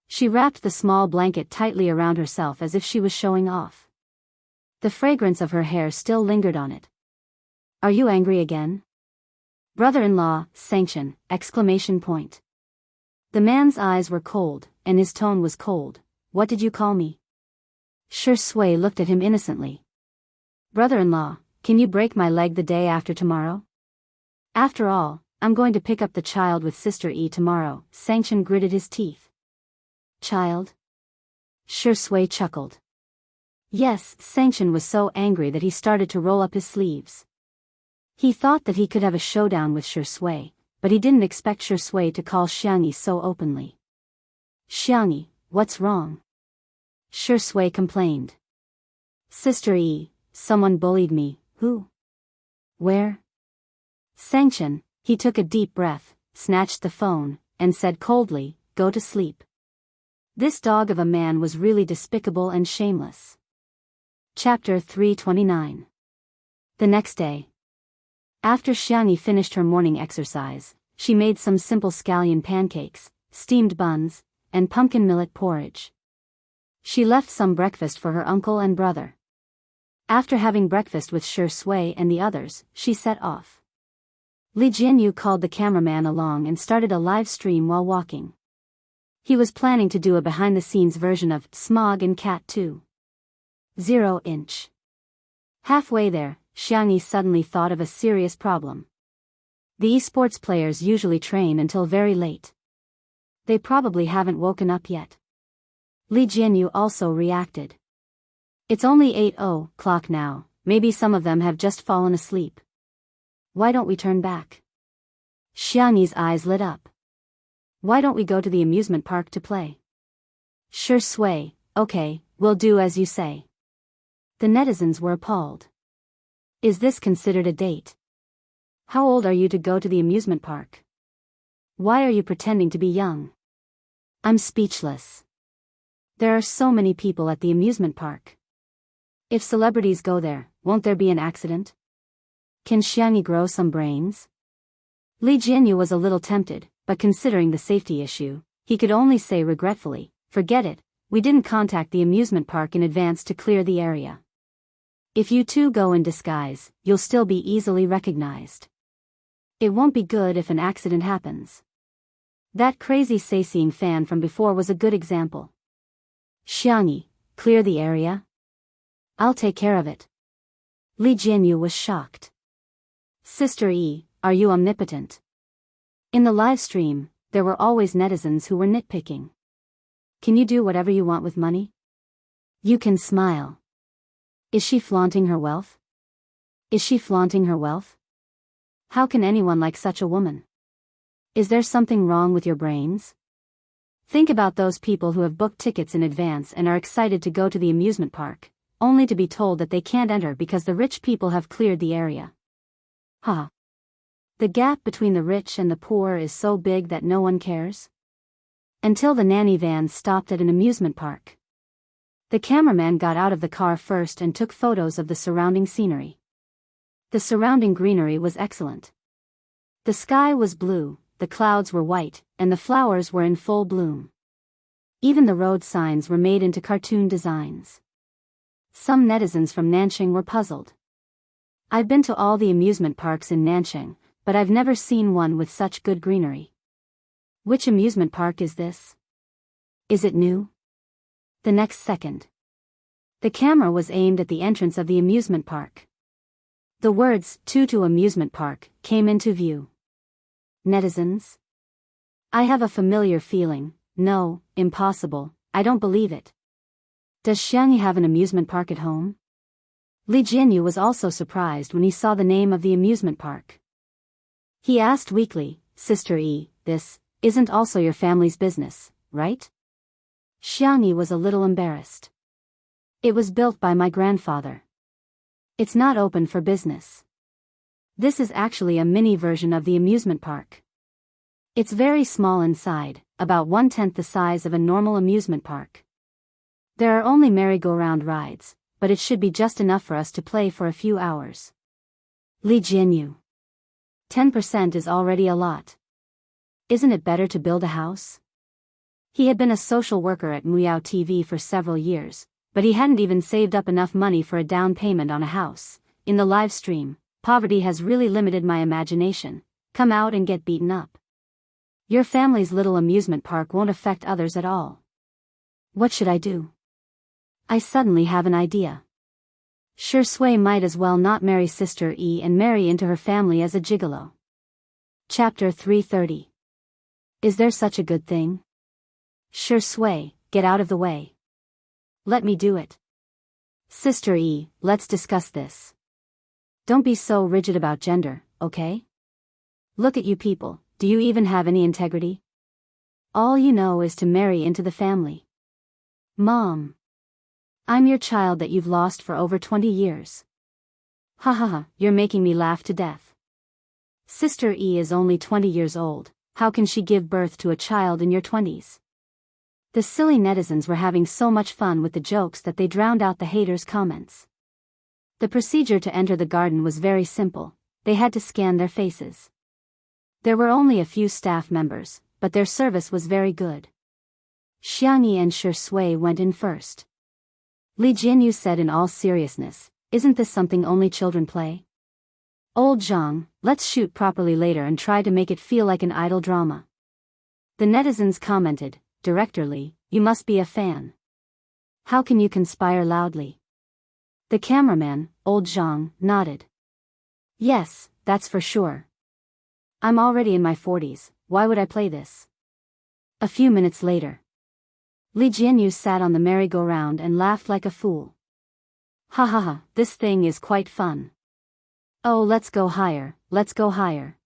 She wrapped the small blanket tightly around herself as if she was showing off. The fragrance of her hair still lingered on it. Are you angry again? Brother-in-law, sanction, exclamation point. The man's eyes were cold, and his tone was cold. What did you call me? Shui looked at him innocently. Brother-in-law, can you break my leg the day after tomorrow? After all, I'm going to pick up the child with Sister E tomorrow. Sanction gritted his teeth. Child? Shui chuckled. Yes, Sanction was so angry that he started to roll up his sleeves. He thought that he could have a showdown with Shui, but he didn't expect Shui to call Xiangyi so openly. Xiangyi, what's wrong? Shui complained. Sister E, someone bullied me. Who? Where? Sanction, he took a deep breath, snatched the phone, and said coldly, go to sleep. This dog of a man was really despicable and shameless. Chapter 329. The next day. After Xiangyi finished her morning exercise, she made some simple scallion pancakes, steamed buns, and pumpkin millet porridge. She left some breakfast for her uncle and brother. After having breakfast with Shui and the others, she set off. Li Jianyu called the cameraman along and started a live stream while walking. He was planning to do a behind-the-scenes version of Smog and Cat 2.0. Halfway there, Xiangyi suddenly thought of a serious problem. The esports players usually train until very late. They probably haven't woken up yet. Li Jianyu also reacted. It's only 8:00 now, maybe some of them have just fallen asleep. Why don't we turn back? Xiangyi's eyes lit up. Why don't we go to the amusement park to play? Shui, okay, we'll do as you say. The netizens were appalled. Is this considered a date? How old are you to go to the amusement park? Why are you pretending to be young? I'm speechless. There are so many people at the amusement park. If celebrities go there, won't there be an accident? Can Xiangyi grow some brains? Li Jianyu was a little tempted, but considering the safety issue, he could only say regretfully, forget it, we didn't contact the amusement park in advance to clear the area. If you two go in disguise, you'll still be easily recognized. It won't be good if an accident happens. That crazy sightseeing fan from before was a good example. Xiangyi, clear the area? I'll take care of it. Li Jianyu was shocked. Sister E, are you omnipotent? In the live stream, there were always netizens who were nitpicking. Can you do whatever you want with money? You can smile. Is she flaunting her wealth? Is she flaunting her wealth? How can anyone like such a woman? Is there something wrong with your brains? Think about those people who have booked tickets in advance and are excited to go to the amusement park, only to be told that they can't enter because the rich people have cleared the area. Ha! The gap between the rich and the poor is so big that no one cares. Until the nanny van stopped at an amusement park. The cameraman got out of the car first and took photos of the surrounding scenery. The surrounding greenery was excellent. The sky was blue, the clouds were white, and the flowers were in full bloom. Even the road signs were made into cartoon designs. Some netizens from Nanjing were puzzled. I've been to all the amusement parks in Nanjing, but I've never seen one with such good greenery. Which amusement park is this? Is it new? The next second. The camera was aimed at the entrance of the amusement park. The words, to amusement park, came into view. Netizens? I have a familiar feeling, no, impossible, I don't believe it. Does Xiangyi have an amusement park at home? Li Jianyu was also surprised when he saw the name of the amusement park. He asked weakly, Sister E, this isn't also your family's business, right? Xiangyi was a little embarrassed. It was built by my grandfather. It's not open for business. This is actually a mini version of the amusement park. It's very small inside, about 1/10 the size of a normal amusement park. There are only merry-go-round rides, but it should be just enough for us to play for a few hours. Li Jianyu. 10% is already a lot. Isn't it better to build a house? He had been a social worker at Biyao TV for several years, but he hadn't even saved up enough money for a down payment on a house. In the live stream, poverty has really limited my imagination. Come out and get beaten up. Your family's little amusement park won't affect others at all. What should I do? I suddenly have an idea. Shui might as well not marry Sister E and marry into her family as a gigolo. Chapter 330. Is there such a good thing? Shui, get out of the way. Let me do it. Sister E, let's discuss this. Don't be so rigid about gender, okay? Look at you people, do you even have any integrity? All you know is to marry into the family. Mom. I'm your child that you've lost for over 20 years. Ha ha ha, you're making me laugh to death. Sister E is only 20 years old, how can she give birth to a child in your 20s? The silly netizens were having so much fun with the jokes that they drowned out the haters' comments. The procedure to enter the garden was very simple, they had to scan their faces. There were only a few staff members, but their service was very good. Xiangyi and Shui went in first. Li Jianyu said in all seriousness, isn't this something only children play? Old Zhang, let's shoot properly later and try to make it feel like an idol drama. The netizens commented, Director Li, you must be a fan. How can you conspire loudly? The cameraman, Old Zhang, nodded. Yes, that's for sure. I'm already in my 40s, why would I play this? A few minutes later. Li Jianyu sat on the merry-go-round and laughed like a fool. Ha ha ha, this thing is quite fun. Oh, let's go higher, let's go higher.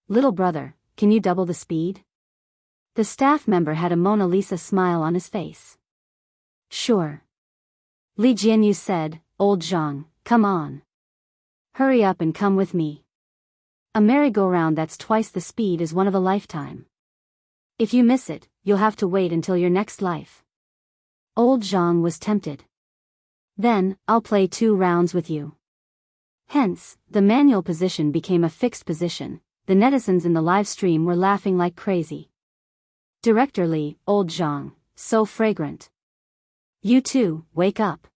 Little brother, can you double the speed? The staff member had a Mona Lisa smile on his face. Sure. Li Jianyu said, Old Zhang, come on. Hurry up and come with me. A merry-go-round that's twice the speed is one of a lifetime. If you miss it, you'll have to wait until your next life. Old Zhang was tempted. Then, I'll play 2 rounds with you. Hence, the manual position became a fixed position. The netizens in the live stream were laughing like crazy. Director Li, Old Zhang, so fragrant. You two, wake up.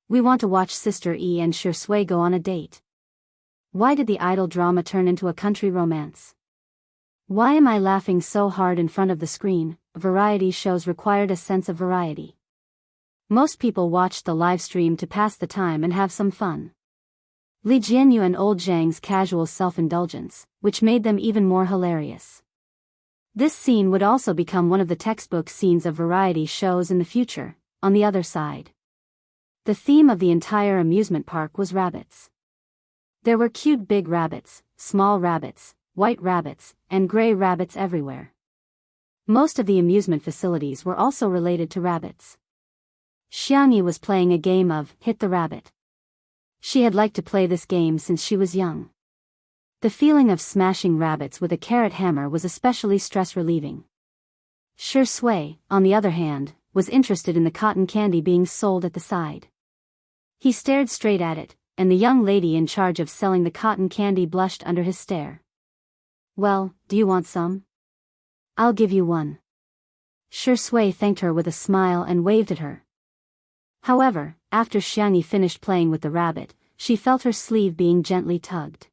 We want to watch Sister E and Shui go on a date. Why did the idol drama turn into a country romance? Why am I laughing so hard in front of the screen? Variety shows required a sense of variety. Most people watched the live stream to pass the time and have some fun. Li Jianyu and Old Zhang's casual self-indulgence, which made them even more hilarious. This scene would also become one of the textbook scenes of variety shows in the future. On the other side, the theme of the entire amusement park was rabbits. There were cute big rabbits, small rabbits, white rabbits, and gray rabbits everywhere. Most of the amusement facilities were also related to rabbits. Xiangyi was playing a game of Hit the Rabbit. She had liked to play this game since she was young. The feeling of smashing rabbits with a carrot hammer was especially stress-relieving. Shui, on the other hand, was interested in the cotton candy being sold at the side. He stared straight at it, and the young lady in charge of selling the cotton candy blushed under his stare. Well, do you want some? I'll give you one. Shui thanked her with a smile and waved at her. However, after Xiangyi finished playing with the rabbit, she felt her sleeve being gently tugged.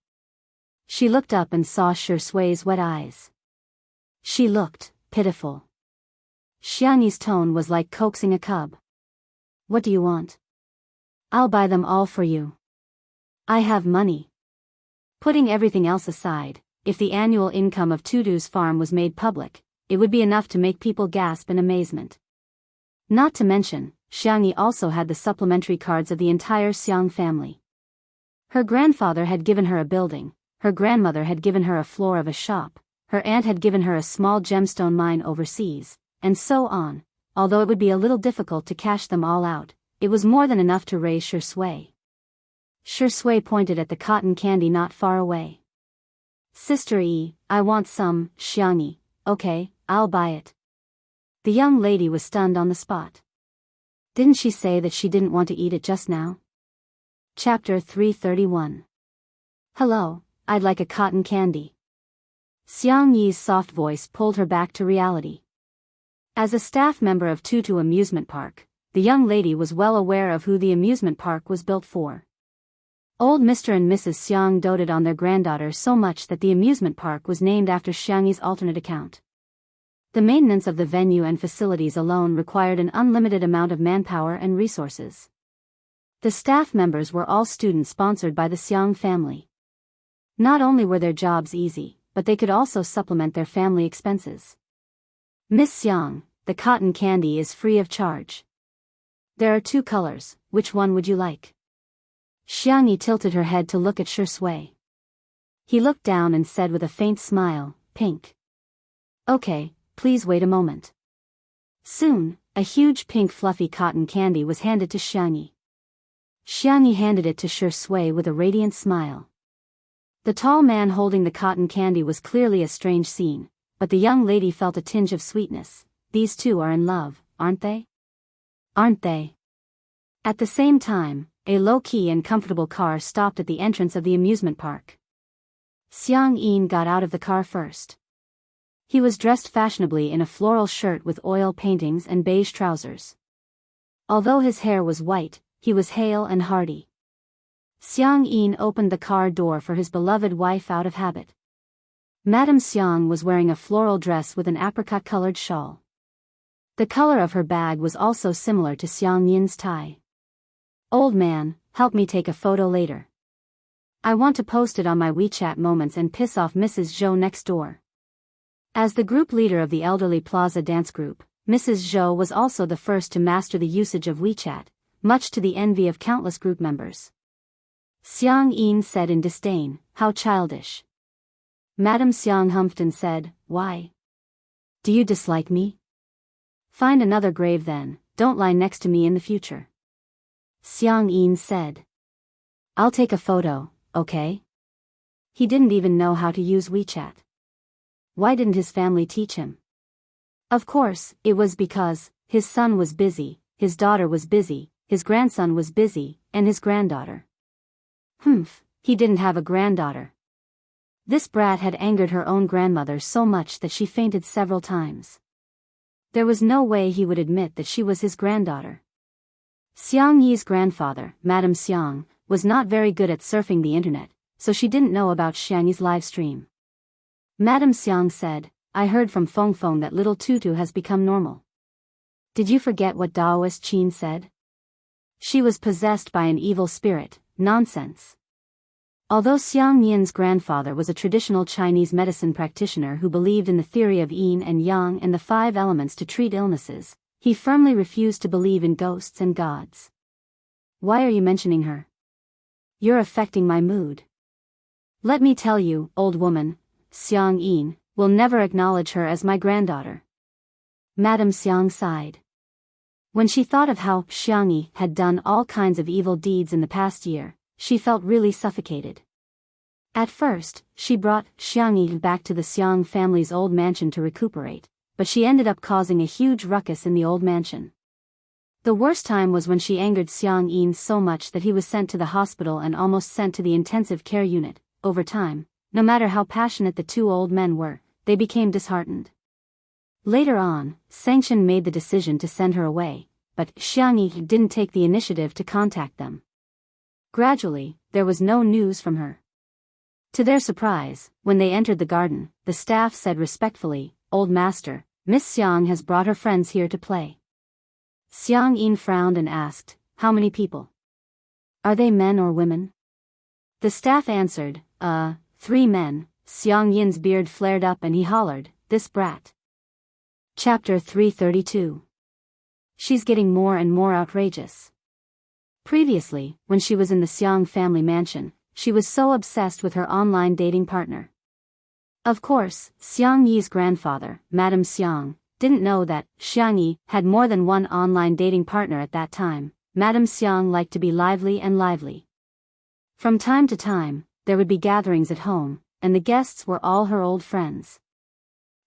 She looked up and saw Shui's wet eyes. She looked pitiful. Xiangyi's tone was like coaxing a cub. What do you want? I'll buy them all for you. I have money. Putting everything else aside, if the annual income of Tudu's farm was made public, it would be enough to make people gasp in amazement. Not to mention, Xiangyi also had the supplementary cards of the entire Xiang family. Her grandfather had given her a building, her grandmother had given her a floor of a shop, her aunt had given her a small gemstone mine overseas, and so on. Although it would be a little difficult to cash them all out, it was more than enough to raise Shui. Shui pointed at the cotton candy not far away. Sister E, I want some, Xiangyi. Okay, I'll buy it. The young lady was stunned on the spot. Didn't she say that she didn't want to eat it just now? Chapter 331. Hello, I'd like a cotton candy. Xiang Yi's soft voice pulled her back to reality. As a staff member of Tutu Amusement Park, the young lady was well aware of who the amusement park was built for. Old Mr. and Mrs. Xiang doted on their granddaughter so much that the amusement park was named after Xiang Yi's alternate account. The maintenance of the venue and facilities alone required an unlimited amount of manpower and resources. The staff members were all students sponsored by the Xiang family. Not only were their jobs easy, but they could also supplement their family expenses. Miss Xiang, the cotton candy is free of charge. There are 2 colors, which one would you like? Xiang Yi tilted her head to look at Shui. He looked down and said with a faint smile, pink. Okay, please wait a moment. Soon, a huge pink fluffy cotton candy was handed to Xiang Yi. Xiang Yi handed it to Shui with a radiant smile. The tall man holding the cotton candy was clearly a strange scene, but the young lady felt a tinge of sweetness. These two are in love, aren't they? Aren't they? At the same time, a low-key and comfortable car stopped at the entrance of the amusement park. Xiang Yin got out of the car first. He was dressed fashionably in a floral shirt with oil paintings and beige trousers. Although his hair was white, he was hale and hearty. Xiang Yin opened the car door for his beloved wife out of habit. Madame Xiang was wearing a floral dress with an apricot-colored shawl. The color of her bag was also similar to Xiang Yin's tie. Old man, help me take a photo later. I want to post it on my WeChat moments and piss off Mrs. Zhou next door. As the group leader of the elderly plaza dance group, Mrs. Zhou was also the first to master the usage of WeChat, much to the envy of countless group members. Xiang Yin said in disdain, how childish. Madame Xiang humphed and said, why? Do you dislike me? Find another grave then, don't lie next to me in the future. Xiang Yin said. I'll take a photo, okay? He didn't even know how to use WeChat. Why didn't his family teach him? Of course, it was because his son was busy, his daughter was busy, his grandson was busy, and his granddaughter. He didn't have a granddaughter. This brat had angered her own grandmother so much that she fainted several times. There was no way he would admit that she was his granddaughter. Xiang Yi's grandfather, Madame Xiang, was not very good at surfing the internet, so she didn't know about Xiang Yi's live stream. Madame Xiang said, I heard from Feng Feng that little Tutu has become normal. Did you forget what Daoist Qin said? She was possessed by an evil spirit. Nonsense. Although Xiang Yin's grandfather was a traditional Chinese medicine practitioner who believed in the theory of yin and yang and the 5 elements to treat illnesses, he firmly refused to believe in ghosts and gods. Why are you mentioning her? You're affecting my mood. Let me tell you, old woman, Xiang Yin will never acknowledge her as my granddaughter. Madame Xiang sighed. When she thought of how Xiang Yi had done all kinds of evil deeds in the past year, she felt really suffocated. At first, she brought Xiang Yi back to the Xiang family's old mansion to recuperate, but she ended up causing a huge ruckus in the old mansion. The worst time was when she angered Xiang Yin so much that he was sent to the hospital and almost sent to the intensive care unit. Over time, no matter how passionate the 2 old men were, they became disheartened. Later on, Sanction made the decision to send her away, but Xiang Yi didn't take the initiative to contact them. Gradually, there was no news from her. To their surprise, when they entered the garden, the staff said respectfully, Old Master, Miss Xiang has brought her friends here to play. Xiang Yin frowned and asked, how many people? Are they men or women? The staff answered, 3 men. Xiang Yin's beard flared up and he hollered, this brat. Chapter 332. She's getting more and more outrageous. Previously, when she was in the Xiang family mansion, she was so obsessed with her online dating partner. Of course, Xiang Yi's grandfather, Madame Xiang, didn't know that Xiang Yi had more than one online dating partner at that time. Madame Xiang liked to be lively and lively. From time to time, there would be gatherings at home, and the guests were all her old friends.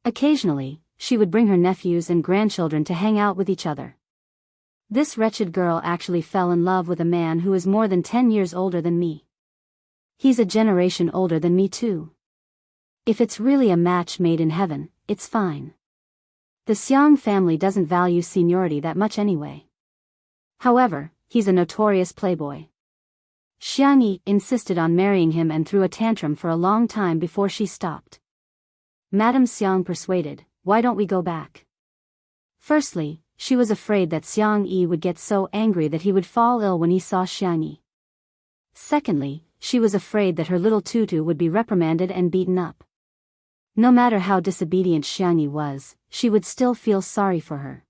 Occasionally, she would bring her nephews and grandchildren to hang out with each other. This wretched girl actually fell in love with a man who is more than 10 years older than me. He's a generation older than me too. If it's really a match made in heaven, it's fine. The Xiang family doesn't value seniority that much anyway. However, he's a notorious playboy. Xiang Yi insisted on marrying him and threw a tantrum for a long time before she stopped. Madame Xiang persuaded, "Why don't we go back?" Firstly, she was afraid that Xiang Yi would get so angry that he would fall ill when he saw Xiang Yi. Secondly, she was afraid that her little tutu would be reprimanded and beaten up. No matter how disobedient Xiang Yi was, she would still feel sorry for her.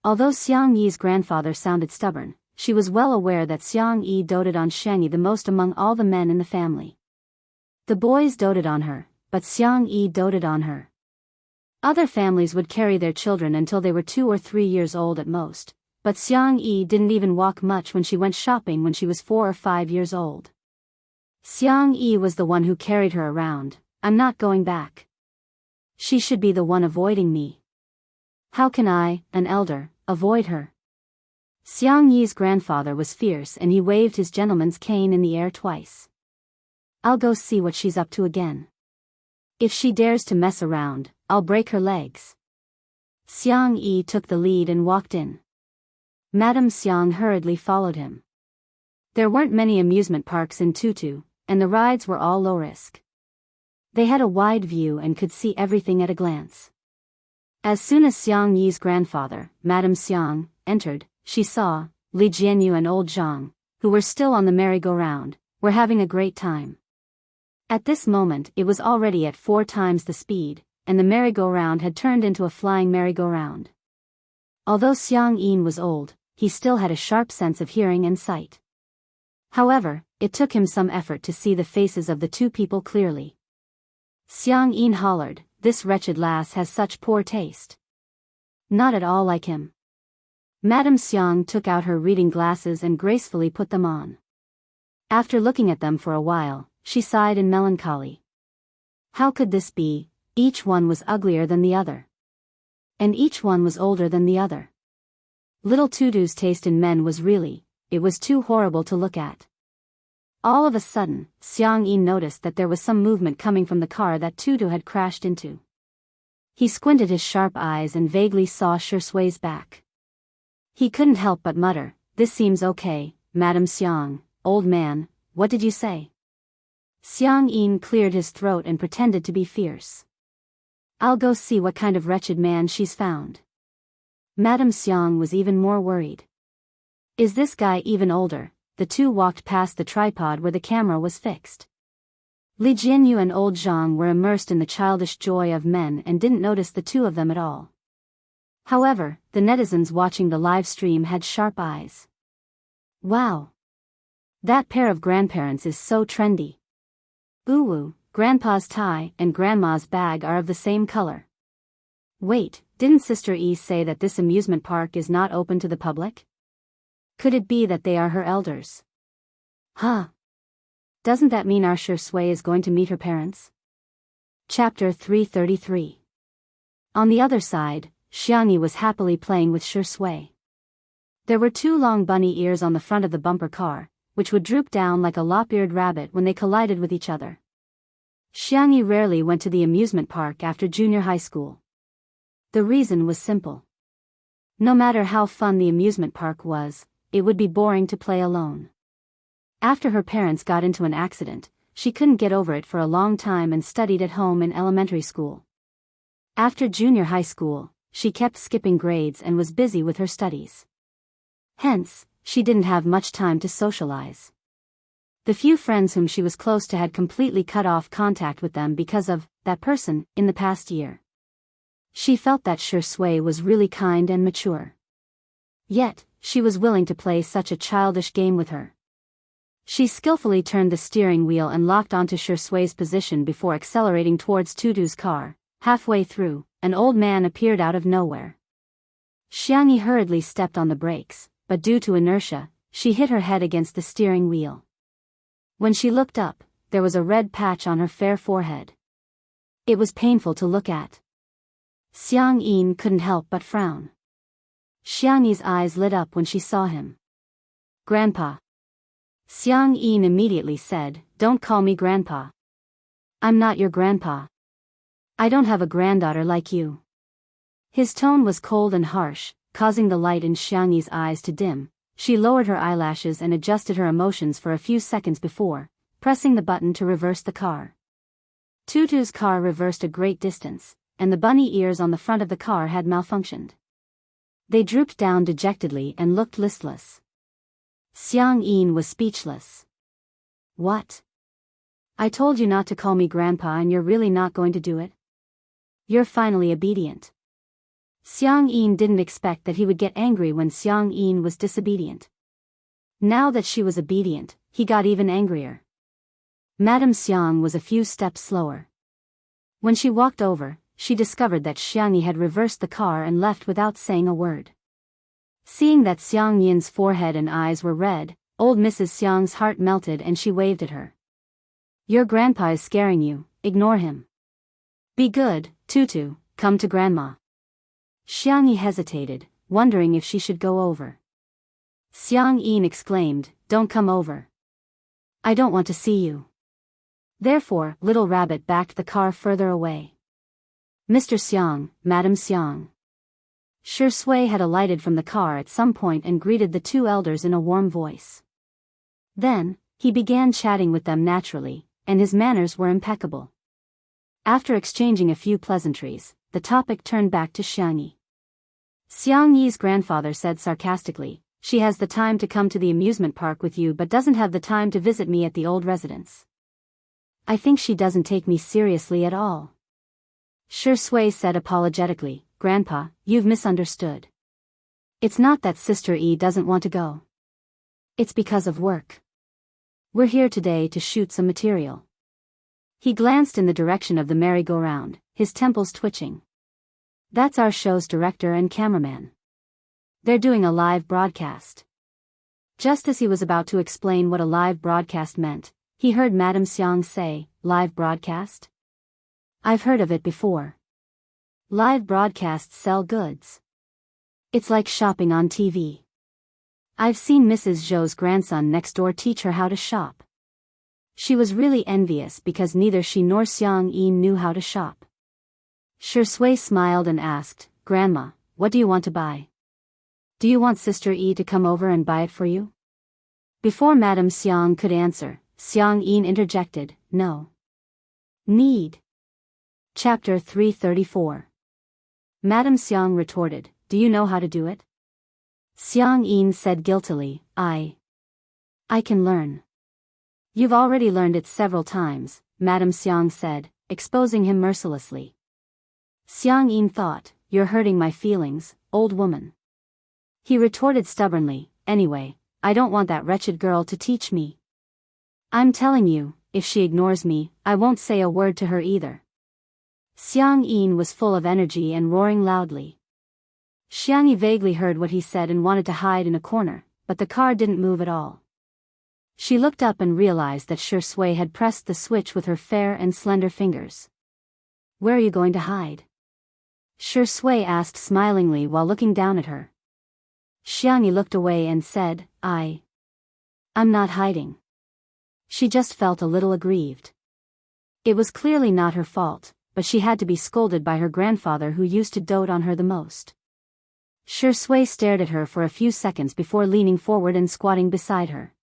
Although Xiang Yi's grandfather sounded stubborn, she was well aware that Xiang Yi doted on Xiang Yi the most among all the men in the family. The boys doted on her, but Xiang Yi doted on her. Other families would carry their children until they were 2 or 3 years old at most, but Xiang Yi didn't even walk much when she went shopping when she was 4 or 5 years old. Xiang Yi was the one who carried her around. "I'm not going back. She should be the one avoiding me. How can I, an elder, avoid her?" Xiang Yi's grandfather was fierce and he waved his gentleman's cane in the air twice. "I'll go see what she's up to again. If she dares to mess around, I'll break her legs." Xiang Yi took the lead and walked in. Madame Xiang hurriedly followed him. There weren't many amusement parks in Tutu, and the rides were all low risk. They had a wide view and could see everything at a glance. As soon as Xiang Yi's grandfather, Madame Xiang, entered, she saw Li Jianyu and old Zhang, who were still on the merry-go-round, were having a great time. At this moment it was already at 4 times the speed, and the merry-go-round had turned into a flying merry-go-round. Although Xiang Yin was old, he still had a sharp sense of hearing and sight. However, it took him some effort to see the faces of the two people clearly. Xiang Yin hollered, "This wretched lass has such poor taste. Not at all like him." Madame Xiang took out her reading glasses and gracefully put them on. After looking at them for a while, she sighed in melancholy. How could this be? Each one was uglier than the other. And each one was older than the other. Little Tutu's taste in men was really, it was too horrible to look at. All of a sudden, Xiang Yin noticed that there was some movement coming from the car that Tutu had crashed into. He squinted his sharp eyes and vaguely saw Shui's back. He couldn't help but mutter, "This seems okay, Madame Xiang, old man, what did you say?" Xiang Yin cleared his throat and pretended to be fierce. "I'll go see what kind of wretched man she's found." Madame Xiang was even more worried. "Is this guy even older?" The two walked past the tripod where the camera was fixed. Li Jianyu and old Zhang were immersed in the childish joy of men and didn't notice the two of them at all. However, the netizens watching the live stream had sharp eyes. "Wow! That pair of grandparents is so trendy. Ooh, Grandpa's tie and Grandma's bag are of the same color. Wait, didn't Sister E say that this amusement park is not open to the public? Could it be that they are her elders? Huh. Doesn't that mean our Shui is going to meet her parents?" Chapter 333. On the other side, Xiang Yi was happily playing with Shui. There were 2 long bunny ears on the front of the bumper car, which would droop down like a lop-eared rabbit when they collided with each other. Xiang Yi rarely went to the amusement park after junior high school. The reason was simple. No matter how fun the amusement park was, it would be boring to play alone. After her parents got into an accident, she couldn't get over it for a long time and studied at home in elementary school. After junior high school, she kept skipping grades and was busy with her studies. Hence, she didn't have much time to socialize. The few friends whom she was close to had completely cut off contact with them because of that person in the past year. She felt that Shui was really kind and mature. Yet, she was willing to play such a childish game with her. She skillfully turned the steering wheel and locked onto Shui's position before accelerating towards Tutu's car. Halfway through, an old man appeared out of nowhere. Xiang Yi hurriedly stepped on the brakes, but due to inertia, she hit her head against the steering wheel. When she looked up, there was a red patch on her fair forehead. It was painful to look at. Xiang Yin couldn't help but frown. Xiang Yi's eyes lit up when she saw him. Grandpa. Xiang Yin immediately said, "Don't call me grandpa. I'm not your grandpa. I don't have a granddaughter like you." His tone was cold and harsh, causing the light in Xiang Yi's eyes to dim. She lowered her eyelashes and adjusted her emotions for a few seconds before pressing the button to reverse the car. Tutu's car reversed a great distance, and the bunny ears on the front of the car had malfunctioned. They drooped down dejectedly and looked listless. Xiang Yin was speechless. "What? I told you not to call me grandpa and you're really not going to do it? You're finally obedient." Xiang Yin didn't expect that he would get angry when Xiang Yin was disobedient. Now that she was obedient, he got even angrier. Madame Xiang was a few steps slower. When she walked over, she discovered that Xiang Yi had reversed the car and left without saying a word. Seeing that Xiang Yin's forehead and eyes were red, old Mrs. Xiang's heart melted and she waved at her. "Your grandpa is scaring you, ignore him. Be good, Tutu, come to grandma." Xiang Yi hesitated, wondering if she should go over. Xiang Yin exclaimed, "Don't come over. I don't want to see you." Therefore, Little Rabbit backed the car further away. "Mr. Xiang, Madam Xiang." Shi Sui had alighted from the car at some point and greeted the two elders in a warm voice. Then, he began chatting with them naturally, and his manners were impeccable. After exchanging a few pleasantries, the topic turned back to Xiang Yi. Xiang Yi's grandfather said sarcastically, "She has the time to come to the amusement park with you but doesn't have the time to visit me at the old residence. I think she doesn't take me seriously at all." Shi Sui said apologetically, "Grandpa, you've misunderstood. It's not that Sister E doesn't want to go. It's because of work. We're here today to shoot some material." He glanced in the direction of the merry-go-round, his temples twitching. "That's our show's director and cameraman. They're doing a live broadcast." Just as he was about to explain what a live broadcast meant, he heard Madame Xiang say, "Live broadcast? I've heard of it before. Live broadcasts sell goods. It's like shopping on TV. I've seen Mrs. Zhou's grandson next door teach her how to shop." She was really envious because neither she nor Xiang Yi knew how to shop. Shi Sui smiled and asked, "Grandma, what do you want to buy? Do you want Sister E to come over and buy it for you?" Before Madame Xiang could answer, Xiang Yi interjected, "No need." Chapter 334. Madame Xiang retorted, "Do you know how to do it?" Xiang Yi said guiltily, I can learn." "You've already learned it several times," Madame Xiang said, exposing him mercilessly. Xiang Yi thought, "You're hurting my feelings, old woman." He retorted stubbornly, "Anyway, I don't want that wretched girl to teach me. I'm telling you, if she ignores me, I won't say a word to her either." Xiang Yi was full of energy and roaring loudly. Xiang Yi vaguely heard what he said and wanted to hide in a corner, but the car didn't move at all. She looked up and realized that Shi Sui had pressed the switch with her fair and slender fingers. "Where are you going to hide?" Shi Sui asked smilingly while looking down at her. Xiang Yi looked away and said, I'm not hiding." She just felt a little aggrieved. It was clearly not her fault, but she had to be scolded by her grandfather who used to dote on her the most. Shi Sui stared at her for a few seconds before leaning forward and squatting beside her.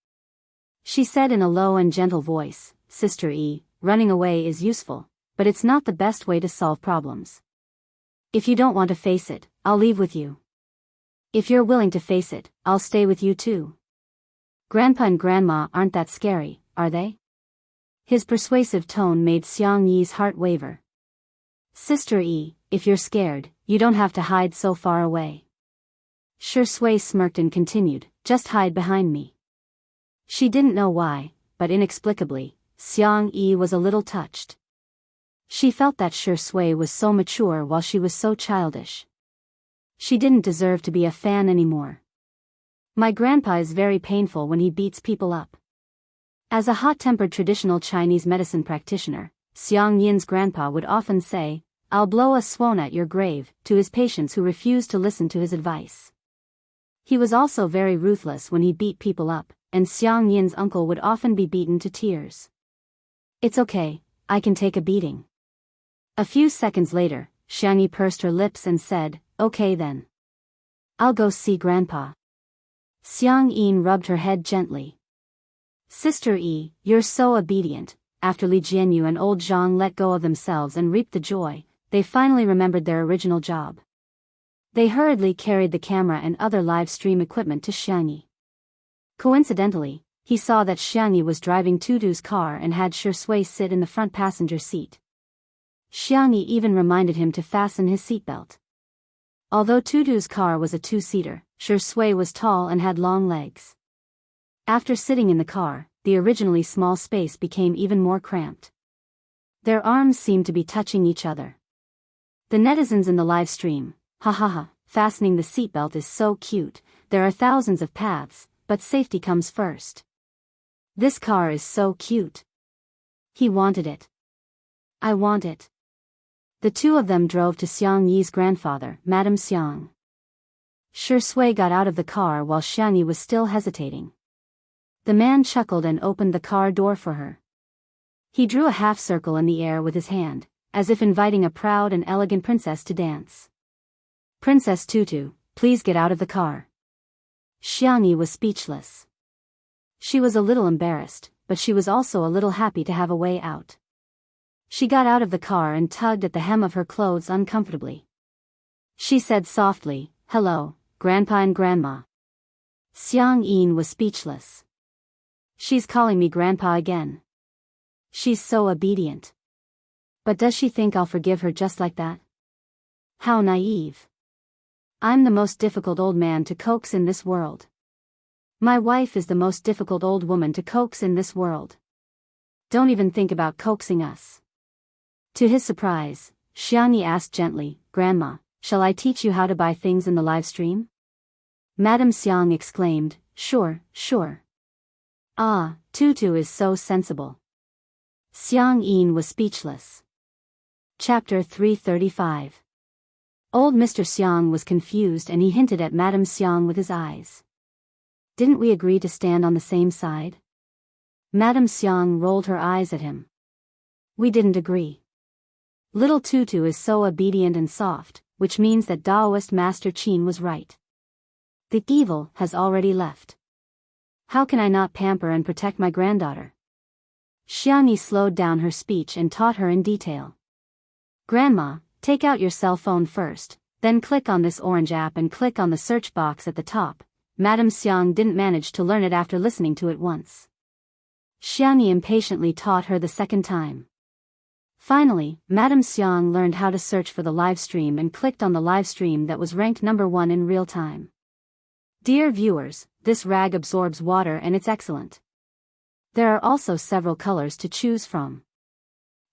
She said in a low and gentle voice, "Sister E, running away is useful, but it's not the best way to solve problems. If you don't want to face it, I'll leave with you. If you're willing to face it, I'll stay with you too. Grandpa and Grandma aren't that scary, are they?" His persuasive tone made Xiang Yi's heart waver. "Sister E, if you're scared, you don't have to hide so far away." Shi Sui smirked and continued, "Just hide behind me." She didn't know why, but inexplicably, Xiang Yi was a little touched. She felt that Shi Sui was so mature while she was so childish. She didn't deserve to be a fan anymore. "My grandpa is very painful when he beats people up." As a hot-tempered traditional Chinese medicine practitioner, Xiang Yin's grandpa would often say, I'll blow a swan at your grave, to his patients who refused to listen to his advice. He was also very ruthless when he beat people up, and Xiang Yin's uncle would often be beaten to tears. It's okay, I can take a beating. A few seconds later, Xiang Yi pursed her lips and said, okay then. I'll go see Grandpa. Xiang Yin rubbed her head gently. Sister Yi, you're so obedient. After Li Jianyu and old Zhang let go of themselves and reaped the joy, they finally remembered their original job. They hurriedly carried the camera and other live stream equipment to Xiang Yi. Coincidentally, he saw that Xiang Yi was driving Tutu's car and had Shui sit in the front passenger seat. Xiang Yi even reminded him to fasten his seatbelt. Although Tutu's car was a two-seater, Shui was tall and had long legs. After sitting in the car, the originally small space became even more cramped. Their arms seemed to be touching each other. The netizens in the live stream, ha ha ha, fastening the seatbelt is so cute, there are thousands of paths, but safety comes first. This car is so cute. He wanted it. I want it. The two of them drove to Xiang Yi's grandfather, Madame Xiang. Shui got out of the car while Xiang Yi was still hesitating. The man chuckled and opened the car door for her. He drew a half circle in the air with his hand, as if inviting a proud and elegant princess to dance. Princess Tutu, please get out of the car. Xiang Yi was speechless. She was a little embarrassed, but she was also a little happy to have a way out. She got out of the car and tugged at the hem of her clothes uncomfortably. She said softly, hello, Grandpa and Grandma. Xiang Yin was speechless. She's calling me Grandpa again. She's so obedient. But does she think I'll forgive her just like that? How naive. I'm the most difficult old man to coax in this world. My wife is the most difficult old woman to coax in this world. Don't even think about coaxing us. To his surprise, Xiang Yi asked gently, Grandma, shall I teach you how to buy things in the live stream? Madame Xiang exclaimed, sure, sure. Ah, Tutu is so sensible. Xiang Yin was speechless. Chapter 335. Old Mr. Xiang was confused and he hinted at Madame Xiang with his eyes. Didn't we agree to stand on the same side? Madame Xiang rolled her eyes at him. We didn't agree. Little Tutu is so obedient and soft, which means that Taoist Master Qin was right. The evil has already left. How can I not pamper and protect my granddaughter? Xiang Yi slowed down her speech and taught her in detail. Grandma, take out your cell phone first, then click on this orange app and click on the search box at the top. Madame Xiang didn't manage to learn it after listening to it once. Xiang Yi impatiently taught her the second time. Finally, Madame Xiang learned how to search for the live stream and clicked on the live stream that was ranked number 1 in real time. Dear viewers, this rag absorbs water and it's excellent. There are also several colors to choose from.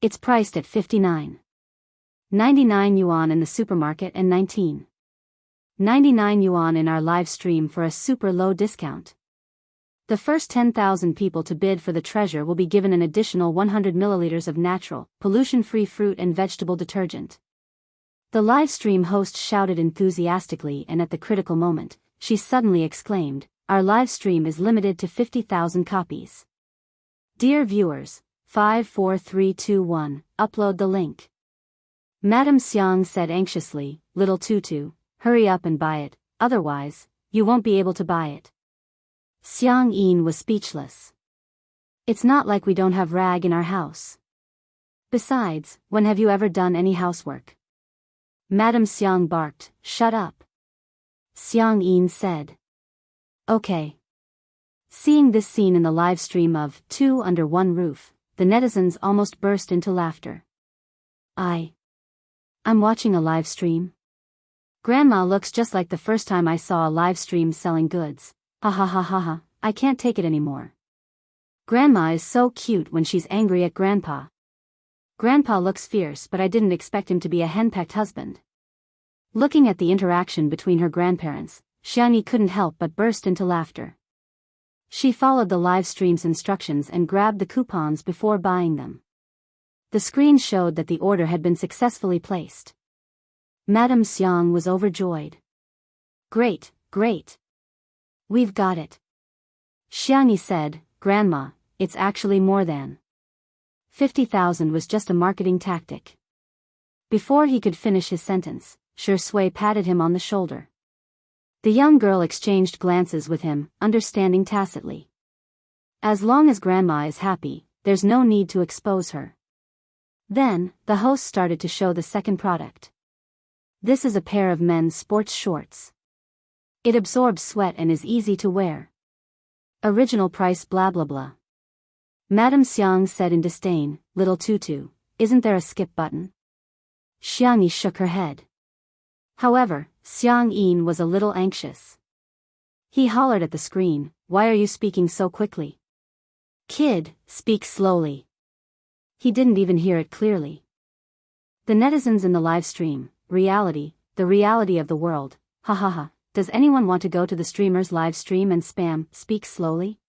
It's priced at 59.99 yuan in the supermarket and 19.99 yuan in our live stream for a super low discount. The first 10,000 people to bid for the treasure will be given an additional 100 milliliters of natural, pollution-free fruit and vegetable detergent. The live stream host shouted enthusiastically, and at the critical moment, she suddenly exclaimed, our live stream is limited to 50,000 copies. Dear viewers, 5 4 3 2 1, upload the link. Madame Xiang said anxiously, little Tutu, hurry up and buy it, otherwise, you won't be able to buy it. Xiang Yin was speechless. It's not like we don't have rag in our house. Besides, when have you ever done any housework? Madame Xiang barked, shut up. Xiang Yin said. Okay. Seeing this scene in the live stream of Two Under One Roof, the netizens almost burst into laughter. I'm watching a live stream? Grandma looks just like the first time I saw a live stream selling goods. Ha ha ha ha ha, I can't take it anymore. Grandma is so cute when she's angry at Grandpa. Grandpa looks fierce, but I didn't expect him to be a henpecked husband. Looking at the interaction between her grandparents, Xiang Yi couldn't help but burst into laughter. She followed the live stream's instructions and grabbed the coupons before buying them. The screen showed that the order had been successfully placed. Madame Xiang was overjoyed. Great, great. We've got it. Xiangyi said, Grandma, it's actually more than 50,000 was just a marketing tactic. Before he could finish his sentence, Shui patted him on the shoulder. The young girl exchanged glances with him, understanding tacitly. As long as Grandma is happy, there's no need to expose her. Then, the host started to show the second product. This is a pair of men's sports shorts. It absorbs sweat and is easy to wear. Original price blah blah blah. Madame Xiang said in disdain, Little Tutu, isn't there a skip button? Xiangyi shook her head. However, Xiang Yin was a little anxious. He hollered at the screen, Why are you speaking so quickly? Kid, speak slowly. He didn't even hear it clearly. The netizens in the live stream, reality, the reality of the world, ha ha ha, does anyone want to go to the streamer's live stream and spam, speak slowly?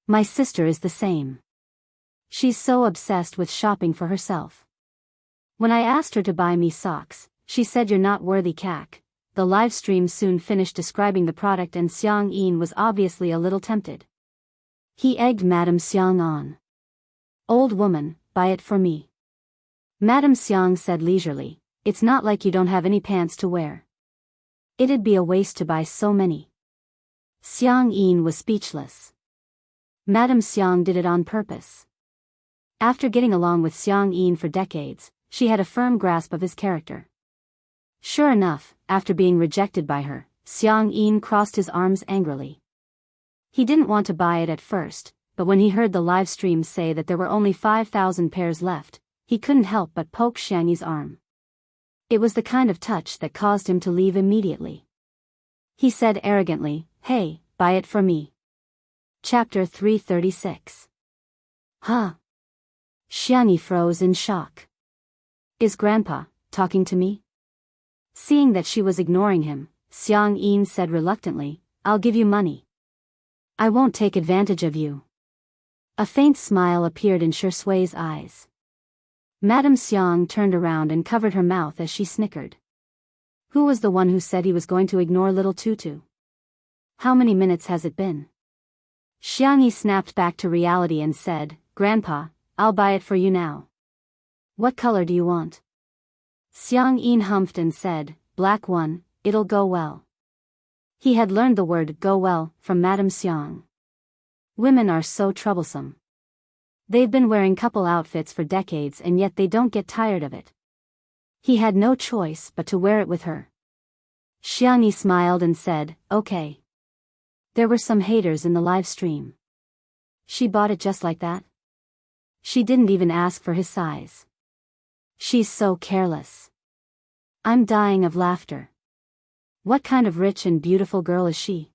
My sister is the same. She's so obsessed with shopping for herself. When I asked her to buy me socks, she said you're not worthy cac. The live stream soon finished describing the product and Xiang Yin was obviously a little tempted. He egged Madame Xiang on. Old woman, buy it for me. Madame Xiang said leisurely, It's not like you don't have any pants to wear. It'd be a waste to buy so many. Xiang Yin was speechless. Madame Xiang did it on purpose. After getting along with Xiang Yin for decades, she had a firm grasp of his character. Sure enough, after being rejected by her, Xiang Yin crossed his arms angrily. He didn't want to buy it at first, but when he heard the live stream say that there were only 5,000 pairs left, he couldn't help but poke Xiangyi's arm. It was the kind of touch that caused him to leave immediately. He said arrogantly, Hey, buy it for me. Chapter 336. Huh? Xiangyi froze in shock. Is Grandpa talking to me? Seeing that she was ignoring him, Xiang Yin said reluctantly, I'll give you money. I won't take advantage of you. A faint smile appeared in Shui's eyes. Madame Xiang turned around and covered her mouth as she snickered. Who was the one who said he was going to ignore little Tutu? How many minutes has it been? Xiangyi snapped back to reality and said, Grandpa, I'll buy it for you now. What color do you want? Xiang Yin humphed and said, Black one, it'll go well. He had learned the word go well from Madame Xiang. Women are so troublesome. They've been wearing couple outfits for decades and yet they don't get tired of it. He had no choice but to wear it with her. Xiangyi smiled and said, Okay. There were some haters in the live stream. She bought it just like that? She didn't even ask for his size. She's so careless. I'm dying of laughter. What kind of rich and beautiful girl is she?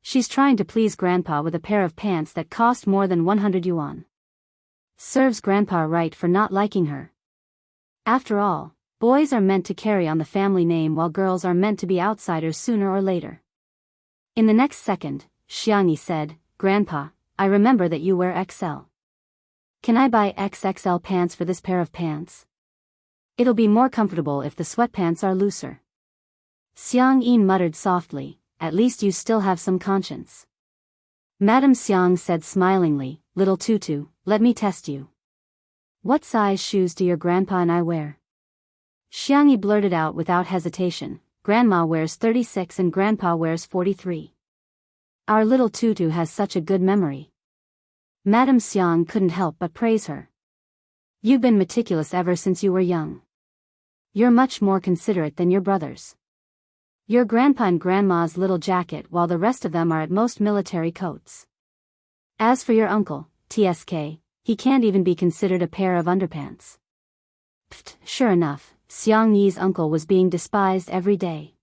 She's trying to please Grandpa with a pair of pants that cost more than 100 yuan. Serves Grandpa right for not liking her. After all, boys are meant to carry on the family name while girls are meant to be outsiders sooner or later. In the next second, Xiangyi said, Grandpa, I remember that you wear XL. Can I buy XXL pants for this pair of pants? It'll be more comfortable if the sweatpants are looser. Xiang Yin muttered softly, At least you still have some conscience. Madame Xiang said smilingly, Little Tutu, let me test you. What size shoes do your grandpa and I wear? Xiangyi blurted out without hesitation, Grandma wears 36 and Grandpa wears 43. Our little Tutu has such a good memory. Madame Xiang couldn't help but praise her. You've been meticulous ever since you were young. You're much more considerate than your brothers. Your grandpa and grandma's little jacket while the rest of them are at most military coats. As for your uncle, TSK, he can't even be considered a pair of underpants. Pfft, sure enough, Xiang Yi's uncle was being despised every day.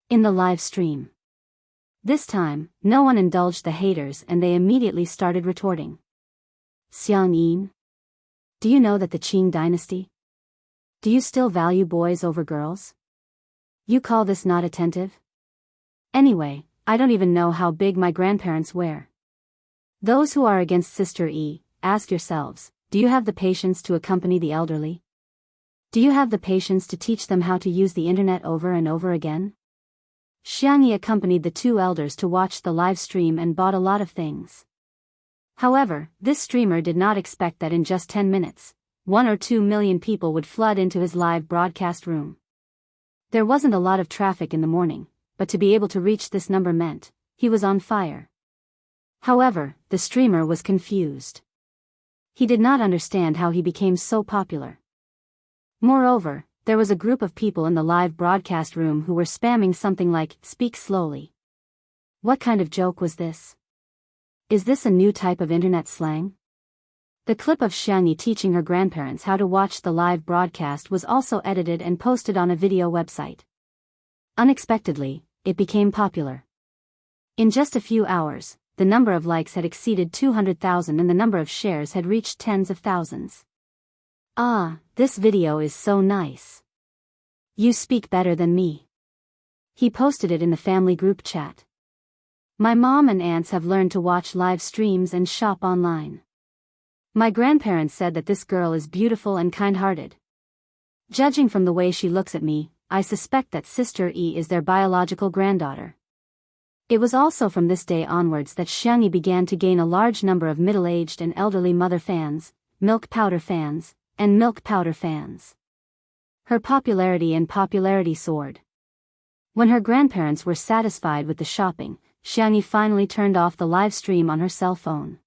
In the live stream. This time, no one indulged the haters and they immediately started retorting. Xiang Yin? Do you know that the Qing dynasty? Do you still value boys over girls? You call this not attentive? Anyway, I don't even know how big my grandparents wear. Those who are against Sister E, ask yourselves, Do you have the patience to accompany the elderly? Do you have the patience to teach them how to use the internet over and over again? Xiangyi accompanied the two elders to watch the live stream and bought a lot of things. However, this streamer did not expect that in just 10 minutes, 1 or 2 million people would flood into his live broadcast room. There wasn't a lot of traffic in the morning, but to be able to reach this number meant he was on fire. However, the streamer was confused. He did not understand how he became so popular. Moreover, there was a group of people in the live broadcast room who were spamming something like, "Speak slowly." What kind of joke was this? Is this a new type of internet slang? The clip of Xiangyi teaching her grandparents how to watch the live broadcast was also edited and posted on a video website. Unexpectedly, it became popular. In just a few hours, the number of likes had exceeded 200,000 and the number of shares had reached tens of thousands. Ah, this video is so nice. You speak better than me. He posted it in the family group chat. My mom and aunts have learned to watch live streams and shop online. My grandparents said that this girl is beautiful and kind-hearted. Judging from the way she looks at me, I suspect that Sister E is their biological granddaughter. It was also from this day onwards that Xiangyi began to gain a large number of middle-aged and elderly mother fans, milk powder fans, and milk powder fans. Her popularity soared. When her grandparents were satisfied with the shopping, Xiangyi finally turned off the live stream on her cell phone.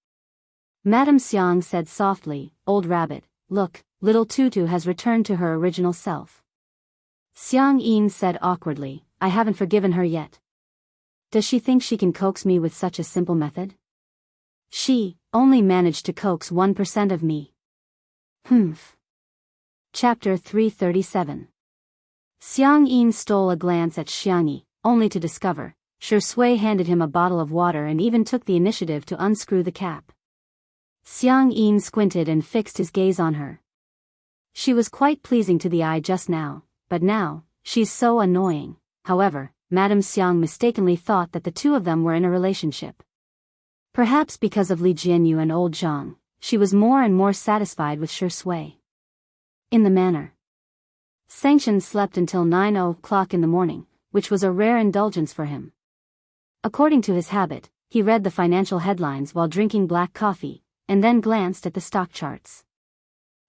Madame Xiang said softly, "Old rabbit, look, little Tutu has returned to her original self." Xiang Yin said awkwardly, "I haven't forgiven her yet. Does she think she can coax me with such a simple method? She only managed to coax 1% of me." Humph. Chapter 337. Xiang Yin stole a glance at Xiangyi, only to discover Shui handed him a bottle of water and even took the initiative to unscrew the cap. Xiang Yin squinted and fixed his gaze on her. She was quite pleasing to the eye just now, but now, she's so annoying. However, Madame Xiang mistakenly thought that the two of them were in a relationship. Perhaps because of Li Jianyu and old Zhang, she was more and more satisfied with Shui. In the manner. Sanction slept until 9 o'clock in the morning, which was a rare indulgence for him. According to his habit, he read the financial headlines while drinking black coffee, and then glanced at the stock charts.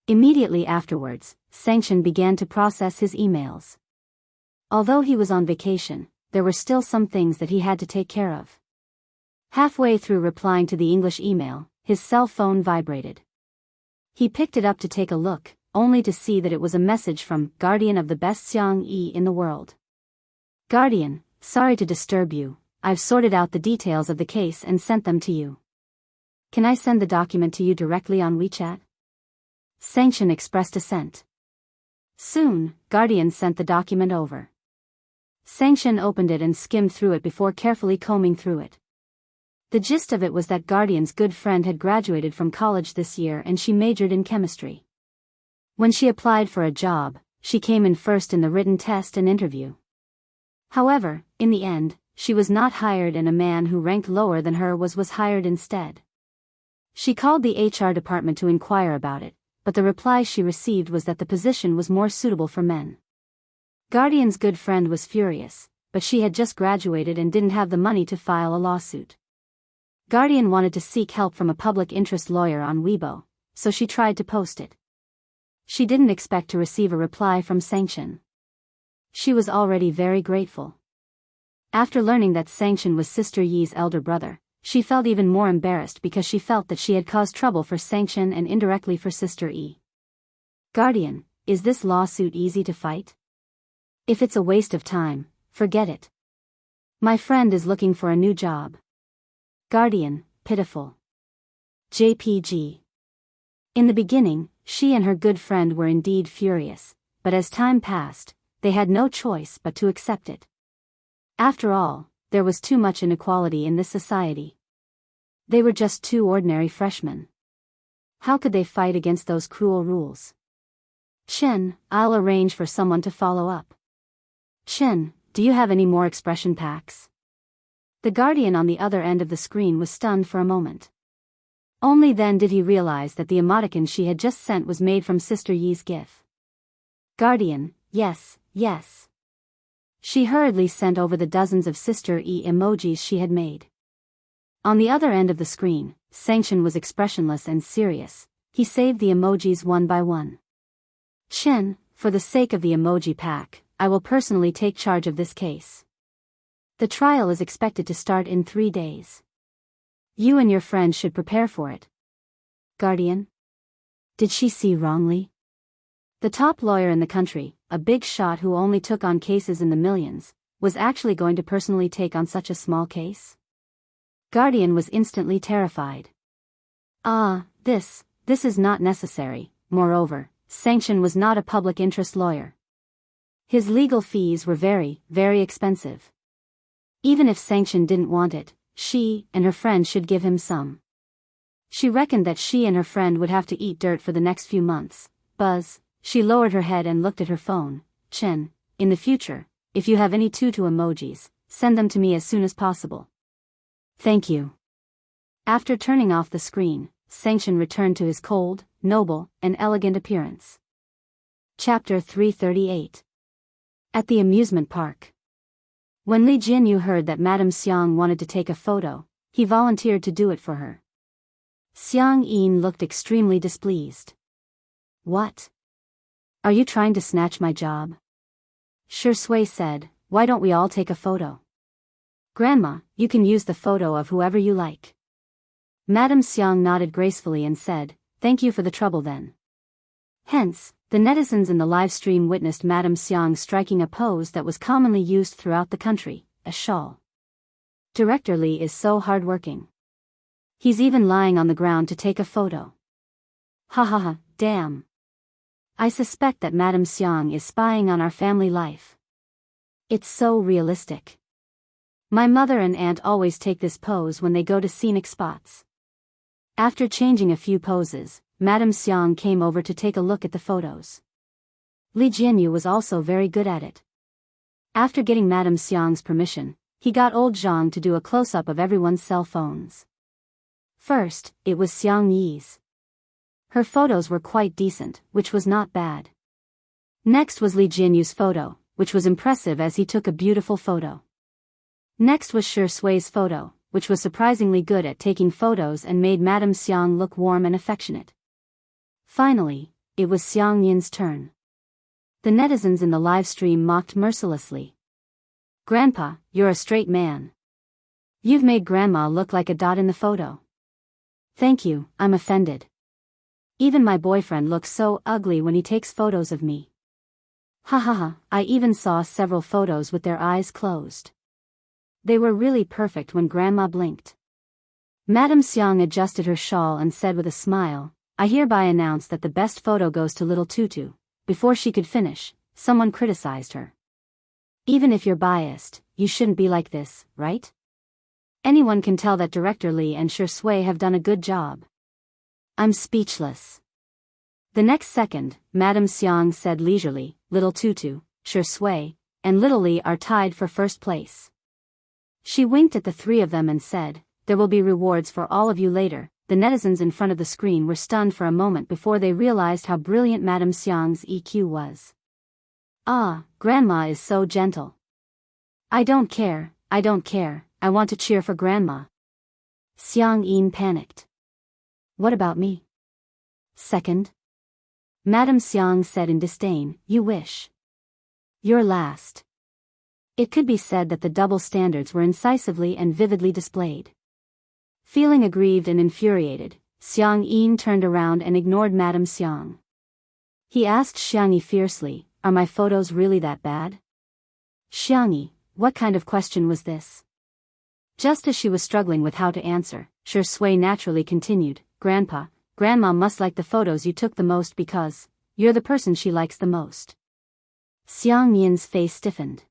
Immediately afterwards, Sanction began to process his emails. Although he was on vacation, there were still some things that he had to take care of. Halfway through replying to the English email, his cell phone vibrated. He picked it up to take a look, only to see that it was a message from Guardian of the best Xiang Yi in the world. "Guardian, sorry to disturb you. I've sorted out the details of the case and sent them to you. Can I send the document to you directly on WeChat?" Sanction expressed assent. Soon, Guardian sent the document over. Sanction opened it and skimmed through it before carefully combing through it. The gist of it was that Guardian's good friend had graduated from college this year and she majored in chemistry. When she applied for a job, she came in first in the written test and interview. However, in the end, she was not hired and a man who ranked lower than her was hired instead. She called the HR department to inquire about it, but the reply she received was that the position was more suitable for men. Guardian's good friend was furious, but she had just graduated and didn't have the money to file a lawsuit. Guardian wanted to seek help from a public interest lawyer on Weibo, so she tried to post it. She didn't expect to receive a reply from Sanction. She was already very grateful. After learning that Sanction was Sister Yi's elder brother, she felt even more embarrassed because she felt that she had caused trouble for Sanction and indirectly for Sister Yi. "Guardian, is this lawsuit easy to fight? If it's a waste of time, forget it. My friend is looking for a new job." Guardian, pitiful. JPG. In the beginning, she and her good friend were indeed furious, but as time passed, they had no choice but to accept it. After all, there was too much inequality in this society. They were just two ordinary freshmen. How could they fight against those cruel rules? "Chen, I'll arrange for someone to follow up." "Chen, do you have any more expression packs?" The Guardian on the other end of the screen was stunned for a moment. Only then did he realize that the emoticon she had just sent was made from Sister Yi's GIF. Guardian, yes, yes. She hurriedly sent over the dozens of Sister Yi emojis she had made. On the other end of the screen, Sanction was expressionless and serious. He saved the emojis one by one. Chen, for the sake of the emoji pack, I will personally take charge of this case. The trial is expected to start in 3 days. You and your friend should prepare for it. Guardian? Did she see wrongly? The top lawyer in the country, a big shot who only took on cases in the millions, was actually going to personally take on such a small case? Guardian was instantly terrified. This is not necessary. Moreover, Sanction was not a public interest lawyer. His legal fees were very, very expensive. Even if Sanction didn't want it, she and her friend should give him some. She reckoned that she and her friend would have to eat dirt for the next few months. Buzz, she lowered her head and looked at her phone. Chen, in the future, if you have any tutu emojis, send them to me as soon as possible. Thank you. After turning off the screen, Sanction returned to his cold, noble, and elegant appearance. Chapter 338. At the amusement park. When Li Jianyu heard that Madame Xiang wanted to take a photo, he volunteered to do it for her. Xiang Yin looked extremely displeased. What? Are you trying to snatch my job? Shi Sui said, why don't we all take a photo? Grandma, you can use the photo of whoever you like. Madame Xiang nodded gracefully and said, thank you for the trouble then. Hence, the netizens in the live stream witnessed Madame Xiang striking a pose that was commonly used throughout the country, a shawl. Director Li is so hardworking. He's even lying on the ground to take a photo. Ha ha ha, damn. I suspect that Madame Xiang is spying on our family life. It's so realistic. My mother and aunt always take this pose when they go to scenic spots. After changing a few poses, Madame Xiang came over to take a look at the photos. Li Jianyu was also very good at it. After getting Madame Xiang's permission, he got old Zhang to do a close-up of everyone's cell phones. First, it was Xiang Yi's. Her photos were quite decent, which was not bad. Next was Li Jianyu's photo, which was impressive as he took a beautiful photo. Next was Shi Sui's photo, which was surprisingly good at taking photos and made Madame Xiang look warm and affectionate. Finally, it was Xiang Yin's turn. The netizens in the live stream mocked mercilessly. Grandpa, you're a straight man. You've made Grandma look like a dot in the photo. Thank you, I'm offended. Even my boyfriend looks so ugly when he takes photos of me. Ha ha ha, I even saw several photos with their eyes closed. They were really perfect when Grandma blinked. Madame Xiang adjusted her shawl and said with a smile, I hereby announce that the best photo goes to little Tutu. Before she could finish, someone criticized her. Even if you're biased, you shouldn't be like this, right? Anyone can tell that Director Li and Shi Sui have done a good job. I'm speechless. The next second, Madame Xiang said leisurely, Little Tutu, Shi Sui, and Little Li are tied for first place. She winked at the three of them and said, there will be rewards for all of you later. The netizens in front of the screen were stunned for a moment before they realized how brilliant Madame Xiang's EQ was. Ah, Grandma is so gentle. I don't care, I want to cheer for Grandma. Xiang Yin panicked. What about me? Second? Madame Xiang said in disdain, you wish. You're last. It could be said that the double standards were incisively and vividly displayed. Feeling aggrieved and infuriated, Xiang Yin turned around and ignored Madame Xiang. He asked Xiang Yi fiercely, are my photos really that bad? Xiang Yi, what kind of question was this? Just as she was struggling with how to answer, Shi Sui naturally continued, Grandpa, Grandma must like the photos you took the most because you're the person she likes the most. Xiang Yin's face stiffened.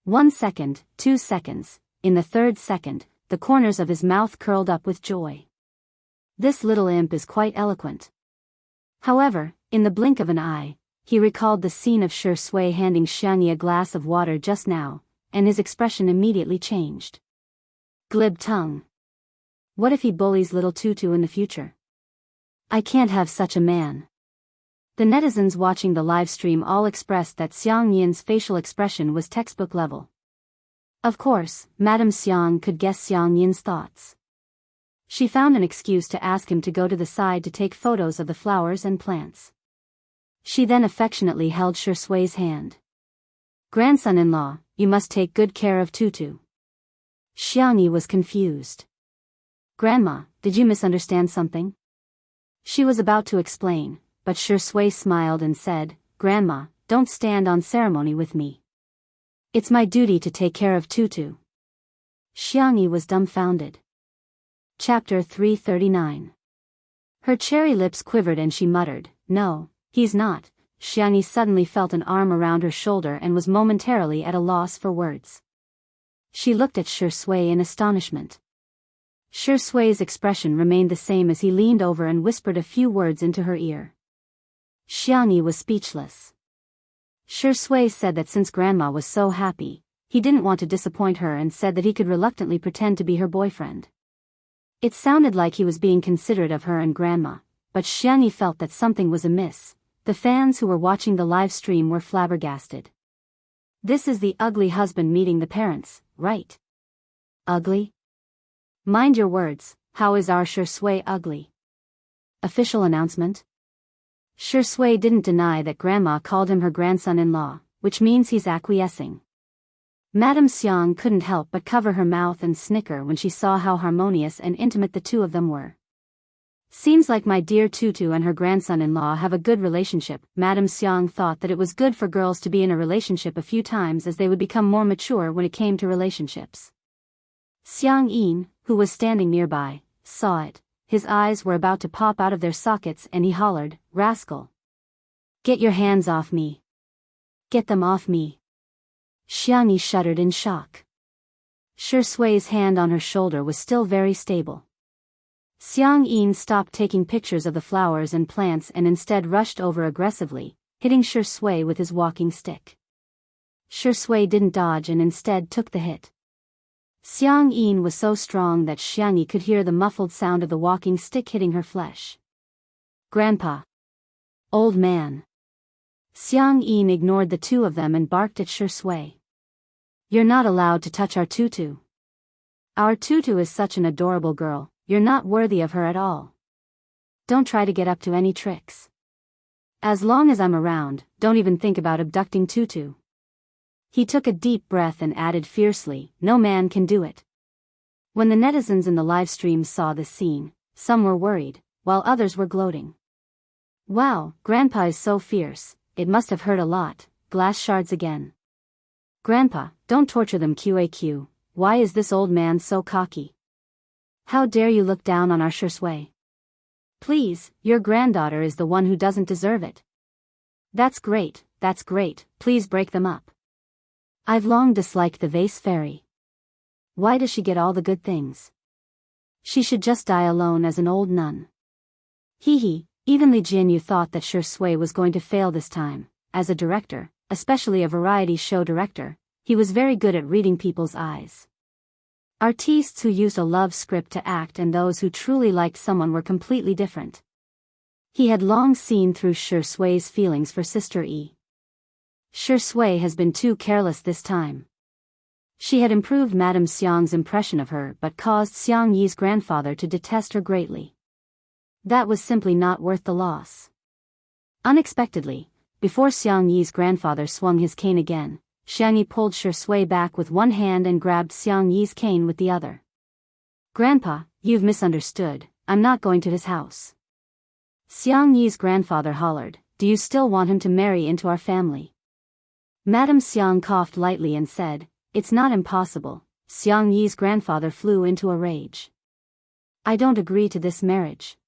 1 second, 2 seconds, in the third second, the corners of his mouth curled up with joy. This little imp is quite eloquent. However, in the blink of an eye, he recalled the scene of Shi Sui handing Xiang Yi a glass of water just now, and his expression immediately changed. Glib tongue. What if he bullies little Tutu in the future? I can't have such a man. The netizens watching the live stream all expressed that Xiang Yin's facial expression was textbook level. Of course, Madame Xiang could guess Xiang Yin's thoughts. She found an excuse to ask him to go to the side to take photos of the flowers and plants. She then affectionately held Shui's hand. Grandson-in-law, you must take good care of Tutu. Xiang Yi was confused. Grandma, did you misunderstand something? She was about to explain, but Shui smiled and said, Grandma, don't stand on ceremony with me. It's my duty to take care of Tutu. Xiang Yi was dumbfounded. Chapter 339. Her cherry lips quivered and she muttered, No, he's not. Xiang Yi suddenly felt an arm around her shoulder and was momentarily at a loss for words. She looked at Shui in astonishment. Shui's expression remained the same as he leaned over and whispered a few words into her ear. Xiang Yi was speechless. Shui said that since Grandma was so happy, he didn't want to disappoint her and said that he could reluctantly pretend to be her boyfriend. It sounded like he was being considerate of her and Grandma, but Xiang Yi felt that something was amiss. The fans who were watching the live stream were flabbergasted. This is the ugly husband meeting the parents, right? Ugly? Mind your words, how is our Shui ugly? Official announcement? Shui didn't deny that Grandma called him her grandson-in-law, which means he's acquiescing. Madame Xiang couldn't help but cover her mouth and snicker when she saw how harmonious and intimate the two of them were. Seems like my dear Tutu and her grandson-in-law have a good relationship. Madame Xiang thought that it was good for girls to be in a relationship a few times as they would become more mature when it came to relationships. Xiang Yin, who was standing nearby, saw it. His eyes were about to pop out of their sockets and he hollered, Rascal! Get your hands off me! Get them off me! Xiang Yi shuddered in shock. Shui's hand on her shoulder was still very stable. Xiang Yin stopped taking pictures of the flowers and plants and instead rushed over aggressively, hitting Shui with his walking stick. Shui didn't dodge and instead took the hit. Xiang Yin was so strong that Xiang Yi could hear the muffled sound of the walking stick hitting her flesh. Grandpa! Old man! Xiang Yin ignored the two of them and barked at Shui. You're not allowed to touch our Tutu. Our Tutu is such an adorable girl, you're not worthy of her at all. Don't try to get up to any tricks. As long as I'm around, don't even think about abducting Tutu. He took a deep breath and added fiercely, No man can do it. When the netizens in the live stream saw this scene, some were worried, while others were gloating. Wow, Grandpa is so fierce, it must have hurt a lot. Glass shards again. Grandpa, don't torture them QAQ, why is this old man so cocky? How dare you look down on our Shui? Please, your granddaughter is the one who doesn't deserve it. That's great, please break them up. I've long disliked the vase fairy. Why does she get all the good things? She should just die alone as an old nun. Hee hee, evenly Jianghu thought that Shui was going to fail this time. As a director, especially a variety show director, he was very good at reading people's eyes. Artistes who used a love script to act and those who truly liked someone were completely different. He had long seen through Shui's feelings for Sister Yi. Shui has been too careless this time. She had improved Madame Xiang's impression of her but caused Xiang Yi's grandfather to detest her greatly. That was simply not worth the loss. Unexpectedly, before Xiang Yi's grandfather swung his cane again, Xiang Yi pulled Shui back with one hand and grabbed Xiang Yi's cane with the other. Grandpa, you've misunderstood, I'm not going to his house. Xiang Yi's grandfather hollered, Do you still want him to marry into our family? Madame Xiang coughed lightly and said, It's not impossible. Xiang Yi's grandfather flew into a rage. I don't agree to this marriage.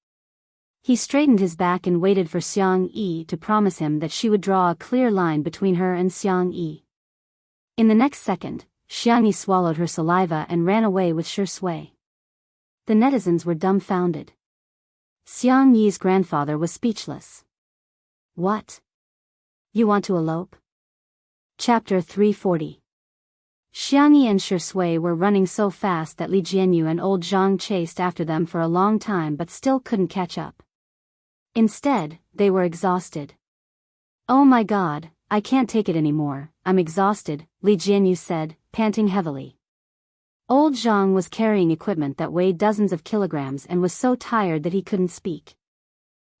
He straightened his back and waited for Xiang Yi to promise him that she would draw a clear line between her and Xiang Yi. In the next second, Xiang Yi swallowed her saliva and ran away with Shui. The netizens were dumbfounded. Xiang Yi's grandfather was speechless. What? You want to elope? Chapter 340. Xiangyi and Shui were running so fast that Li Jianyu and old Zhang chased after them for a long time but still couldn't catch up. Instead, they were exhausted. "Oh my god, I can't take it anymore, I'm exhausted," Li Jianyu said, panting heavily. Old Zhang was carrying equipment that weighed dozens of kilograms and was so tired that he couldn't speak.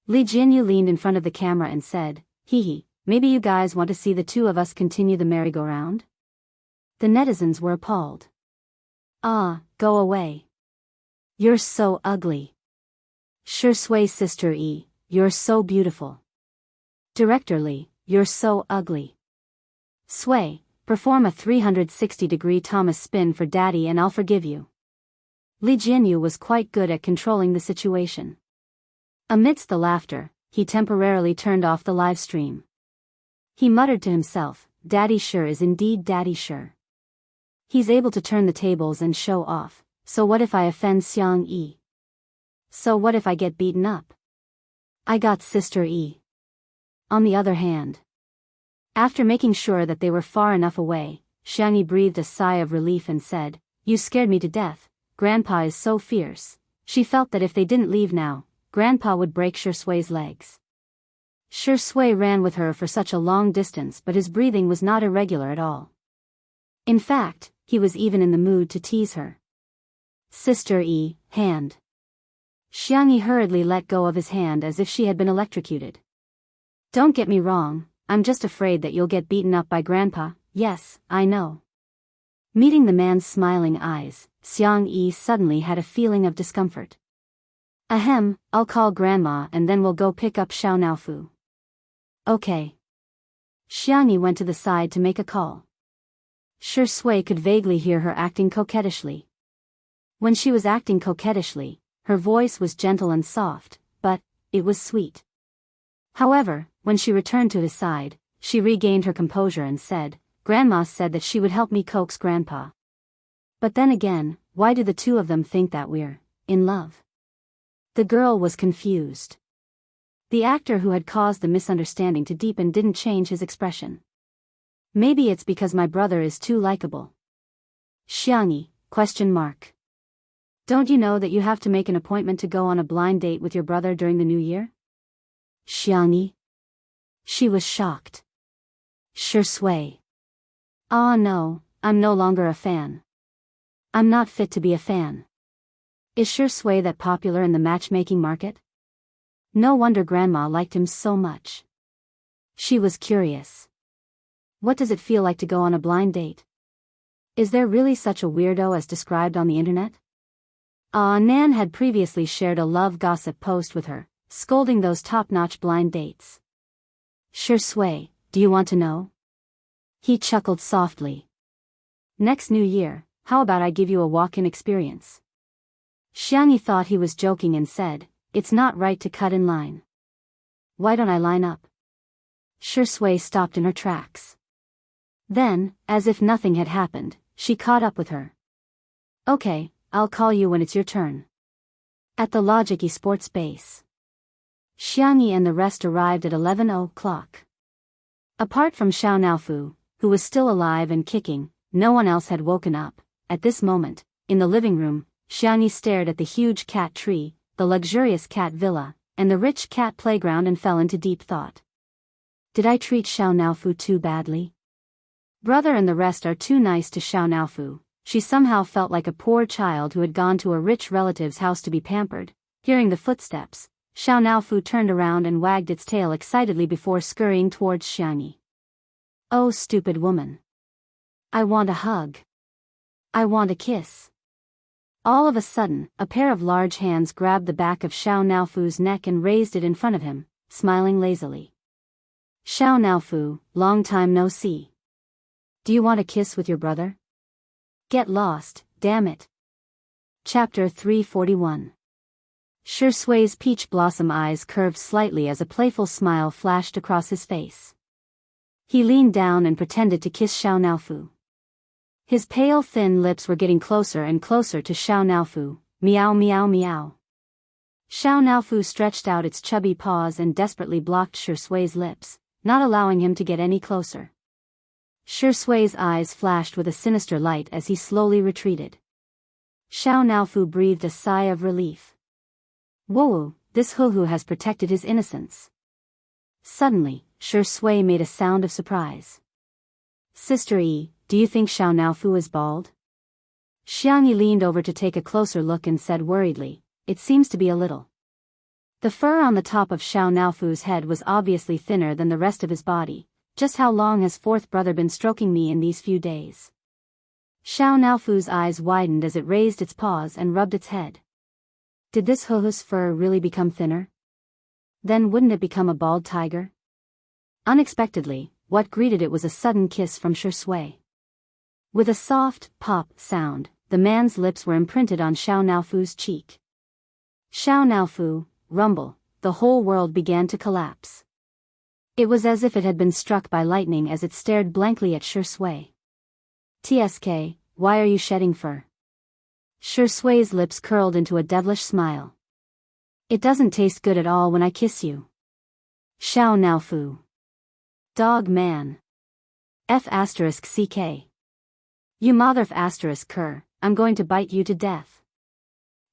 Li Jianyu leaned in front of the camera and said, "Hee hee, maybe you guys want to see the two of us continue the merry-go-round?" The netizens were appalled. "Ah, go away. You're so ugly. Shui Sister E, you're so beautiful. Director Li, you're so ugly. Sui, perform a 360-degree Thomas spin for Daddy and I'll forgive you." Li Jianyu was quite good at controlling the situation. Amidst the laughter, he temporarily turned off the live stream. He muttered to himself, "Daddy sure is indeed Daddy sure. He's able to turn the tables and show off, so what if I offend Xiang Yi? So what if I get beaten up? I got Sister E." On the other hand, after making sure that they were far enough away, Xiang Yi breathed a sigh of relief and said, "You scared me to death, Grandpa is so fierce." She felt that if they didn't leave now, Grandpa would break Shui's legs. Shui ran with her for such a long distance but his breathing was not irregular at all. In fact, he was even in the mood to tease her. "Sister E, hand." Xiang Yi hurriedly let go of his hand as if she had been electrocuted. "Don't get me wrong, I'm just afraid that you'll get beaten up by Grandpa, yes, I know." Meeting the man's smiling eyes, Xiang Yi suddenly had a feeling of discomfort. "Ahem, I'll call Grandma and then we'll go pick up Xiao Naofu." "Okay." Xiang Yi went to the side to make a call. Shui could vaguely hear her acting coquettishly. When she was acting coquettishly, her voice was gentle and soft, but it was sweet. However, when she returned to his side, she regained her composure and said, "Grandma said that she would help me coax Grandpa. But then again, why do the two of them think that we're in love?" The girl was confused. The actor who had caused the misunderstanding to deepen didn't change his expression. "Maybe it's because my brother is too likable." Xiangyi, ? "Don't you know that you have to make an appointment to go on a blind date with your brother during the new year?" Xiangyi. She was shocked. Shui. "Ah no, I'm no longer a fan. I'm not fit to be a fan. Is Shui that popular in the matchmaking market? No wonder Grandma liked him so much." She was curious. What does it feel like to go on a blind date? Is there really such a weirdo as described on the internet? Nan had previously shared a love gossip post with her, scolding those top-notch blind dates. "Shui, do you want to know?" He chuckled softly. "Next New Year, how about I give you a walk-in experience?" Xiangyi thought he was joking and said, "It's not right to cut in line. Why don't I line up?" Shui stopped in her tracks. Then, as if nothing had happened, she caught up with her. "Okay, I'll call you when it's your turn." At the Logic Esports base. Xiangyi and the rest arrived at 11:00. Apart from Xiao Naofu, who was still alive and kicking, no one else had woken up. At this moment, in the living room, Xiangyi stared at the huge cat tree, the luxurious cat villa, and the rich cat playground and fell into deep thought. Did I treat Xiao Naofu too badly? Brother and the rest are too nice to Xiao Naofu. She somehow felt like a poor child who had gone to a rich relative's house to be pampered. Hearing the footsteps, Xiao Naofu turned around and wagged its tail excitedly before scurrying towards Xiangyi. "Oh stupid woman. I want a hug. I want a kiss." All of a sudden, a pair of large hands grabbed the back of Xiao Naofu's neck and raised it in front of him, smiling lazily. "Xiao Naofu, long time no see. Do you want a kiss with your brother? Get lost, damn it." Chapter 341. Shui's peach blossom eyes curved slightly as a playful smile flashed across his face. He leaned down and pretended to kiss Xiao Naofu. His pale thin lips were getting closer and closer to Xiao Naofu. Meow meow meow. Xiao Naofu stretched out its chubby paws and desperately blocked Shui's lips, not allowing him to get any closer. Sui's eyes flashed with a sinister light as he slowly retreated. Xiao Naofu breathed a sigh of relief. Whoa, this Hu has protected his innocence. Suddenly, Sui made a sound of surprise. Sister E, do you think Xiao Naofu is bald? Xiangyi leaned over to take a closer look and said worriedly, it seems to be a little. The fur on the top of Xiao Naofu's head was obviously thinner than the rest of his body. Just how long has fourth brother been stroking me in these few days? Xiao Naofu's eyes widened as it raised its paws and rubbed its head. Did this Hu's fur really become thinner? Then wouldn't it become a bald tiger? Unexpectedly, what greeted it was a sudden kiss from Sui. With a soft, pop sound, the man's lips were imprinted on Xiao Naofu's cheek. Xiao Naofu, rumble, the whole world began to collapse. It was as if it had been struck by lightning as it stared blankly at Sui. TSK, why are you shedding fur? Sui's lips curled into a devilish smile. It doesn't taste good at all when I kiss you. Xiao Naofu. Dog man. F***ck. You mother f***ker, I'm going to bite you to death.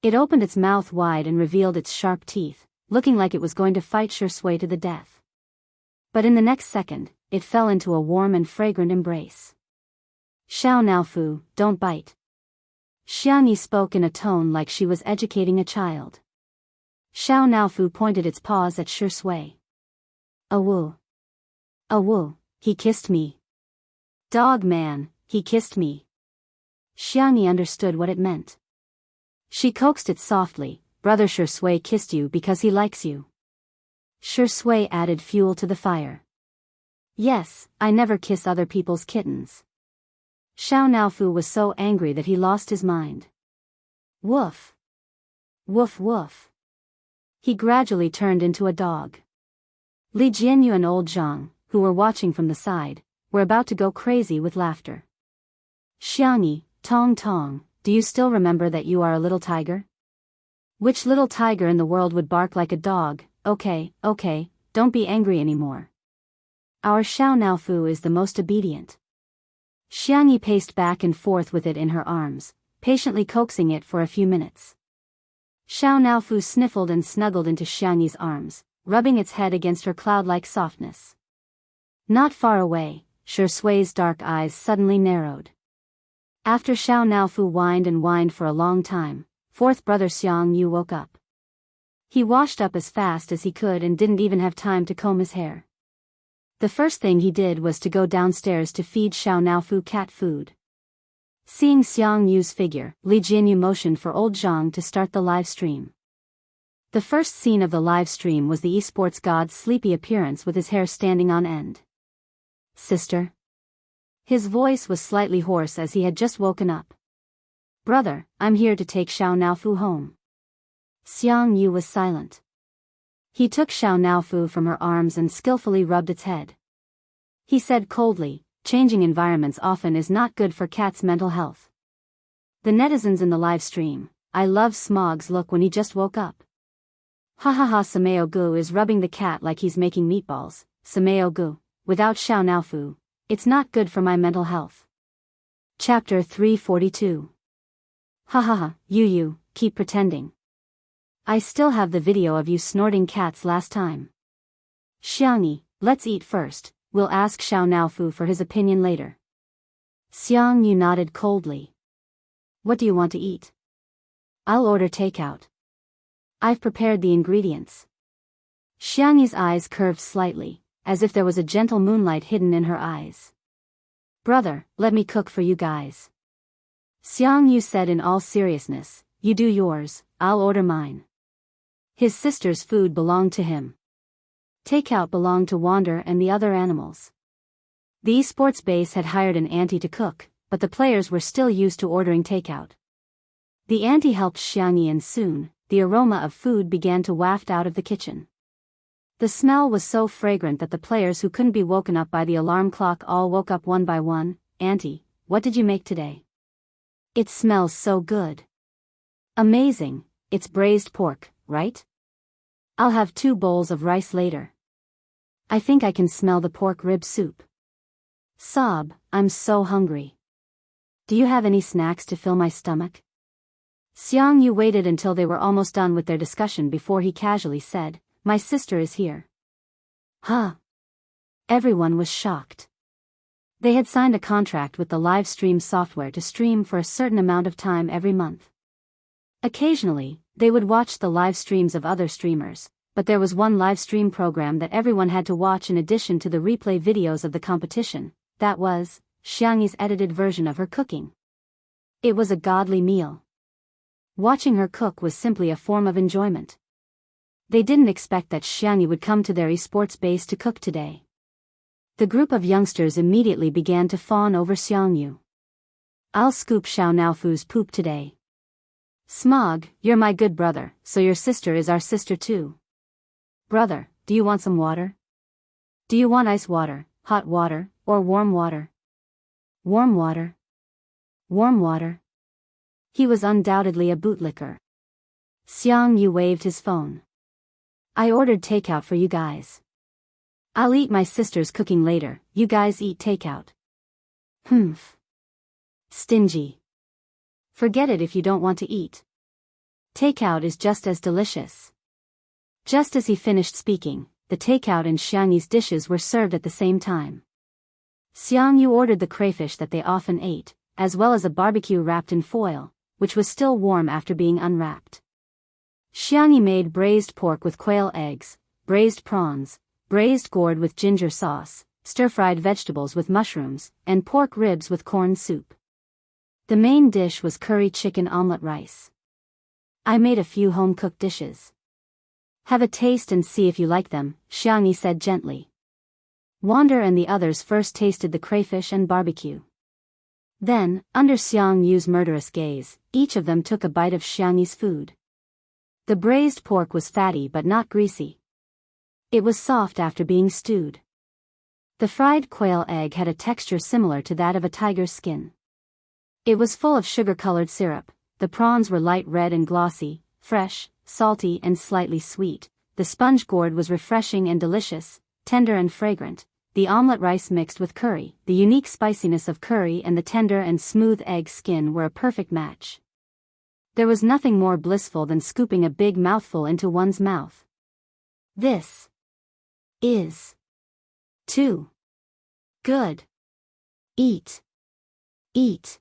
It opened its mouth wide and revealed its sharp teeth, looking like it was going to fight Sui to the death. But in the next second, it fell into a warm and fragrant embrace. Xiao Naofu, don't bite. Xiangyi spoke in a tone like she was educating a child. Xiao Naofu pointed its paws at Sui. Awu. Awu, he kissed me. Dog man, he kissed me. Xiangyi understood what it meant. She coaxed it softly, brother Sui kissed you because he likes you. Sui added fuel to the fire. Yes, I never kiss other people's kittens. Xiao Naofu was so angry that he lost his mind. Woof. Woof woof. He gradually turned into a dog. Li Jianyu and old Zhang, who were watching from the side, were about to go crazy with laughter. Xiangyi, Tong Tong, do you still remember that you are a little tiger? Which little tiger in the world would bark like a dog? Okay, don't be angry anymore. Our Xiao Naofu is the most obedient. Xiangyi paced back and forth with it in her arms, patiently coaxing it for a few minutes. Xiao Naofu sniffled and snuggled into Xiangyi's arms, rubbing its head against her cloud-like softness. Not far away, Sui's dark eyes suddenly narrowed. After Xiao Naofu whined and whined for a long time, fourth brother Xiangyu woke up. He washed up as fast as he could and didn't even have time to comb his hair. The first thing he did was to go downstairs to feed Xiao Naofu cat food. Seeing Xiangyu's figure, Li Jianyu motioned for old Zhang to start the live stream. The first scene of the live stream was the esports god's sleepy appearance with his hair standing on end. Sister? His voice was slightly hoarse as he had just woken up. Brother, I'm here to take Xiao Naofu home. Xiangyu was silent. He took Xiao Naofu from her arms and skillfully rubbed its head. He said coldly, changing environments often is not good for cats' mental health. The netizens in the live stream, I love Smog's look when he just woke up. Hahaha, Sameo Gu is rubbing the cat like he's making meatballs. Sameo Gu, without Xiao Naofu, it's not good for my mental health. Chapter 342. Hahaha, you, keep pretending. I still have the video of you snorting cats last time. Xiangyi, let's eat first, we'll ask Xiao Naofu for his opinion later. Xiangyu nodded coldly. What do you want to eat? I'll order takeout. I've prepared the ingredients. Xiangyi's eyes curved slightly, as if there was a gentle moonlight hidden in her eyes. Brother, let me cook for you guys. Xiangyu said in all seriousness, you do yours, I'll order mine. His sister's food belonged to him. Takeout belonged to Wander and the other animals. The esports base had hired an auntie to cook, but the players were still used to ordering takeout. The auntie helped Xiangyi and soon, the aroma of food began to waft out of the kitchen. The smell was so fragrant that the players who couldn't be woken up by the alarm clock all woke up one by one. Auntie, what did you make today? It smells so good. Amazing, it's braised pork, right? I'll have 2 bowls of rice later. I think I can smell the pork rib soup. Sob, I'm so hungry. Do you have any snacks to fill my stomach? Xiangyu waited until they were almost done with their discussion before he casually said, my sister is here. Huh? Everyone was shocked. They had signed a contract with the live stream software to stream for a certain amount of time every month. Occasionally, they would watch the live streams of other streamers, but there was one live stream program that everyone had to watch in addition to the replay videos of the competition. That was Xiangyi's edited version of her cooking. It was a godly meal. Watching her cook was simply a form of enjoyment. They didn't expect that Xiangyi would come to their esports base to cook today. The group of youngsters immediately began to fawn over Xiangyu. I'll scoop Xiao Naofu's poop today. Smog, you're my good brother, so your sister is our sister too. Brother, do you want some water? Do you want ice water, hot water, or warm water? Warm water. Warm water. He was undoubtedly a bootlicker. Xiangyu waved his phone. I ordered takeout for you guys. I'll eat my sister's cooking later, you guys eat takeout. Humph. Stingy. Forget it if you don't want to eat. Takeout is just as delicious. Just as he finished speaking, the takeout and Xiangyi's dishes were served at the same time. Xiangyu ordered the crayfish that they often ate, as well as a barbecue wrapped in foil, which was still warm after being unwrapped. Xiangyi made braised pork with quail eggs, braised prawns, braised gourd with ginger sauce, stir-fried vegetables with mushrooms, and pork ribs with corn soup. The main dish was curry chicken omelet rice. I made a few home-cooked dishes. Have a taste and see if you like them, Xiangyi said gently. Wander and the others first tasted the crayfish and barbecue. Then, under Xiangyu's murderous gaze, each of them took a bite of Xiangyi's food. The braised pork was fatty but not greasy. It was soft after being stewed. The fried quail egg had a texture similar to that of a tiger's skin. It was full of sugar-colored syrup. The prawns were light red and glossy, fresh, salty and slightly sweet. The sponge gourd was refreshing and delicious, tender and fragrant. The omelet rice mixed with curry, the unique spiciness of curry and the tender and smooth egg skin were a perfect match. There was nothing more blissful than scooping a big mouthful into one's mouth. This is too good. Eat. Eat.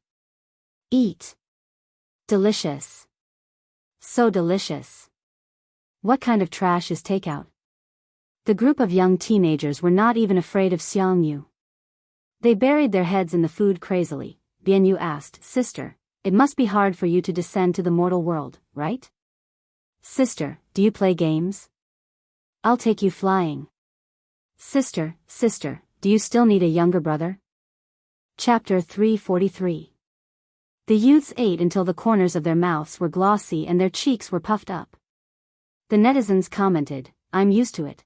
Eat. Delicious. So delicious. What kind of trash is takeout? The group of young teenagers were not even afraid of Xiangyu. They buried their heads in the food crazily. Biyao asked, Sister, it must be hard for you to descend to the mortal world, right? Sister, do you play games? I'll take you flying. Sister, do you still need a younger brother? Chapter 343. The youths ate until the corners of their mouths were glossy and their cheeks were puffed up. The netizens commented, I'm used to it.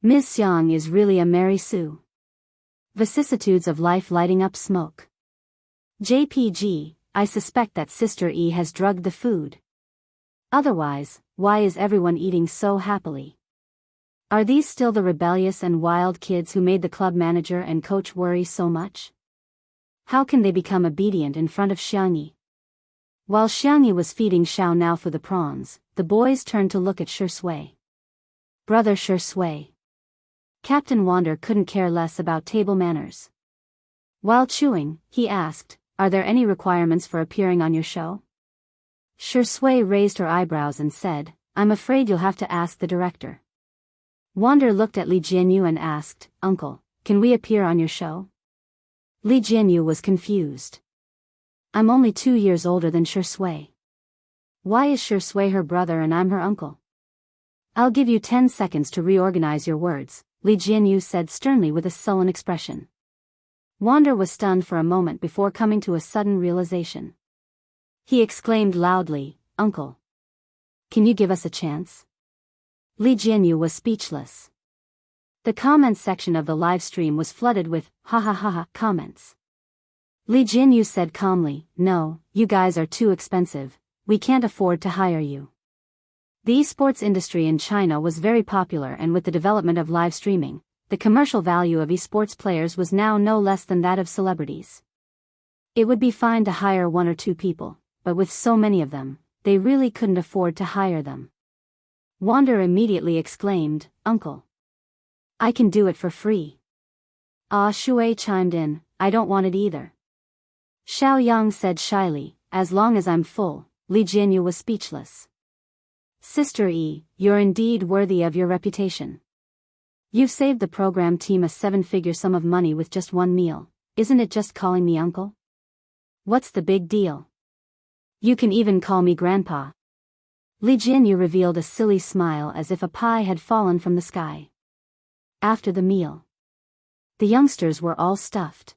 Ms. Xiang is really a Mary Sue. Vicissitudes of life lighting up smoke. JPG, I suspect that Sister E has drugged the food. Otherwise, why is everyone eating so happily? Are these still the rebellious and wild kids who made the club manager and coach worry so much? How can they become obedient in front of Xiangyi? While Xiangyi was feeding Xiao Naofu the prawns, the boys turned to look at Shui. Brother Shui. Captain Wander couldn't care less about table manners. While chewing, he asked, Are there any requirements for appearing on your show? Shui raised her eyebrows and said, I'm afraid you'll have to ask the director. Wander looked at Li Jianyu and asked, Uncle, can we appear on your show? Li Jianyu was confused. I'm only 2 years older than Shui. Why is Shui her brother and I'm her uncle? I'll give you 10 seconds to reorganize your words, Li Jianyu said sternly with a sullen expression. Wander was stunned for a moment before coming to a sudden realization. He exclaimed loudly, Uncle. Can you give us a chance? Li Jianyu was speechless. The comments section of the live stream was flooded with, ha ha ha ha, comments. Li Jianyu said calmly, No, you guys are too expensive, we can't afford to hire you. The esports industry in China was very popular and with the development of live streaming, the commercial value of esports players was now no less than that of celebrities. It would be fine to hire 1 or 2 people, but with so many of them, they really couldn't afford to hire them. Wander immediately exclaimed, "Uncle! I can do it for free." Ah Shui chimed in, "I don't want it either." Xiao Yang said shyly, "As long as I'm full." Li Jianyu was speechless. "Sister E, you're indeed worthy of your reputation. You've saved the program team a 7-figure sum of money with just 1 meal, isn't it just calling me uncle? What's the big deal? You can even call me grandpa." Li Jianyu revealed a silly smile as if a pie had fallen from the sky. After the meal, the youngsters were all stuffed.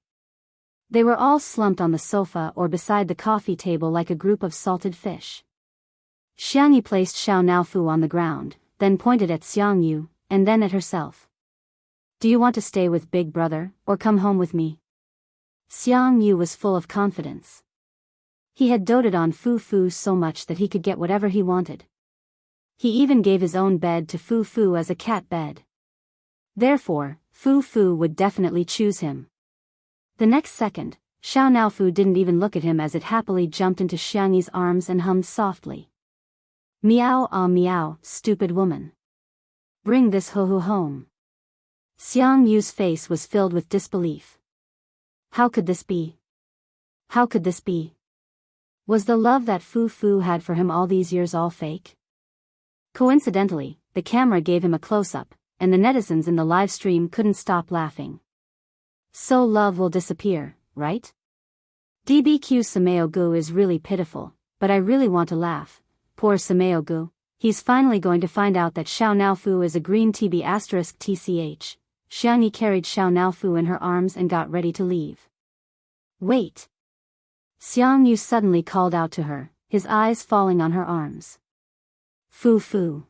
They were all slumped on the sofa or beside the coffee table like a group of salted fish. Xiangyi placed Xiao Naofu on the ground, then pointed at Xiangyu, and then at herself. "Do you want to stay with Big Brother, or come home with me?" Xiangyu was full of confidence. He had doted on Fu Fu so much that he could get whatever he wanted. He even gave his own bed to Fu Fu as a cat bed. Therefore, Fu Fu would definitely choose him. The next second, Xiao Naofu didn't even look at him as it happily jumped into Xiangyi's arms and hummed softly. "Meow ah meow, stupid woman. Bring this hoo-hoo home." Xiangyu's face was filled with disbelief. How could this be? How could this be? Was the love that Fu Fu had for him all these years all fake? Coincidentally, the camera gave him a close-up, and the netizens in the live stream couldn't stop laughing. So love will disappear, right? DBQ Sameogu is really pitiful, but I really want to laugh. Poor Sameogu, he's finally going to find out that Xiao Naofu is a green TB *TCH. Xiangyi carried Xiao Naofu in her arms and got ready to leave. "Wait!" Xiangyu suddenly called out to her, his eyes falling on her arms. "Fu Fu.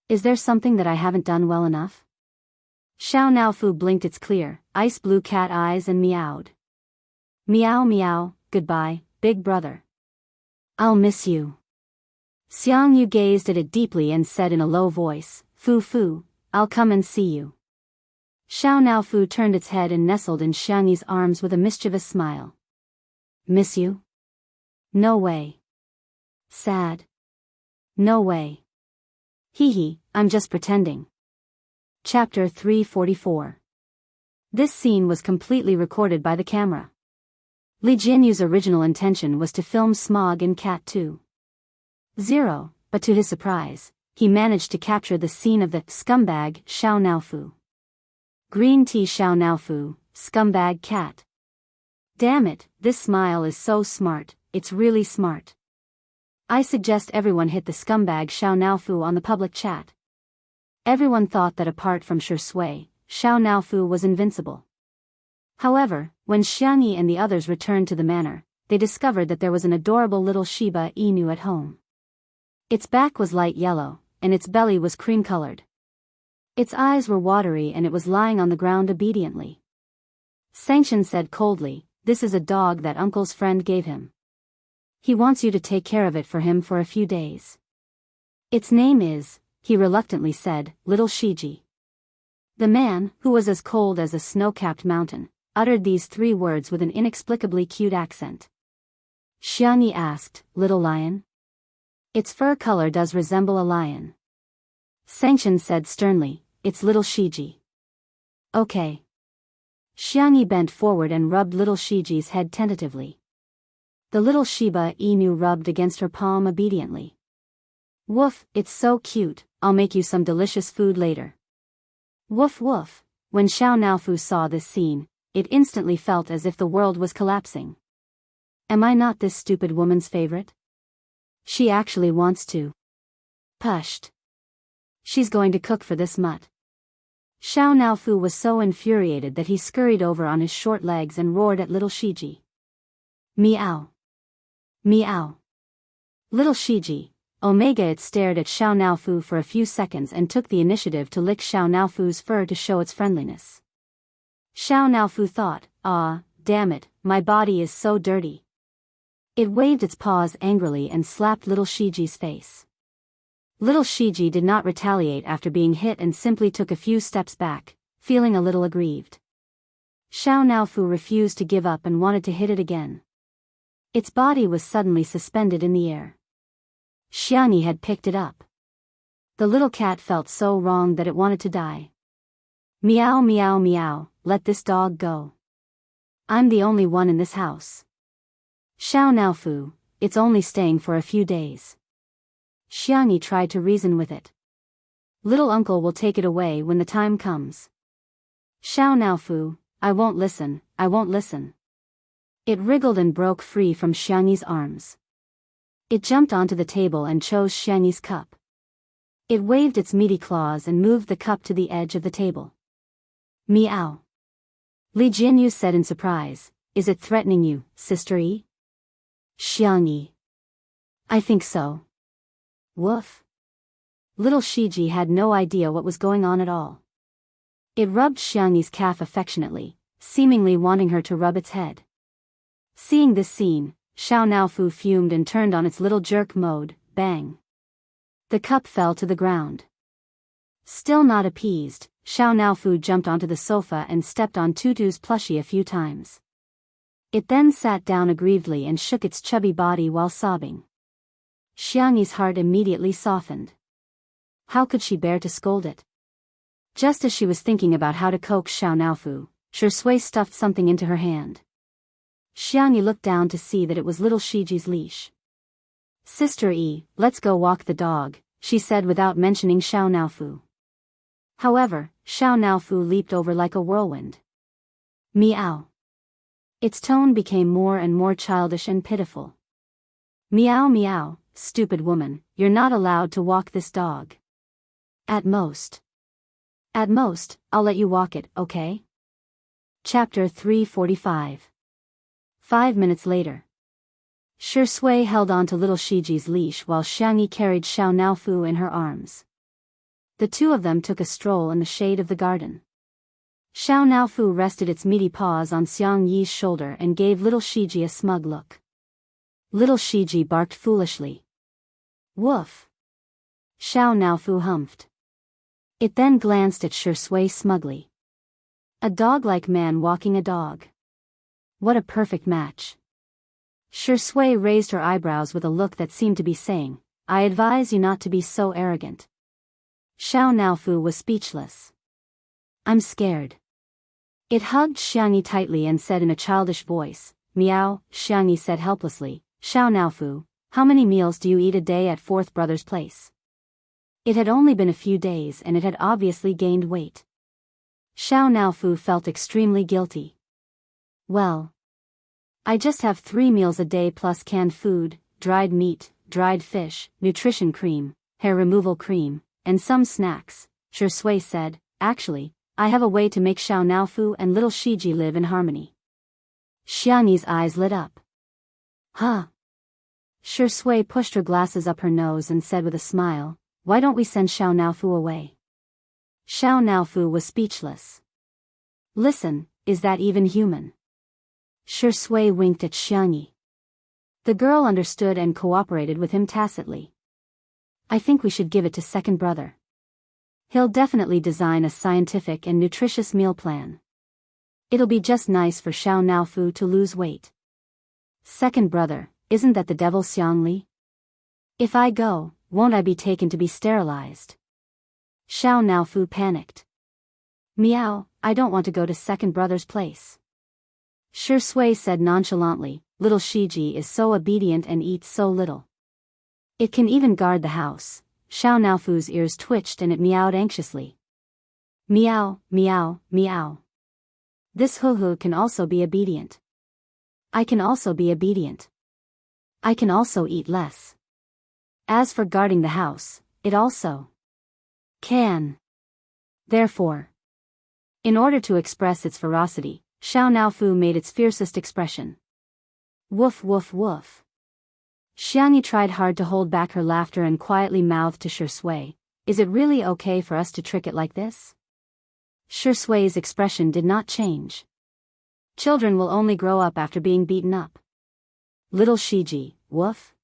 Is there something that I haven't done well enough?" Xiao Naofu blinked its clear, ice blue cat eyes and meowed. "Meow meow, goodbye, big brother. I'll miss you." Xiangyu gazed at it deeply and said in a low voice, "Fu Fu, I'll come and see you." Xiao Naofu turned its head and nestled in Xiangyi's arms with a mischievous smile. "Miss you? No way. Sad? No way. Hee hee, I'm just pretending." Chapter 344. This scene was completely recorded by the camera. Li Jianyu's original intention was to film Smog in Cat 2.0, but to his surprise, he managed to capture the scene of the scumbag Xiao Naofu. Green tea Xiao Naofu, scumbag cat. Damn it, this smile is so smart, it's really smart. I suggest everyone hit the scumbag Xiao Naofu on the public chat. Everyone thought that apart from Shui, Xiao Naofu was invincible. However, when Xiangyi and the others returned to the manor, they discovered that there was an adorable little Shiba Inu at home. Its back was light yellow, and its belly was cream-colored. Its eyes were watery and it was lying on the ground obediently. Sanction said coldly, "This is a dog that Uncle's friend gave him. He wants you to take care of it for him for a few days. Its name is," he reluctantly said, "Little Shiji." The man, who was as cold as a snow-capped mountain, uttered these 3 words with an inexplicably cute accent. Xiangyi asked, "Little lion?" "Its fur color does resemble a lion." Sanction said sternly, "It's little Shiji." "Okay." Xiangyi bent forward and rubbed little Shiji's head tentatively. The little Shiba Inu rubbed against her palm obediently. "Woof, it's so cute, I'll make you some delicious food later." Woof woof. When Xiao Naofu saw this scene, it instantly felt as if the world was collapsing. Am I not this stupid woman's favorite? She actually wants to. Pushed. She's going to cook for this mutt. Xiao Naofu was so infuriated that he scurried over on his short legs and roared at little Shiji. Meow. Meow. Little Shiji, Omega. It stared at Xiao Naofu for a few seconds and took the initiative to lick Xiao Naofu's fur to show its friendliness. Xiao Naofu thought, "Ah, damn it, my body is so dirty." It waved its paws angrily and slapped little Shiji's face. Little Shiji did not retaliate after being hit and simply took a few steps back, feeling a little aggrieved. Xiao Naofu refused to give up and wanted to hit it again. Its body was suddenly suspended in the air. Xiangyi had picked it up. The little cat felt so wrong that it wanted to die. Meow meow meow, let this dog go. I'm the only one in this house. Xiao Naofu, it's only staying for a few days. Xiangyi tried to reason with it. Little uncle will take it away when the time comes. Xiao Naofu, I won't listen, I won't listen. It wriggled and broke free from Xiangyi's arms. It jumped onto the table and chose Xiangyi's cup. It waved its meaty claws and moved the cup to the edge of the table. Meow. Li Jianyu said in surprise, is it threatening you, Sister Yi? Xiangyi. I think so. Woof. Little Shiji had no idea what was going on at all. It rubbed Xiangyi's calf affectionately, seemingly wanting her to rub its head. Seeing this scene, Xiao Naofu fumed and turned on its little jerk mode, bang. The cup fell to the ground. Still not appeased, Xiao Naofu jumped onto the sofa and stepped on Tutu's plushie a few times. It then sat down aggrievedly and shook its chubby body while sobbing. Xiangyi's heart immediately softened. How could she bear to scold it? Just as she was thinking about how to coax Xiao Naofu, Shui stuffed something into her hand. Xiangyi looked down to see that it was little Shiji's leash. Sister Yi, let's go walk the dog, she said without mentioning Xiao Naofu. However, Xiao Naofu leaped over like a whirlwind. Meow. Its tone became more and more childish and pitiful. Meow meow, stupid woman, you're not allowed to walk this dog. At most, I'll let you walk it, okay? Chapter 345. 5 minutes later. Shui held on to little Shiji's leash while Xiangyi carried Xiao Naofu in her arms. The two of them took a stroll in the shade of the garden. Xiao Naofu rested its meaty paws on Xiangyi's shoulder and gave little Shiji a smug look. Little Shiji barked foolishly. Woof. Xiao Naofu humphed. It then glanced at Shui smugly. A dog-like man walking a dog. What a perfect match. Shui raised her eyebrows with a look that seemed to be saying, I advise you not to be so arrogant. Xiao Naofu was speechless. I'm scared. It hugged Xiangyi tightly and said in a childish voice, Meow. Xiangyi said helplessly, Xiao Naofu, how many meals do you eat a day at Fourth Brother's place? It had only been a few days and it had obviously gained weight. Xiao Naofu felt extremely guilty. Well, I just have 3 meals a day plus canned food, dried meat, dried fish, nutrition cream, hair removal cream, and some snacks, Shui said. Actually, I have a way to make Xiao Naofu and little Shiji live in harmony. Xiangyi's eyes lit up. Huh? Shui pushed her glasses up her nose and said with a smile, why don't we send Xiao Naofu away? Xiao Naofu was speechless. Listen, is that even human? Shui winked at Xiangyi. The girl understood and cooperated with him tacitly. I think we should give it to second brother. He'll definitely design a scientific and nutritious meal plan. It'll be just nice for Xiao Naofu to lose weight. Second brother, isn't that the devil Xiangli? If I go, won't I be taken to be sterilized? Xiao Naofu panicked. Meow, I don't want to go to second brother's place. Shui said nonchalantly, little Shiji is so obedient and eats so little. It can even guard the house. Xiao Naofu's ears twitched and it meowed anxiously. Meow, meow, meow. This hoo-hoo can also be obedient. I can also be obedient. I can also eat less. As for guarding the house, it also can. Therefore, in order to express its ferocity, Xiao Naofu made its fiercest expression. Woof woof woof. Xiangyi tried hard to hold back her laughter and quietly mouthed to Shui, is it really okay for us to trick it like this? Shui's expression did not change. Children will only grow up after being beaten up. Little Shiji, woof?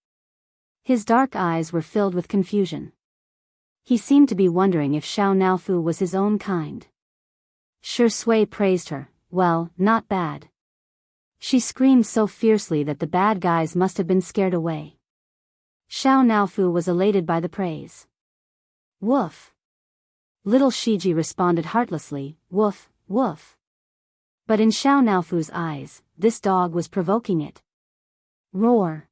His dark eyes were filled with confusion. He seemed to be wondering if Xiao Naofu was his own kind. Shi Sui praised her. Well, not bad. She screamed so fiercely that the bad guys must have been scared away. Xiao Naofu was elated by the praise. Woof. Little Shiji responded heartlessly, woof, woof. But in Xiao Naofu's eyes, this dog was provoking it. Roar.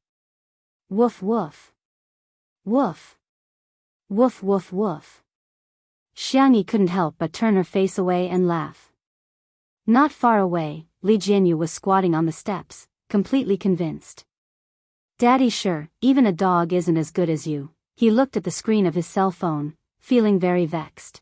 Woof woof. Woof. Woof woof woof. Xiangyi couldn't help but turn her face away and laugh. Not far away, Li Jianyu was squatting on the steps, completely convinced. Daddy, sure, even a dog isn't as good as you. He looked at the screen of his cell phone, feeling very vexed.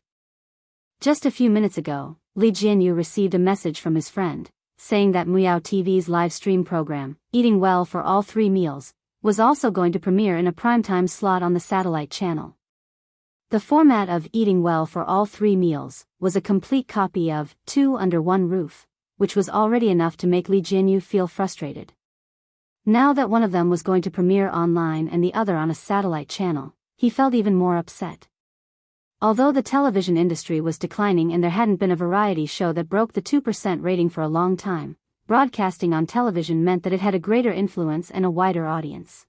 Just a few minutes ago, Li Jianyu received a message from his friend, saying that Biyao TV's live stream program, Eating Well for All 3 Meals, was also going to premiere in a primetime slot on the satellite channel. The format of Eating Well for All 3 Meals was a complete copy of 2 Under One Roof, which was already enough to make Li Jianyu feel frustrated. Now that one of them was going to premiere online and the other on a satellite channel, he felt even more upset. Although the television industry was declining and there hadn't been a variety show that broke the 2% rating for a long time, broadcasting on television meant that it had a greater influence and a wider audience.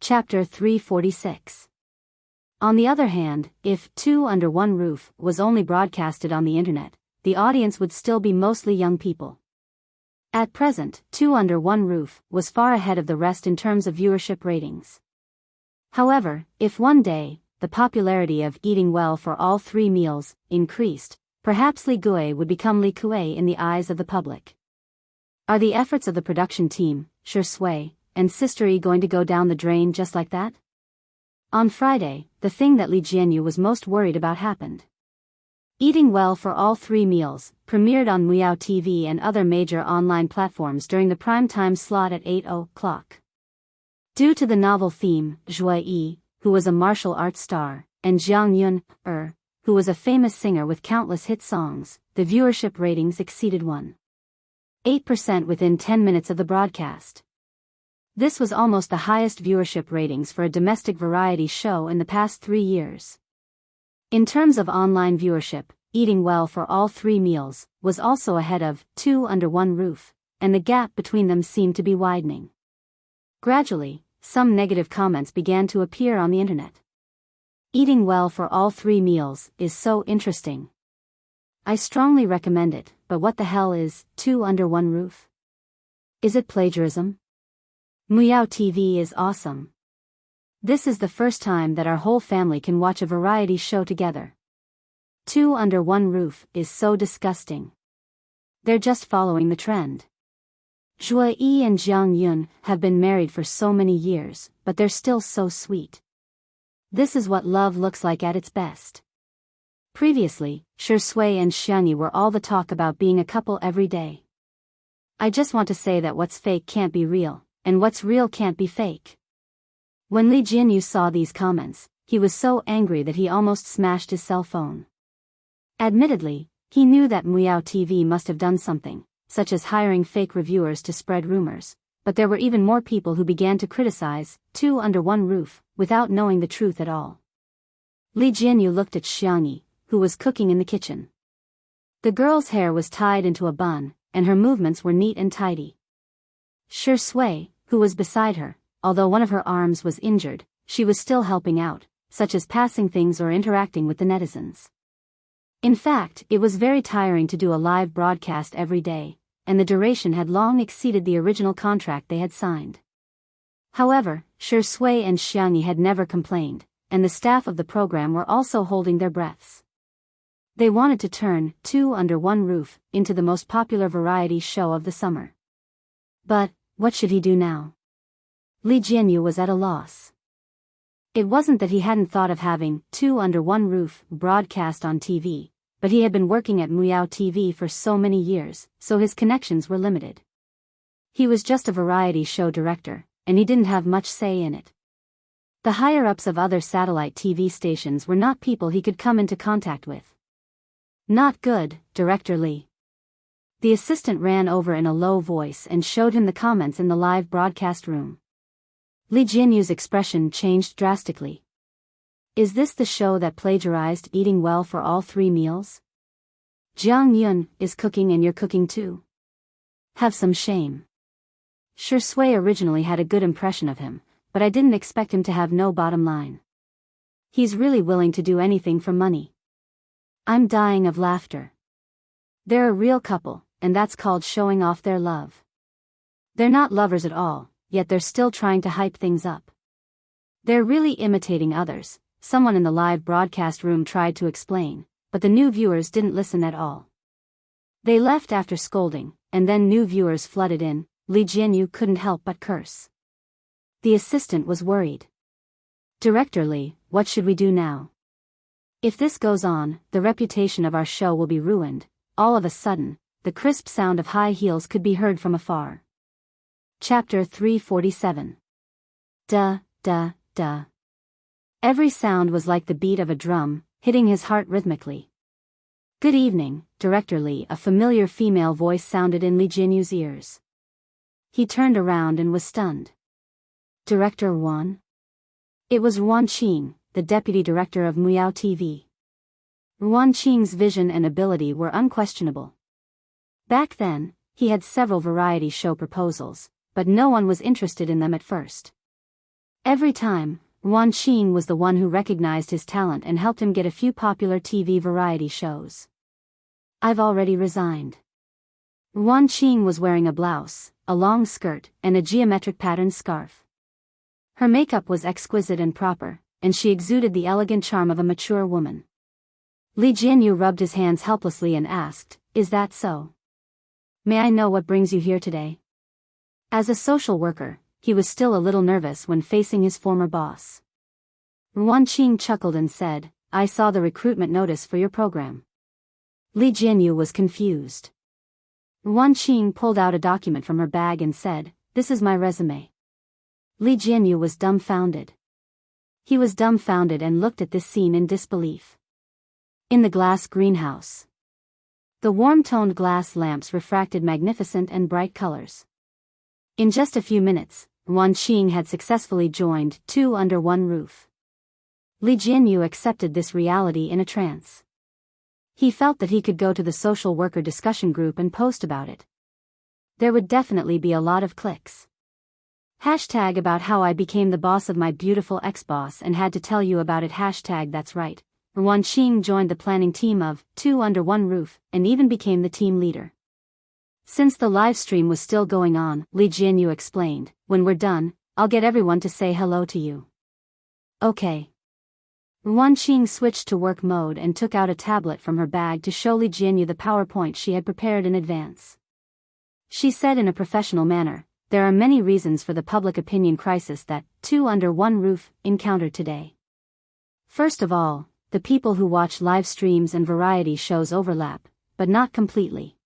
Chapter 346. On the other hand, if 2 Under One Roof was only broadcasted on the internet, the audience would still be mostly young people. At present, 2 Under One Roof was far ahead of the rest in terms of viewership ratings. However, if one day, the popularity of Eating Well for All 3 Meals increased, perhaps Li Gui would become Li Kui in the eyes of the public. Are the efforts of the production team, Shi Sui, and Sister Yi going to go down the drain just like that? On Friday, the thing that Li Jianyu was most worried about happened. Eating Well for All 3 Meals premiered on Biyao TV and other major online platforms during the prime time slot at 8 o'clock. Due to the novel theme, Zhui Yi, who was a martial arts star, and Jiang Yun, who was a famous singer with countless hit songs, the viewership ratings exceeded 1.8% within 10 minutes of the broadcast. This was almost the highest viewership ratings for a domestic variety show in the past 3 years. In terms of online viewership, Eating Well for All 3 Meals was also ahead of 2 Under One Roof, and the gap between them seemed to be widening. Gradually, some negative comments began to appear on the internet. Eating Well for All 3 Meals is so interesting. I strongly recommend it, but what the hell is 2 Under One Roof? Is it plagiarism? Biyao TV is awesome. This is the first time that our whole family can watch a variety show together. 2 Under One Roof is so disgusting. They're just following the trend. Zhui Yi and Jiang Yun have been married for so many years, but they're still so sweet. This is what love looks like at its best. Previously, Shi Sui and Xiangyi were all the talk about being a couple every day. I just want to say that what's fake can't be real, and what's real can't be fake. When Li Jianyu saw these comments, he was so angry that he almost smashed his cell phone. Admittedly, he knew that Biyao TV must have done something, such as hiring fake reviewers to spread rumors, but there were even more people who began to criticize 2 Under One Roof, without knowing the truth at all. Li Jianyu looked at Xiangyi, who was cooking in the kitchen. The girl's hair was tied into a bun, and her movements were neat and tidy. Shi Sui, who was beside her, although one of her arms was injured, she was still helping out, such as passing things or interacting with the netizens. In fact, it was very tiring to do a live broadcast every day, and the duration had long exceeded the original contract they had signed. However, Shi Sui and Xiangyi had never complained, and the staff of the program were also holding their breaths. They wanted to turn 2 Under One Roof into the most popular variety show of the summer. But, what should he do now? Li Jianyu was at a loss. It wasn't that he hadn't thought of having 2 Under One Roof broadcast on TV, but he had been working at Biyao TV for so many years, so his connections were limited. He was just a variety show director, and he didn't have much say in it. The higher-ups of other satellite TV stations were not people he could come into contact with. Not good, Director Li. The assistant ran over in a low voice and showed him the comments in the live broadcast room. Li Jianyu's expression changed drastically. Is this the show that plagiarized Eating Well for All 3 Meals? Jianghu is cooking and you're cooking too. Have some shame. Shui originally had a good impression of him, but I didn't expect him to have no bottom line. He's really willing to do anything for money. I'm dying of laughter. They're a real couple, and that's called showing off their love. They're not lovers at all, yet they're still trying to hype things up. They're really imitating others, someone in the live broadcast room tried to explain, but the new viewers didn't listen at all. They left after scolding, and then new viewers flooded in. Li Jianyu couldn't help but curse. The assistant was worried. Director Li, what should we do now? If this goes on, the reputation of our show will be ruined. All of a sudden, the crisp sound of high heels could be heard from afar. Chapter 347. Duh, duh, duh. Every sound was like the beat of a drum, hitting his heart rhythmically. Good evening, Director Li, a familiar female voice sounded in Li Jianyu's ears. He turned around and was stunned. Director Wan? It was Ruan Qing, the deputy director of Biyao TV. Ruan Qing's vision and ability were unquestionable. Back then, he had several variety show proposals, but no one was interested in them at first. Every time, Ruan Qing was the one who recognized his talent and helped him get a few popular TV variety shows. I've already resigned. Ruan Qing was wearing a blouse, a long skirt, and a geometric patterned scarf. Her makeup was exquisite and proper, and she exuded the elegant charm of a mature woman. Li Jianyu rubbed his hands helplessly and asked, "Is that so? May I know what brings you here today?" As a social worker, he was still a little nervous when facing his former boss. Ruan Qing chuckled and said, "I saw the recruitment notice for your program." Li Jianyu was confused. Ruan Qing pulled out a document from her bag and said, "This is my resume." Li Jianyu was dumbfounded. He was dumbfounded and looked at this scene in disbelief. In the glass greenhouse, the warm-toned glass lamps refracted magnificent and bright colors. In just a few minutes, Ruan Qing had successfully joined two under one roof. Li Jianyu accepted this reality in a trance. He felt that he could go to the social worker discussion group and post about it. There would definitely be a lot of clicks. Hashtag about how I became the boss of my beautiful ex-boss and had to tell you about it. Hashtag that's right. Ruan Qing joined the planning team of Two Under One Roof and even became the team leader. Since the live stream was still going on, Li Jianyu explained, "When we're done, I'll get everyone to say hello to you." Okay. Ruan Qing switched to work mode and took out a tablet from her bag to show Li Jianyu the PowerPoint she had prepared in advance. She said in a professional manner, "There are many reasons for the public opinion crisis that Two Under One Roof encountered today. First of all, the people who watch live streams and variety shows overlap, but not completely.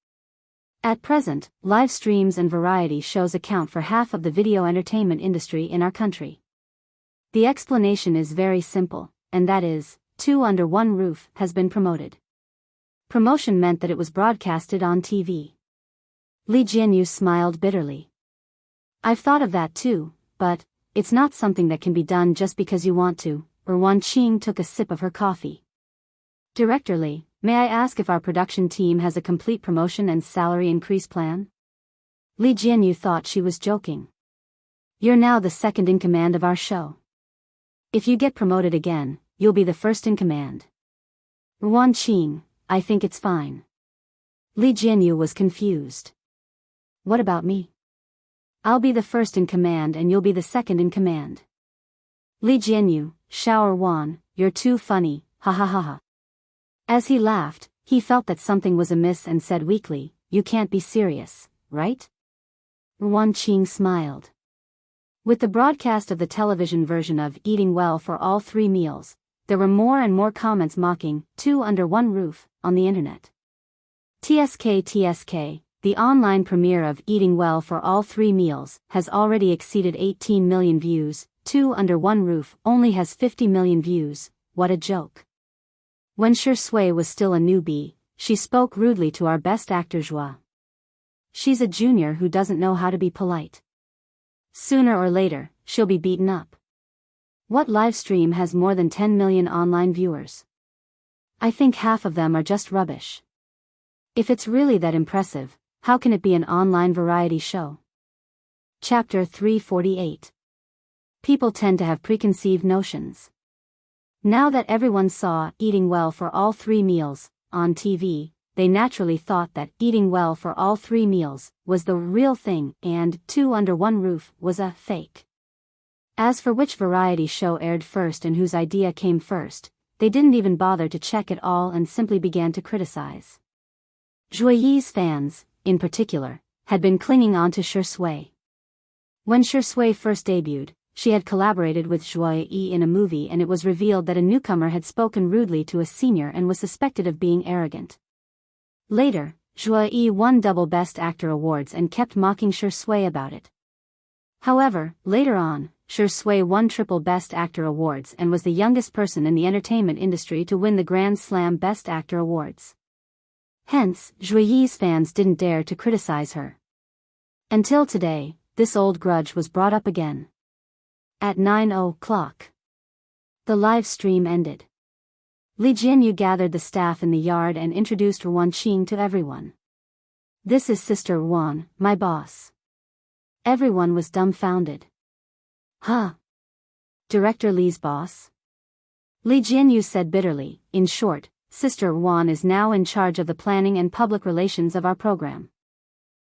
At present, live streams and variety shows account for half of the video entertainment industry in our country. The explanation is very simple, and that is, Two Under One Roof has been promoted. Promotion meant that it was broadcasted on TV." Li Jianyu smiled bitterly. "I've thought of that too, but it's not something that can be done just because you want to." Ruan Qing took a sip of her coffee. "Director Li, may I ask if our production team has a complete promotion and salary increase plan?" Li Jianyu thought she was joking. "You're now the second in command of our show. If you get promoted again, you'll be the first in command." "Ruan Qing, I think it's fine." Li Jianyu was confused. "What about me? I'll be the first in command and you'll be the second in command." Li Jianyu, "Shower Wan, you're too funny, ha ha ha ha." As he laughed, he felt that something was amiss and said weakly, "You can't be serious, right?" Ruan Qing smiled. With the broadcast of the television version of Eating Well for All 3 Meals, there were more and more comments mocking Two Under One Roof on the internet. TSK, the online premiere of Eating Well for All 3 Meals, has already exceeded 18 million views. Two Under One Roof only has 50 million views. What a joke. When Shui was still a newbie, she spoke rudely to our best actor Zhua. She's a junior who doesn't know how to be polite. Sooner or later, she'll be beaten up. What live stream has more than 10 million online viewers? I think half of them are just rubbish. If it's really that impressive, how can it be an online variety show? Chapter 348. People tend to have preconceived notions. Now that everyone saw Eating Well for All 3 Meals on TV, they naturally thought that Eating Well for All 3 Meals was the real thing and 2 Under One Roof was a fake. As for which variety show aired first and whose idea came first, they didn't even bother to check it all and simply began to criticize. Zhuoyi's fans, in particular, had been clinging on to Shui. When Shui first debuted, she had collaborated with Zhuoyi in a movie and it was revealed that a newcomer had spoken rudely to a senior and was suspected of being arrogant. Later, Zhuoyi won double Best Actor awards and kept mocking Shui about it. However, later on, Shui won triple Best Actor awards and was the youngest person in the entertainment industry to win the Grand Slam Best Actor awards. Hence, Zhuoyi's fans didn't dare to criticize her. Until today, this old grudge was brought up again. At 9:00, the live stream ended. Li Jianyu gathered the staff in the yard and introduced Ruan Qing to everyone. "This is Sister Ruan, my boss." Everyone was dumbfounded. "Huh? Director Li's boss?" Li Jianyu said bitterly. "In short, Sister Ruan is now in charge of the planning and public relations of our program.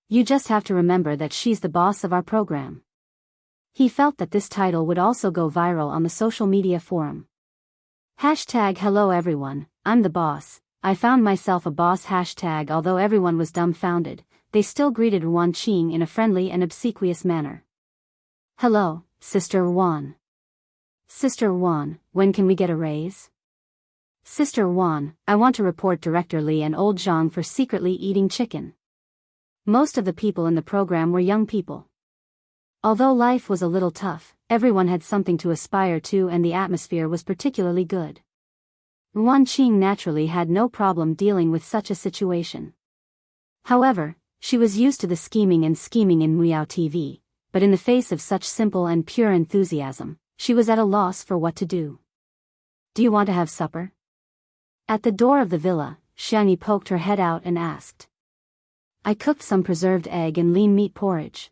You just have to remember that she's the boss of our program." He felt that this title would also go viral on the social media forum. #Hello everyone, I'm the boss, I found myself a boss. Although everyone was dumbfounded, they still greeted Ruan Qing in a friendly and obsequious manner. "Hello, Sister Ruan. Sister Ruan, when can we get a raise?" "Sister Ruan, I want to report Director Li and old Zhang for secretly eating chicken." Most of the people in the program were young people. Although life was a little tough, everyone had something to aspire to and the atmosphere was particularly good. Ruan Qing naturally had no problem dealing with such a situation. However, she was used to the scheming in Biyao TV, but in the face of such simple and pure enthusiasm, she was at a loss for what to do. "Do you want to have supper?" At the door of the villa, Xiangyi poked her head out and asked. "I cooked some preserved egg and lean meat porridge."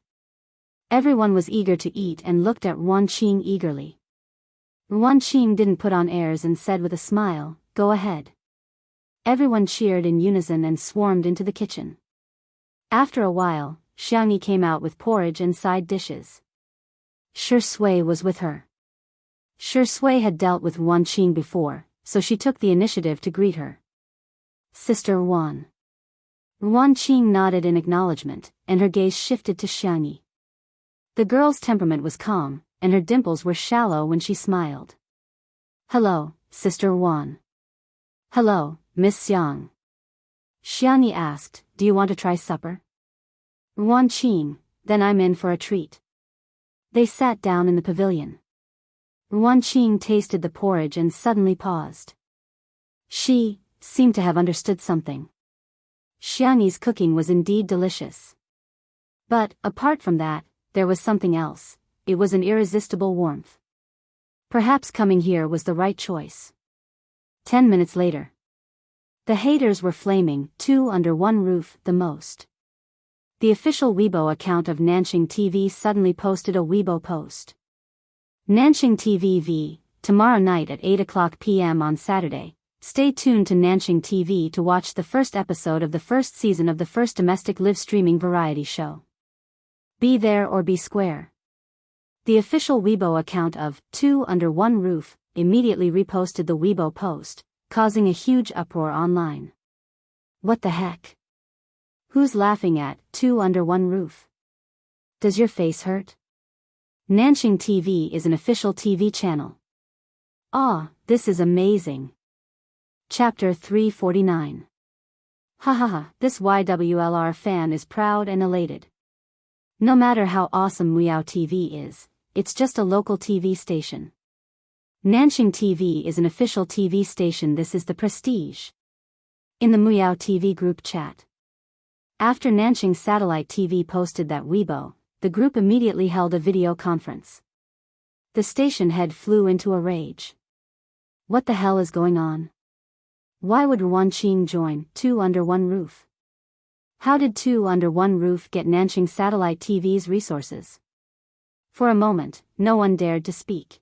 Everyone was eager to eat and looked at Ruan Qing eagerly. Ruan Qing didn't put on airs and said with a smile, "Go ahead." Everyone cheered in unison and swarmed into the kitchen. After a while, Xiangyi came out with porridge and side dishes. Shui was with her. Shui had dealt with Ruan Qing before, so she took the initiative to greet her. "Sister Ruan." Ruan Qing nodded in acknowledgement, and her gaze shifted to Xiangyi. The girl's temperament was calm, and her dimples were shallow when she smiled. "Hello, Sister Ruan." "Hello, Miss Xiang." Xiangyi asked, "Do you want to try supper?" Ruan Qing, "Then I'm in for a treat." They sat down in the pavilion. Ruan Qing tasted the porridge and suddenly paused. She seemed to have understood something. Xiangyi's cooking was indeed delicious. But, apart from that, there was something else. It was an irresistible warmth. Perhaps coming here was the right choice. 10 minutes later. The haters were flaming, 2 under one roof, the most. The official Weibo account of Nanxing TV suddenly posted a Weibo post. Nanxing TV tomorrow night at 8:00 p.m. on Saturday. Stay tuned to Nanxing TV to watch the first episode of the first season of the first domestic live streaming variety show. Be there or be square. The official Weibo account of 2 Under One Roof immediately reposted the Weibo post, causing a huge uproar online. What the heck? Who's laughing at 2 Under One Roof? Does your face hurt? Nanxing TV is an official TV channel. This is amazing. Chapter 349. This YWLR fan is proud and elated. No matter how awesome Biyao TV is, it's just a local TV station. Nanxing TV is an official TV station. This is the prestige. In the Biyao TV group chat. After Nanxing Satellite TV posted that Weibo, the group immediately held a video conference. The station head flew into a rage. What the hell is going on? Why would Ruan Qing join 2 Under One Roof? How did two under one roof get Nanjing Satellite TV's resources? For a moment, no one dared to speak.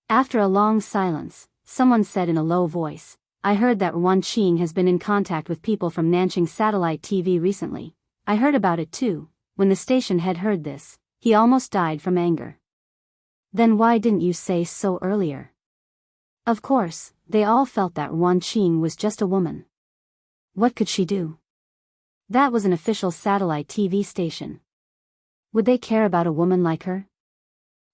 After a long silence, someone said in a low voice, I heard that Wan Qing has been in contact with people from Nanjing Satellite TV recently. I heard about it too. When the station head heard this, he almost died from anger. Then why didn't you say so earlier? Of course, they all felt that Wan Qing was just a woman. What could she do? That was an official satellite TV station. Would they care about a woman like her?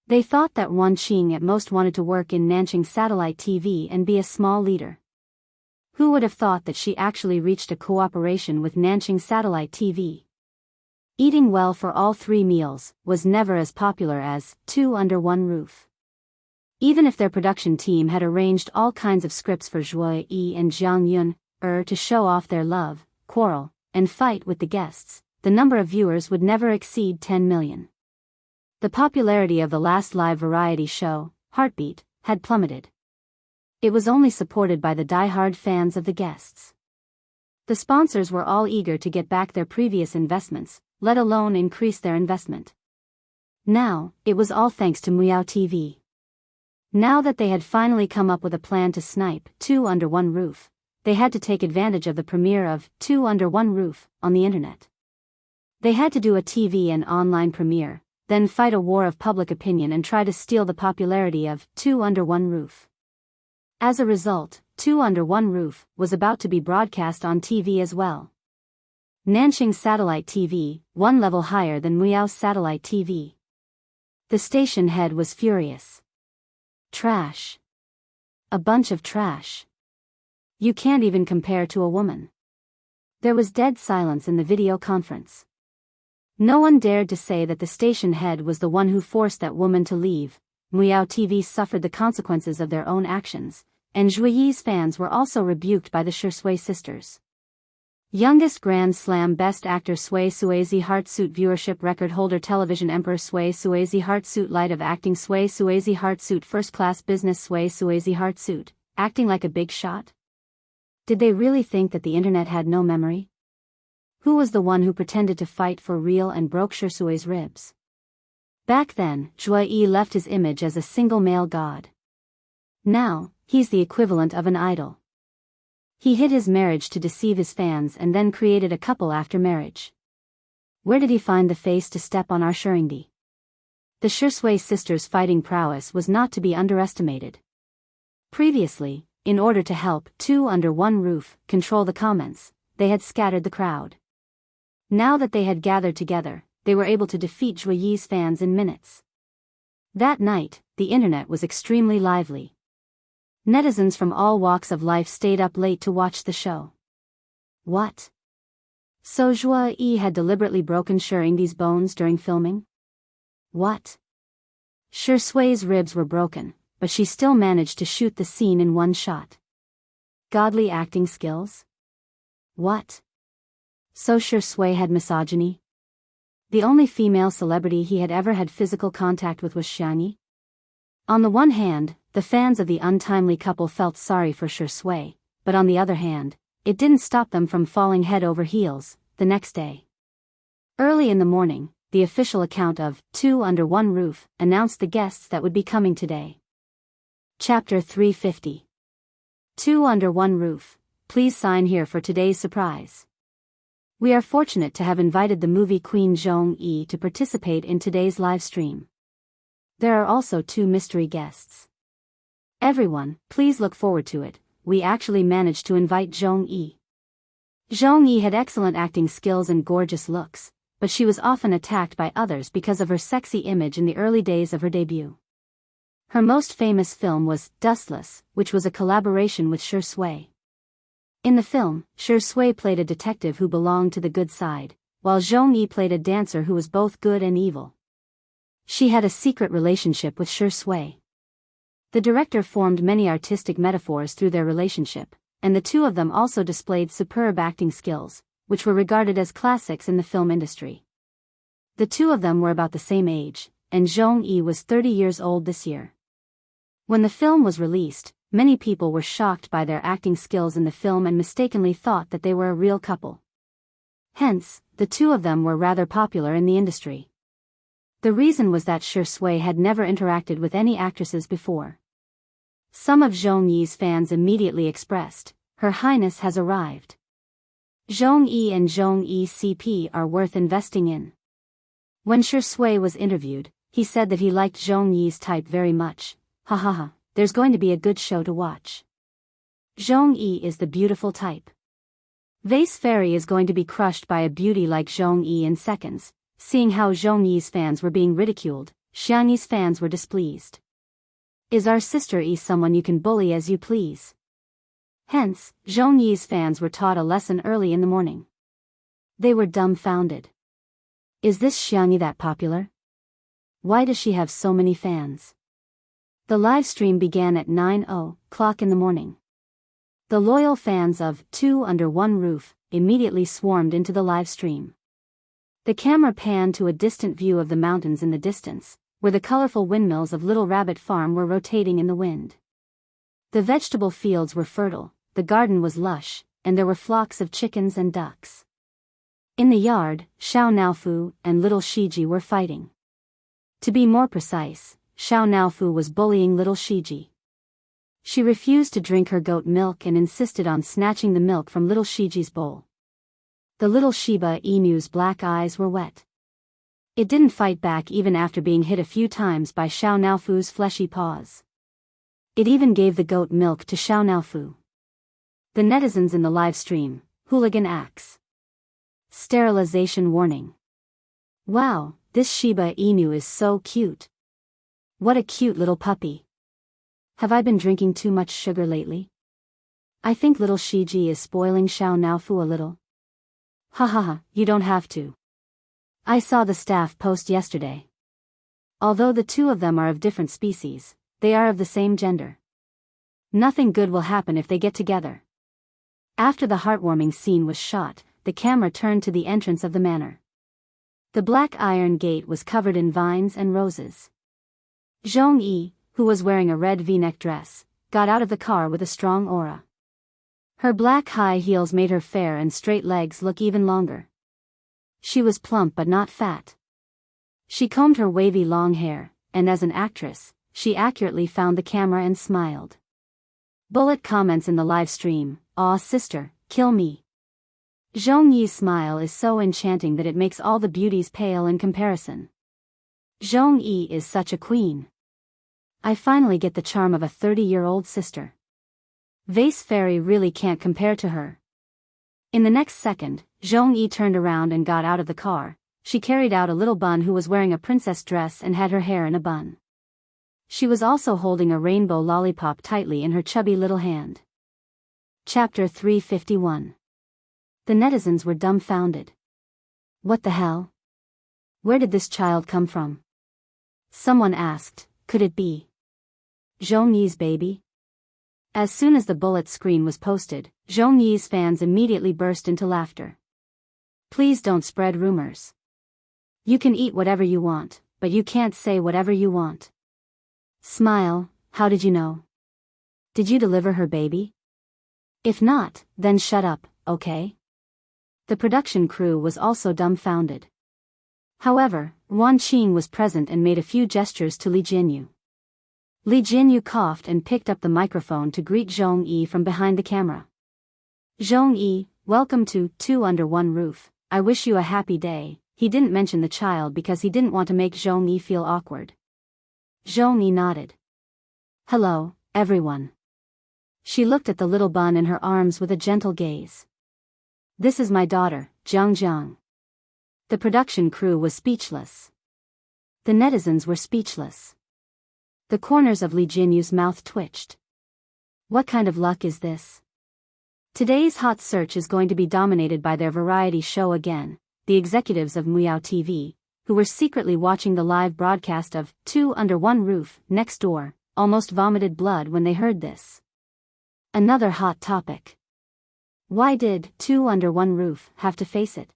They thought that Wan Qing at most wanted to work in Nanjing Satellite TV and be a small leader. Who would have thought that she actually reached a cooperation with Nanjing Satellite TV? Eating well for all 3 meals was never as popular as two under one roof. Even if their production team had arranged all kinds of scripts for Zhuo Yi and Jiang Yun to show off their love, quarrel, and fight with the guests, the number of viewers would never exceed 10 million. The popularity of the last live variety show, Heartbeat, had plummeted. It was only supported by the die-hard fans of the guests. The sponsors were all eager to get back their previous investments, let alone increase their investment. Now, it was all thanks to Biyao TV. Now that they had finally come up with a plan to snipe two under one roof, they had to take advantage of the premiere of Two Under One Roof on the internet. They had to do a TV and online premiere, then fight a war of public opinion and try to steal the popularity of Two Under One Roof. As a result, Two Under One Roof was about to be broadcast on TV as well. Nanjing Satellite TV, one level higher than Biyao Satellite TV. The station head was furious. Trash. A bunch of trash. You can't even compare to a woman. There was dead silence in the video conference. No one dared to say that the station head was the one who forced that woman to leave. Biyao TV suffered the consequences of their own actions, and Zhuo Yi's fans were also rebuked by the Shui sisters. Youngest Grand Slam Best Actor Sui Suizi Heartsuit Viewership Record Holder Television Emperor Sui Suizi Heartsuit Light of Acting Sui Suizi Heartsuit First Class Business Sui Suizi Heartsuit, acting like a big shot? Did they really think that the internet had no memory? Who was the one who pretended to fight for real and broke Shusui's ribs? Back then, Zhuo Yi left his image as a single male god. Now, he's the equivalent of an idol. He hid his marriage to deceive his fans and then created a couple after marriage. Where did he find the face to step on our Shurindi? The Shui sisters' fighting prowess was not to be underestimated. Previously, in order to help Two Under One Roof control the comments, they had scattered the crowd. Now that they had gathered together, they were able to defeat Zhuo Yi's fans in minutes. That night, the internet was extremely lively. Netizens from all walks of life stayed up late to watch the show. What? So Zhuo Yi had deliberately broken Shurindi's bones during filming? What? Sui's ribs were broken, but she still managed to shoot the scene in one shot. Godly acting skills? What? So Shui had misogyny? The only female celebrity he had ever had physical contact with was Xiangyi? On the one hand, the fans of the untimely couple felt sorry for Shui, but on the other hand, it didn't stop them from falling head over heels the next day. Early in the morning, the official account of Two Under One Roof announced the guests that would be coming today. Chapter 350. Two Under One Roof, please sign here for today's surprise. We are fortunate to have invited the movie queen Zhong Yi to participate in today's live stream. There are also 2 mystery guests. Everyone, please look forward to it. We actually managed to invite Zhong Yi. Zhong Yi had excellent acting skills and gorgeous looks, but she was often attacked by others because of her sexy image in the early days of her debut. Her most famous film was Dustless, which was a collaboration with Shui. In the film, Shui played a detective who belonged to the good side, while Zhong Yi played a dancer who was both good and evil. She had a secret relationship with Shui. The director formed many artistic metaphors through their relationship, and the two of them also displayed superb acting skills, which were regarded as classics in the film industry. The two of them were about the same age, and Zhong Yi was 30 years old this year. When the film was released, many people were shocked by their acting skills in the film and mistakenly thought that they were a real couple. Hence, the two of them were rather popular in the industry. The reason was that Shui had never interacted with any actresses before. Some of Zhong Yi's fans immediately expressed, "Her Highness has arrived. Zhong Yi and Zhong Yi CP are worth investing in." When Shui was interviewed, he said that he liked Zhong Yi's type very much. "Ha ha ha, there's going to be a good show to watch. Zhong Yi is the beautiful type. Vase Fairy is going to be crushed by a beauty like Zhong Yi in seconds." Seeing how Zhong Yi's fans were being ridiculed, Xiang Yi's fans were displeased. "Is our sister Yi someone you can bully as you please?" Hence, Zhong Yi's fans were taught a lesson early in the morning. They were dumbfounded. Is this Xiang Yi that popular? Why does she have so many fans? The live stream began at 9:00 in the morning. The loyal fans of Two Under One Roof immediately swarmed into the live stream. The camera panned to a distant view of the mountains in the distance, where the colorful windmills of Little Rabbit Farm were rotating in the wind. The vegetable fields were fertile, the garden was lush, and there were flocks of chickens and ducks. In the yard, Xiao Naofu and little Shiji were fighting. To be more precise, Xiao Naofu was bullying little Shiji. She refused to drink her goat milk and insisted on snatching the milk from little Shiji's bowl. The little Shiba Inu's black eyes were wet. It didn't fight back even after being hit a few times by Xiao Naofu's fleshy paws. It even gave the goat milk to Xiao Naofu. The netizens in the live stream, hooligan acts. Sterilization warning. Wow, this Shiba Inu is so cute. What a cute little puppy. Have I been drinking too much sugar lately? I think little Shiji is spoiling Xiao Naofu a little. Ha ha ha, you don't have to. I saw the staff post yesterday. Although the two of them are of different species, they are of the same gender. Nothing good will happen if they get together. After the heartwarming scene was shot, the camera turned to the entrance of the manor. The black iron gate was covered in vines and roses. Zhong Yi, who was wearing a red V-neck dress, got out of the car with a strong aura. Her black high heels made her fair and straight legs look even longer. She was plump but not fat. She combed her wavy long hair, and as an actress, she accurately found the camera and smiled. Bullet comments in the live stream, "Aw sister, kill me." Zhong Yi's smile is so enchanting that it makes all the beauties pale in comparison. Zhong Yi is such a queen. I finally get the charm of a 30-year-old sister. Vase Fairy really can't compare to her. In the next second, Zhong Yi turned around and got out of the car. She carried out a little bun who was wearing a princess dress and had her hair in a bun. She was also holding a rainbow lollipop tightly in her chubby little hand. Chapter 351. The netizens were dumbfounded. What the hell? Where did this child come from? Someone asked, could it be Zhong Yi's baby? As soon as the bullet screen was posted, Zhong Yi's fans immediately burst into laughter. Please don't spread rumors. You can eat whatever you want, but you can't say whatever you want. Smile, how did you know? Did you deliver her baby? If not, then shut up, okay? The production crew was also dumbfounded. However, Wan Qing was present and made a few gestures to Li Jinyu. Li Jinyu coughed and picked up the microphone to greet Zhong Yi from behind the camera. Zhong Yi, welcome to Two Under One Roof. I wish you a happy day. He didn't mention the child because he didn't want to make Zhong Yi feel awkward. Zhong Yi nodded. Hello, everyone. She looked at the little bun in her arms with a gentle gaze. This is my daughter, Jiang. The production crew was speechless. The netizens were speechless. The corners of Li Jinyu's mouth twitched. What kind of luck is this? Today's hot search is going to be dominated by their variety show again, the executives of Biyao TV, who were secretly watching the live broadcast of Two Under One Roof next door, almost vomited blood when they heard this. Another hot topic. Why did Two Under One Roof have to face it?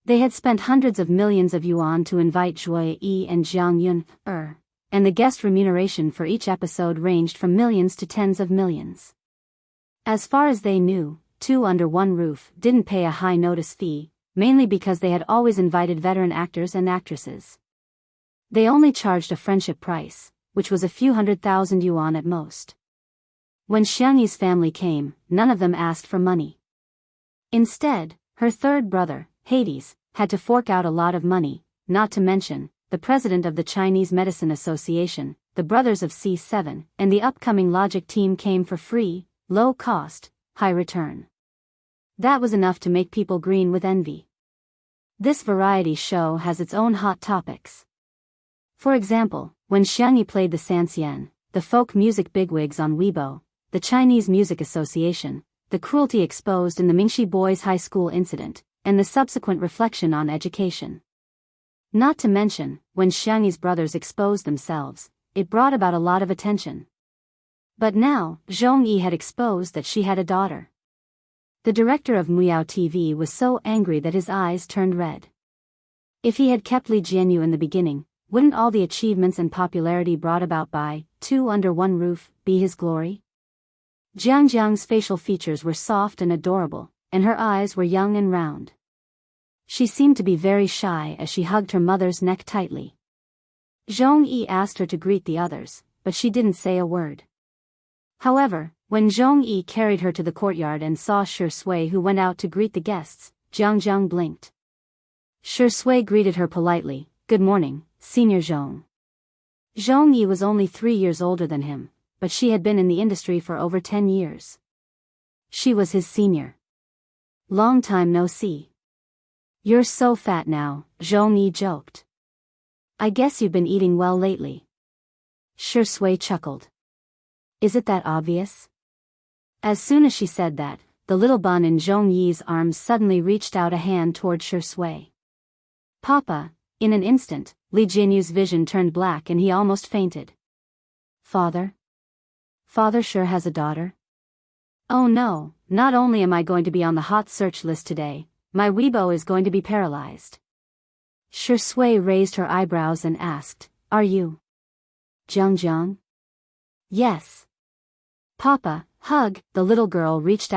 They had spent hundreds of millions of yuan to invite Zhuo Yi and Jiang Yun, and the guest remuneration for each episode ranged from millions to tens of millions. As far as they knew, Two Under One Roof didn't pay a high notice fee, mainly because they had always invited veteran actors and actresses. They only charged a friendship price, which was a few 100,000 yuan at most. When Xiangyi's family came, none of them asked for money. Instead, her third brother, Hades, had to fork out a lot of money, not to mention, the president of the Chinese Medicine Association, the brothers of C7, and the upcoming Logic team came for free, low cost, high return. That was enough to make people green with envy. This variety show has its own hot topics. For example, when Xiangyi played the Sanxian, the folk music bigwigs on Weibo, the Chinese Music Association, the cruelty exposed in the Mingxi Boys High School incident, and the subsequent reflection on education. Not to mention, when Xiangyi's brothers exposed themselves, it brought about a lot of attention. But now, Zhongyi had exposed that she had a daughter. The director of Biyao TV was so angry that his eyes turned red. If he had kept Li Jianyu in the beginning, wouldn't all the achievements and popularity brought about by two under one roof be his glory? Jiang's facial features were soft and adorable, and her eyes were young and round. She seemed to be very shy as she hugged her mother's neck tightly. Zhongyi asked her to greet the others, but she didn't say a word. However, when Zhongyi carried her to the courtyard and saw Shi Sui who went out to greet the guests, Jiang blinked. Shi Sui greeted her politely, "Good morning, Senior Zhong." Zhongyi was only 3 years older than him, but she had been in the industry for over 10 years. She was his senior. "Long time no see. You're so fat now," Zhongyi joked. "I guess you've been eating well lately." Shi Sui chuckled. "Is it that obvious?" As soon as she said that, the little bun in Zhongyi's arms suddenly reached out a hand toward Shi Sui. "Papa," in an instant, Li Jianyu's vision turned black and he almost fainted. "Father? Father sure has a daughter?" "Oh no, not only am I going to be on the hot search list today, my Weibo is going to be paralyzed." Shi Sui raised her eyebrows and asked, "Are you Jiang?" "Yes." "Papa, hug." The little girl reached out